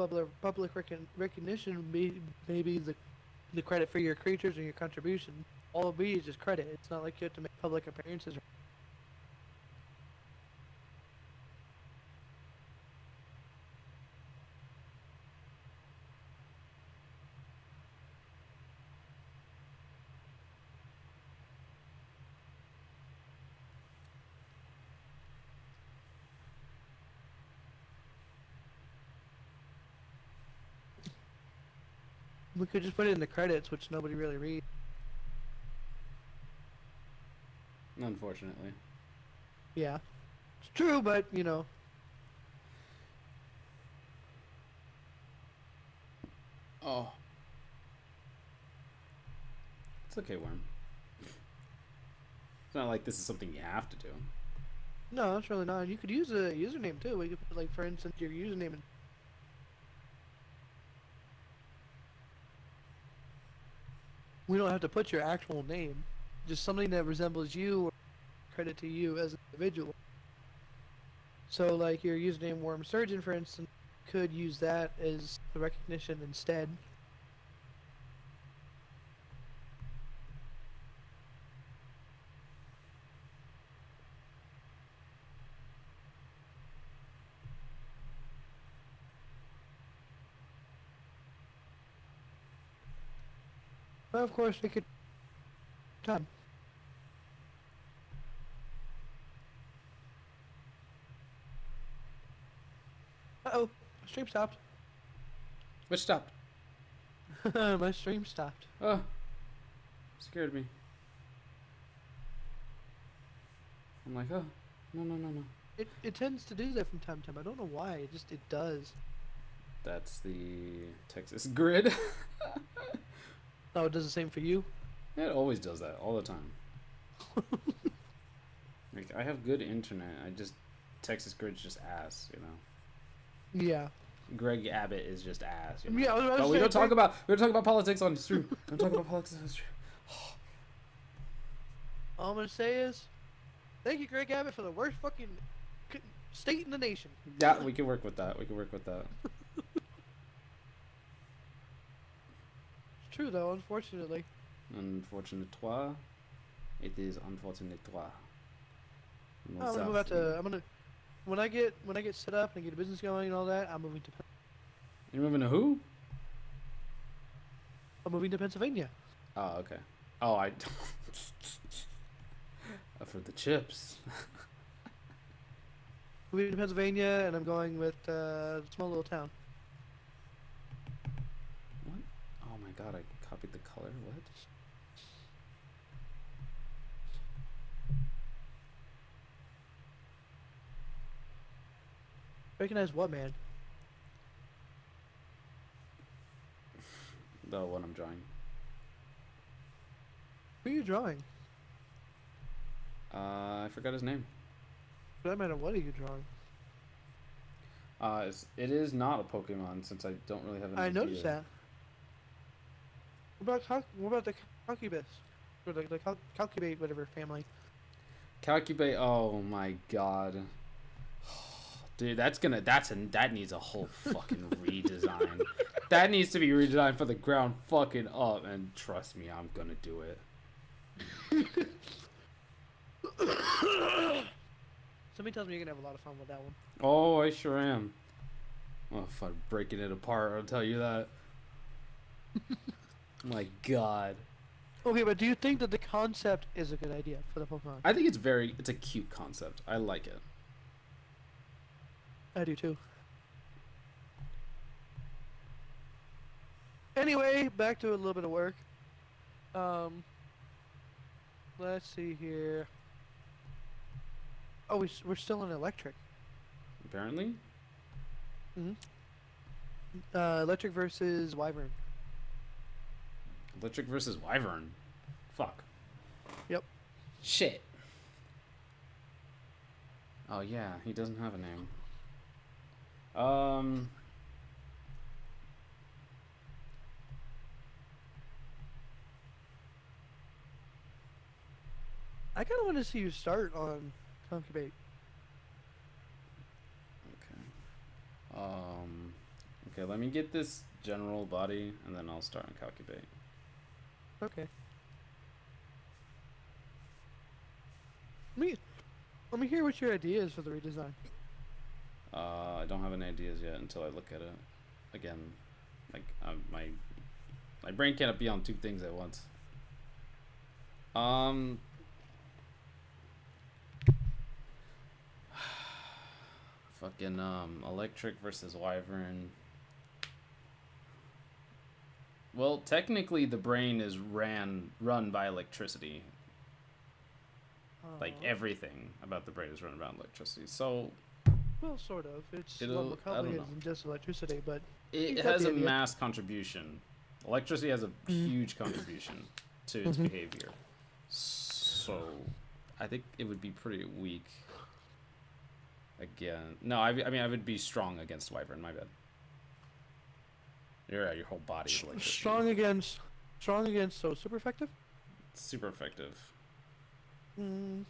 recognition would be maybe the credit for your creatures and your contribution. All it would be is just credit. It's not like you have to make public appearances. We could just put it in the credits, which nobody really reads. Unfortunately. Yeah, it's true, but you know. Oh. It's okay, Worm. It's not like this is something you have to do. No, it's really not. You could use a username too. We could put, like, for instance, your username in. We don't have to put your actual name. Just something that resembles you or credit to you as an individual. So, like, your username Worm Surgeon, for instance, could use that as the recognition instead. But of course, we could time. Uh-oh, my stream stopped. Which stopped? My stream stopped. Oh. Scared me. I'm like, oh. No. It tends to do that from time to time. I don't know why. It does. That's the Texas grid. Oh, it does the same for you? It always does that all the time. Like, I have good internet. Texas grid's just ass, you know. Yeah. Greg Abbott is just ass. You know? Yeah, I was about to But say, we don't talk about politics on stream. We don't talk about politics on stream. All I'm gonna say is, thank you, Greg Abbott, for the worst fucking state in the nation. Yeah, we can work with that. It's true though, unfortunately. Unfortunate toi. It is unfortunate toi. I'm gonna move out to. I'm gonna. When I get set up and get a business going and all that, I'm moving to. You're moving to who? I'm moving to Pennsylvania. Oh, okay. Oh, I. For the chips. Moving to Pennsylvania, and I'm going with a small little town. What? Oh my god, I copied the color. What? Recognize what, man? The one I'm drawing. Who are you drawing? I forgot his name. For that matter, what are you drawing? It is not a Pokemon since I don't really have an I idea. noticed that. What about the Calcubus? Or the Calcubate, whatever family. Calcubate. Oh my god. Dude, that needs a whole fucking redesign. That needs to be redesigned for the ground fucking up, and trust me, I'm gonna do it. Somebody tells me you're gonna have a lot of fun with that one. Oh, I sure am. Oh, if I'm breaking it apart, I'll tell you that. My God. Okay, but do you think that the concept is a good idea for the Pokemon? I think it's a cute concept. I like it. I do too. Anyway, back to a little bit of work. Let's see here. Oh, we're still in electric. Apparently. Mm-hmm. Electric versus Wyvern. Electric versus Wyvern. Fuck. Yep. Shit. Oh yeah, he doesn't have a name. I kind of want to see you start on Concubate. Okay. Okay, let me get this general body, and then I'll start on Calculate. Okay. Let me hear what your idea is for the redesign. I don't have any ideas yet until I look at it. Again, like my brain can't be on two things at once. Fucking electric versus Wyvern. Well, technically the brain is run by electricity. Like everything about the brain is run around electricity. So Well, sort of. It's a It'll- lot more I don't complicated know. than just electricity, but it got has the a idea. mass contribution. Electricity has a huge contribution to its behavior. So I think it would be pretty weak. Again, no, I mean I would be strong against Wyvern. My bad. Your whole body is electricity. strong against, so super effective. Super effective. Mm.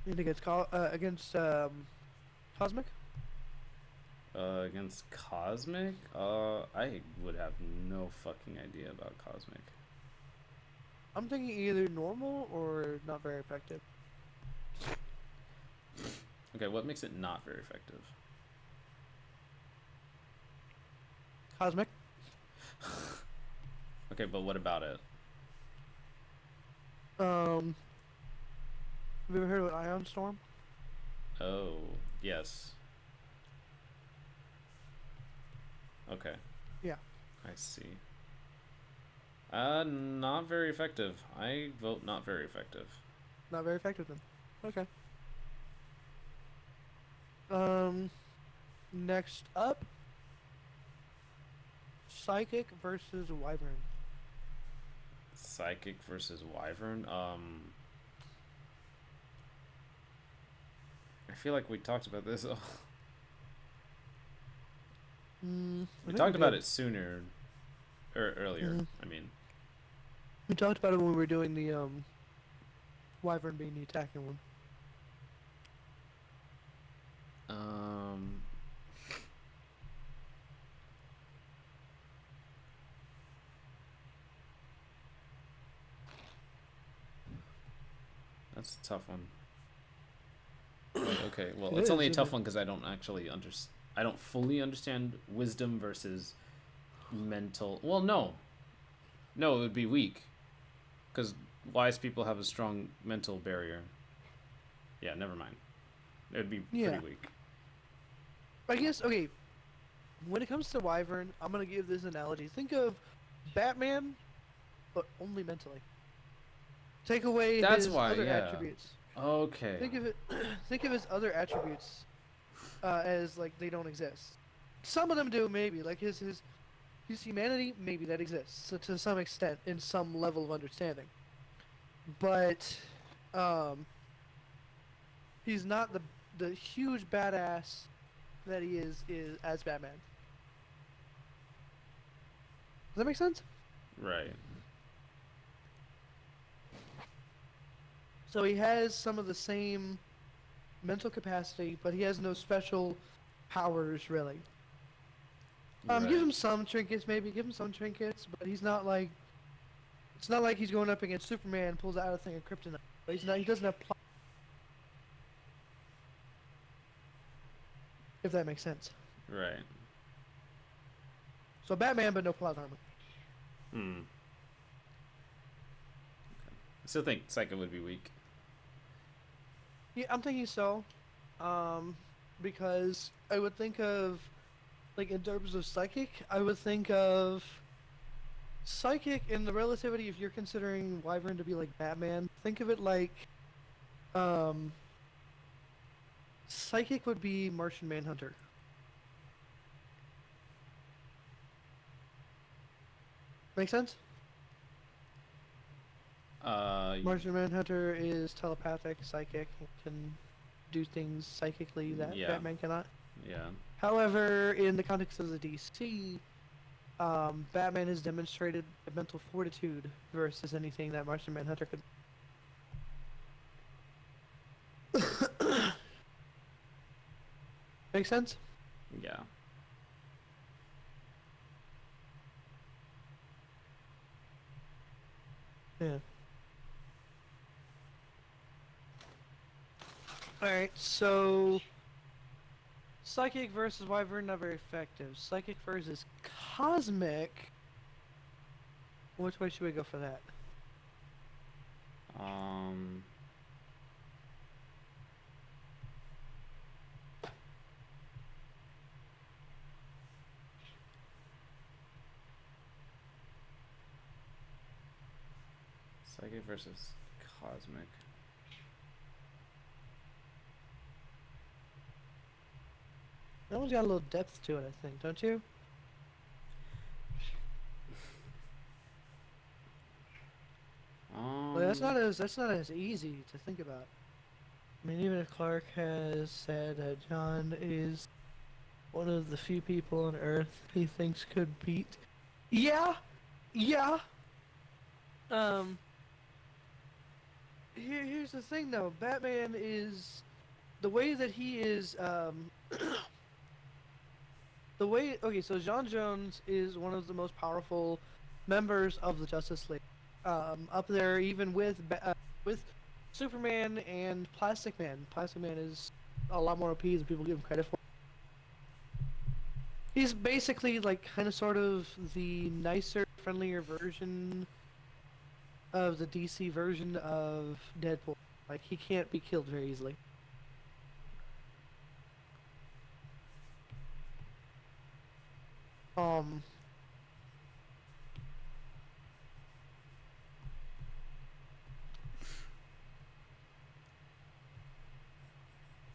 You think it's against Cosmic? Against Cosmic? I would have no fucking idea about Cosmic. I'm thinking either normal or not very effective. Okay, what makes it not very effective? Cosmic? Okay, but what about it? Have you ever heard of Ion Storm? Oh, yes. Okay. Yeah. I see. Not very effective. I vote not very effective. Not very effective then. Okay. Next up, Psychic versus Wyvern. Psychic versus Wyvern. I feel like we talked about this. We talked about it sooner, or earlier. I mean, we talked about it when we were doing the Wyvern being the attacking one. That's a tough one. Wait, okay, well, It it's is, only a isn't tough it? one because I don't actually I don't fully understand wisdom versus mental. Well, no, it would be weak, because wise people have a strong mental barrier. Yeah, never mind. It would be Yeah. pretty weak. I guess, okay, when it comes to Wyvern, I'm going to give this analogy. Think of Batman, but only mentally. Take away That's his why, other yeah. attributes. Okay. Think of it. Think of his other attributes as like they don't exist. Some of them do, maybe. Like his humanity, maybe that exists to some extent in some level of understanding. But he's not the huge badass that he is as Batman. Does that make sense? Right. So he has some of the same mental capacity, but he has no special powers really. Right. Give him some trinkets, maybe. Give him some trinkets, but he's not like. It's not like he's going up against Superman and pulls out a thing of kryptonite. He's not. He doesn't have. if that makes sense. Right. So Batman, but no plot armor. Hmm. I still think Psycho would be weak. Yeah, I'm thinking so, because I would think of, like, in terms of psychic, I would think of psychic in the relativity. If you're considering Wyvern to be like Batman, think of it like, um, psychic would be Martian Manhunter. Make sense? Martian Manhunter is telepathic, psychic, can do things psychically that Yeah. Batman cannot. Yeah. However, in the context of the DC, Batman has demonstrated mental fortitude versus anything that Martian Manhunter could. Make sense? Yeah. Yeah. Alright, so Psychic versus Wyvern, not very effective. Psychic versus Cosmic. Which way should we go for that? Um. Psychic versus Cosmic. That one's got a little depth to it, I think, don't you? Well, that's not as easy to think about. I mean, even if Clark has said that John is one of the few people on Earth he thinks could beat. Yeah, yeah. Here's the thing though. Batman is the way that he is. The way. Okay, so John Jones is one of the most powerful members of the Justice League. Up there, even with Superman and Plastic Man. Plastic Man is a lot more OP than people give him credit for. He's basically like kind of sort of the nicer, friendlier version of the DC version of Deadpool. Like he can't be killed very easily. Um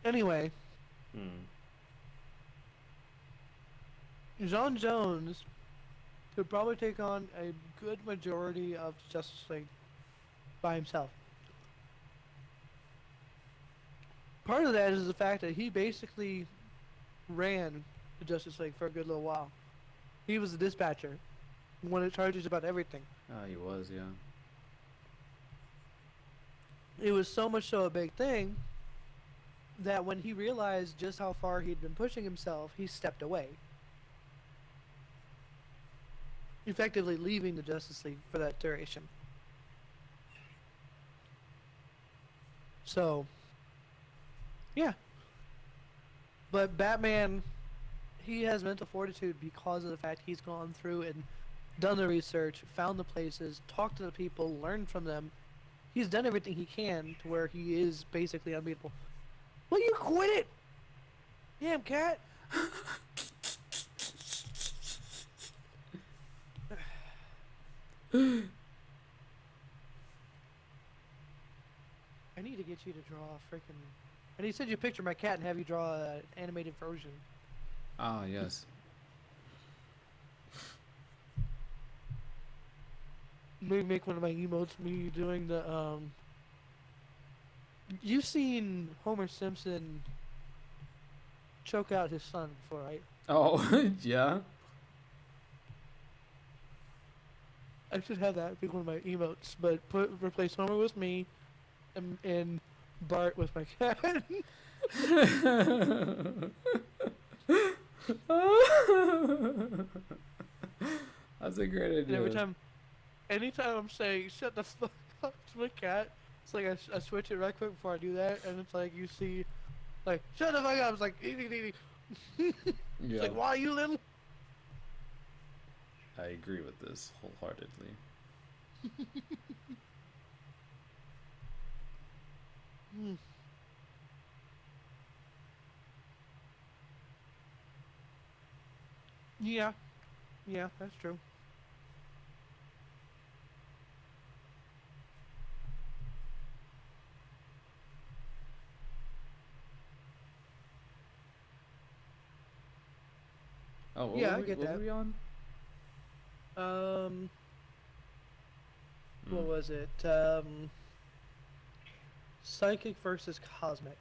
Anyway, John Jones could probably take on a good majority of Justice League by himself. Part of that is the fact that he basically ran the Justice League for a good little while. He was the dispatcher, wanted charges about everything. He was, yeah. It was so much so a big thing that when he realized just how far he'd been pushing himself, he stepped away. Effectively leaving the Justice League for that duration. So, yeah. But Batman, he has mental fortitude because of the fact he's gone through and done the research, found the places, talked to the people, learned from them. He's done everything he can to where he is basically unbeatable. Will you quit it? Damn cat. I need to get you to draw a freaking. I need to send you a picture of my cat and have you draw an animated version. Ah, yes. Maybe make one of my emotes me doing the You've seen Homer Simpson choke out his son before, right? Oh, yeah. I should have that be one of my emotes, but replace Homer with me, and Bart with my cat. That's a great And idea. anytime I'm saying "shut the fuck up" to my cat, it's like I switch it right quick before I do that, and it's like you see, like "shut the fuck up." It's like It's like, why you little? I agree with this wholeheartedly. Hmm. Yeah, yeah, that's true. Oh, Yeah, I get what were that. we on? Um, what Mm. was it? Psychic versus cosmic.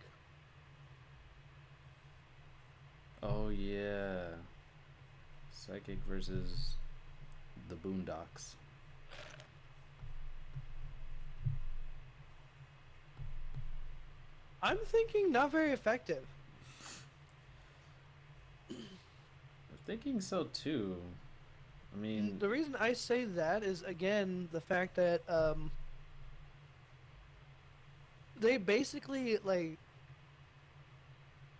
Oh yeah, psychic versus the Boondocks. I'm thinking not very effective. I'm thinking so too. I mean, The reason I say that is again the fact that they basically like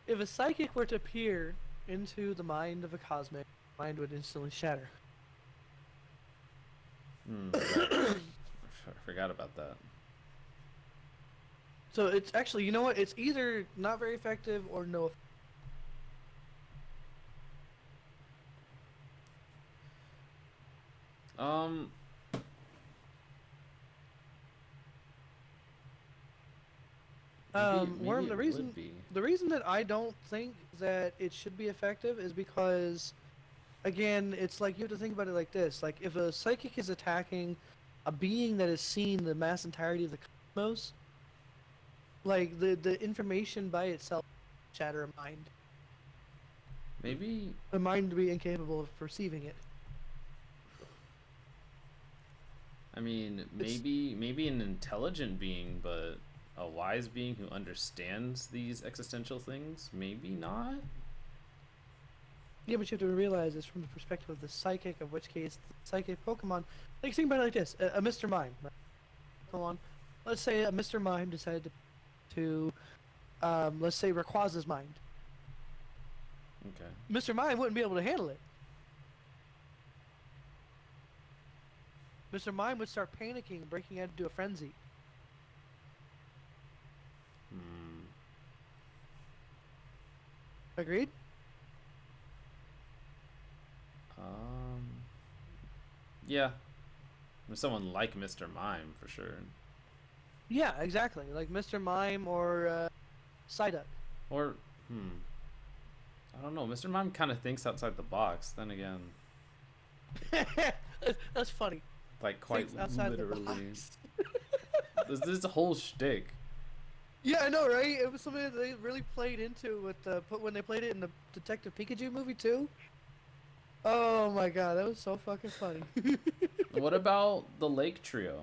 if a psychic were to peer into the mind of a cosmic, mind would instantly shatter. right. I forgot about that. So it's actually, you know what? It's either not very effective or no. Um, maybe Worm. it would be. The reason that I don't think that it should be effective is because, again, it's like you have to think about it like this: like if a psychic is attacking a being that has seen the mass entirety of the cosmos, like the information by itself shatter a mind. Maybe A mind to be incapable of perceiving it. I mean, It's maybe an intelligent being, but a wise being who understands these existential things, maybe not. Yeah, but you have to realize it's from the perspective of the psychic, of which case the psychic Pokemon. Like think about it like this: a Mr. Mime, right? Pokemon. Let's say a Mr. Mime decided to let's say Rayquaza's mind. Okay. Mr. Mime wouldn't be able to handle it. Mr. Mime would start panicking, breaking out into a frenzy. Hmm. Agreed? Um. Yeah. Someone like Mr. Mime for sure. Yeah, exactly. Like Mr. Mime or Psyduck. Or I don't know. Mr. Mime kind of thinks outside the box. Then again, That's funny. like quite Thinks outside the literally. box. This whole shtick. Yeah, I know, right? It was something that they really played into with when they played it in the Detective Pikachu movie too. Oh my god, that was so fucking funny. What about the Lake Trio?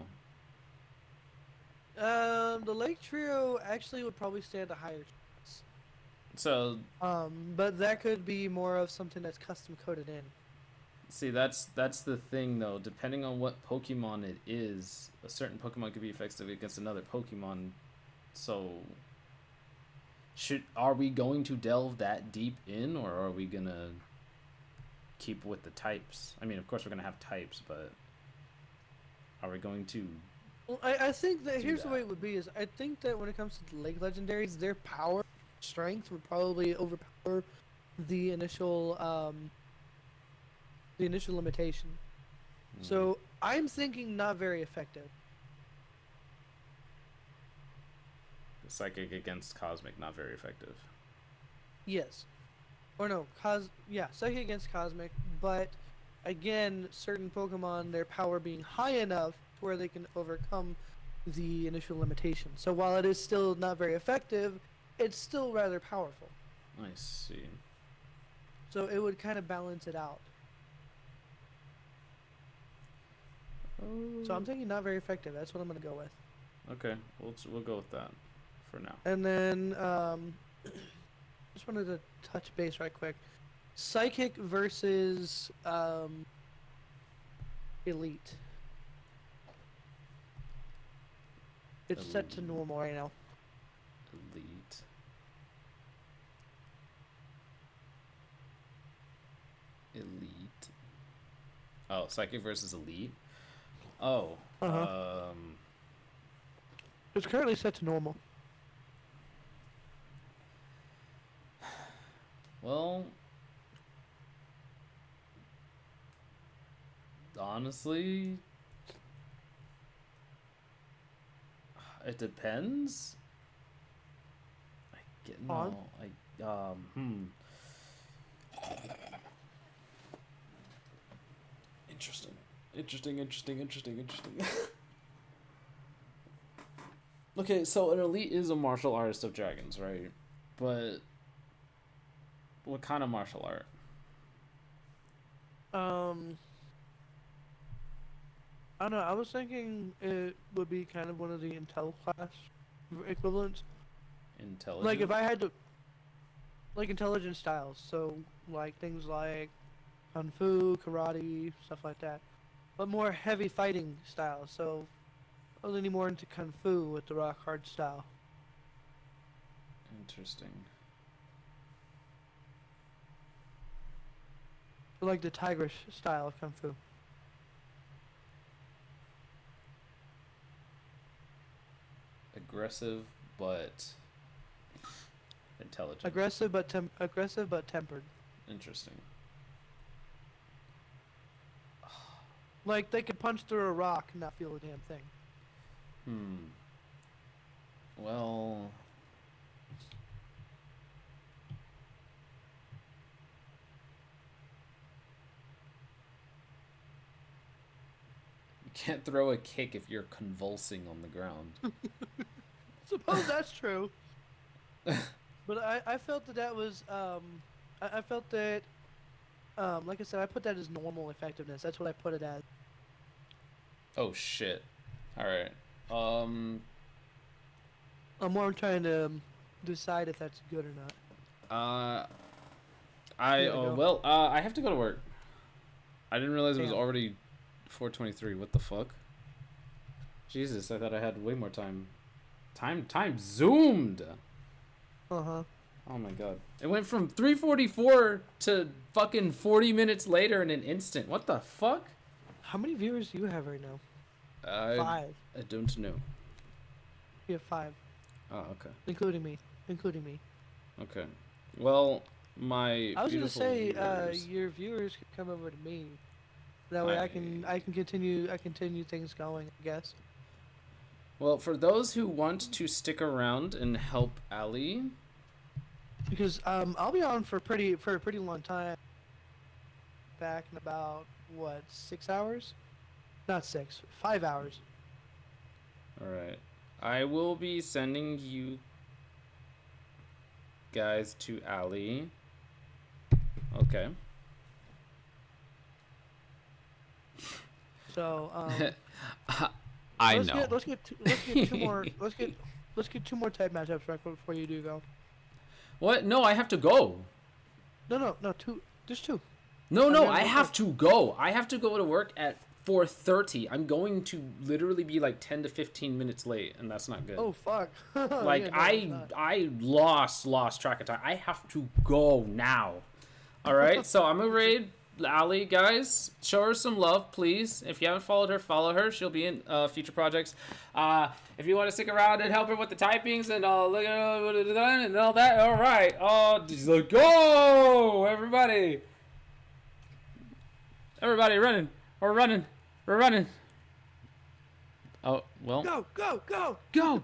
The Lake Trio actually would probably stand a higher chance. So But that could be more of something that's custom coded in. see, that's the thing though. Depending on what Pokemon it is, a certain Pokemon could be effective against another Pokemon. So are we going to delve that deep in, or are we gonna keep with the types? I mean, of course we're gonna have types, but are we going to Well, I think that do here's the way that? it would be: is I think that when it comes to the Lake Legendaries, their power, strength would probably overpower the initial limitation. Hmm. So I'm thinking not very effective. Psychic against Cosmic, not very effective. Yes. Or no, yeah, Psychic against Cosmic, but again, certain Pokemon, their power being high enough to where they can overcome the initial limitation. So while it is still not very effective, it's still rather powerful. I see. So it would kind of balance it out. So Oh. I'm thinking not very effective. That's what I'm gonna go with. Okay, we'll go with that for now. And then just wanted to touch base right quick. Psychic versus Elite. It's set to normal right now. Elite. Oh, psychic versus elite. Oh. Uh-huh. It's currently set to normal. Well, honestly, it depends. I get On? no. Interesting. Interesting. Okay, so an elite is a martial artist of dragons, right? But what kind of martial art? I don't know. I was thinking it would be kind of one of the Intel class equivalents. Like Intelligent? if I had to, like intelligent styles. So like things like kung fu, karate, stuff like that. But more heavy fighting styles. So I was leaning more into kung fu with the rock hard style. Interesting. Or like the tigerish style of kung fu. Aggressive, but intelligent. Aggressive but tempered. Interesting. Like they could punch through a rock and not feel a damn thing. Well, you can't throw a kick if you're convulsing on the ground. Suppose that's true. But I felt that was I felt that like I said, I put that as normal effectiveness. That's what I put it as. Oh shit. Alright. I'm more trying to decide if that's good or not. I have to go to work. I didn't realize it was Damn. already 4:23. What the fuck? Jesus, I thought I had way more time. Time zoomed. Uh-huh. Oh my god. It went from 3:44 to fucking 40 minutes later in an instant. What the fuck? How many viewers do you have right now? 5. I don't know. You have 5. Oh, okay. Including me. Okay. Well, my I was gonna beautiful say, viewers, your viewers could come over to me. That way I can continue things going, I guess. well, for those who want to stick around and help Ali, Because I'll be on for a pretty long time. Back in about what, 6 hours? Not 6, 5 hours. alright, I will be sending you guys to Ali. Okay. So I let's know. get 2 more. Let's get 2 more type matchups right before you do go. What? No, I have to go. No, 2. Just 2. No, gonna I go have first. to go. I have to go to work at 4:30. I'm going to literally be like 10 to 15 minutes late, and that's not good. Oh fuck. Like Yeah, no, it's not. I lost track of time. I have to go now. All right, so I'm gonna raid Ali, guys. Show her some love, please. If you haven't followed her, follow her. She'll be in future projects. If you want to stick around and help her with the typings and look at what it's done and all that, all right. Oh, just like, go, everybody! Everybody running! We're running! Oh well. Go. Go!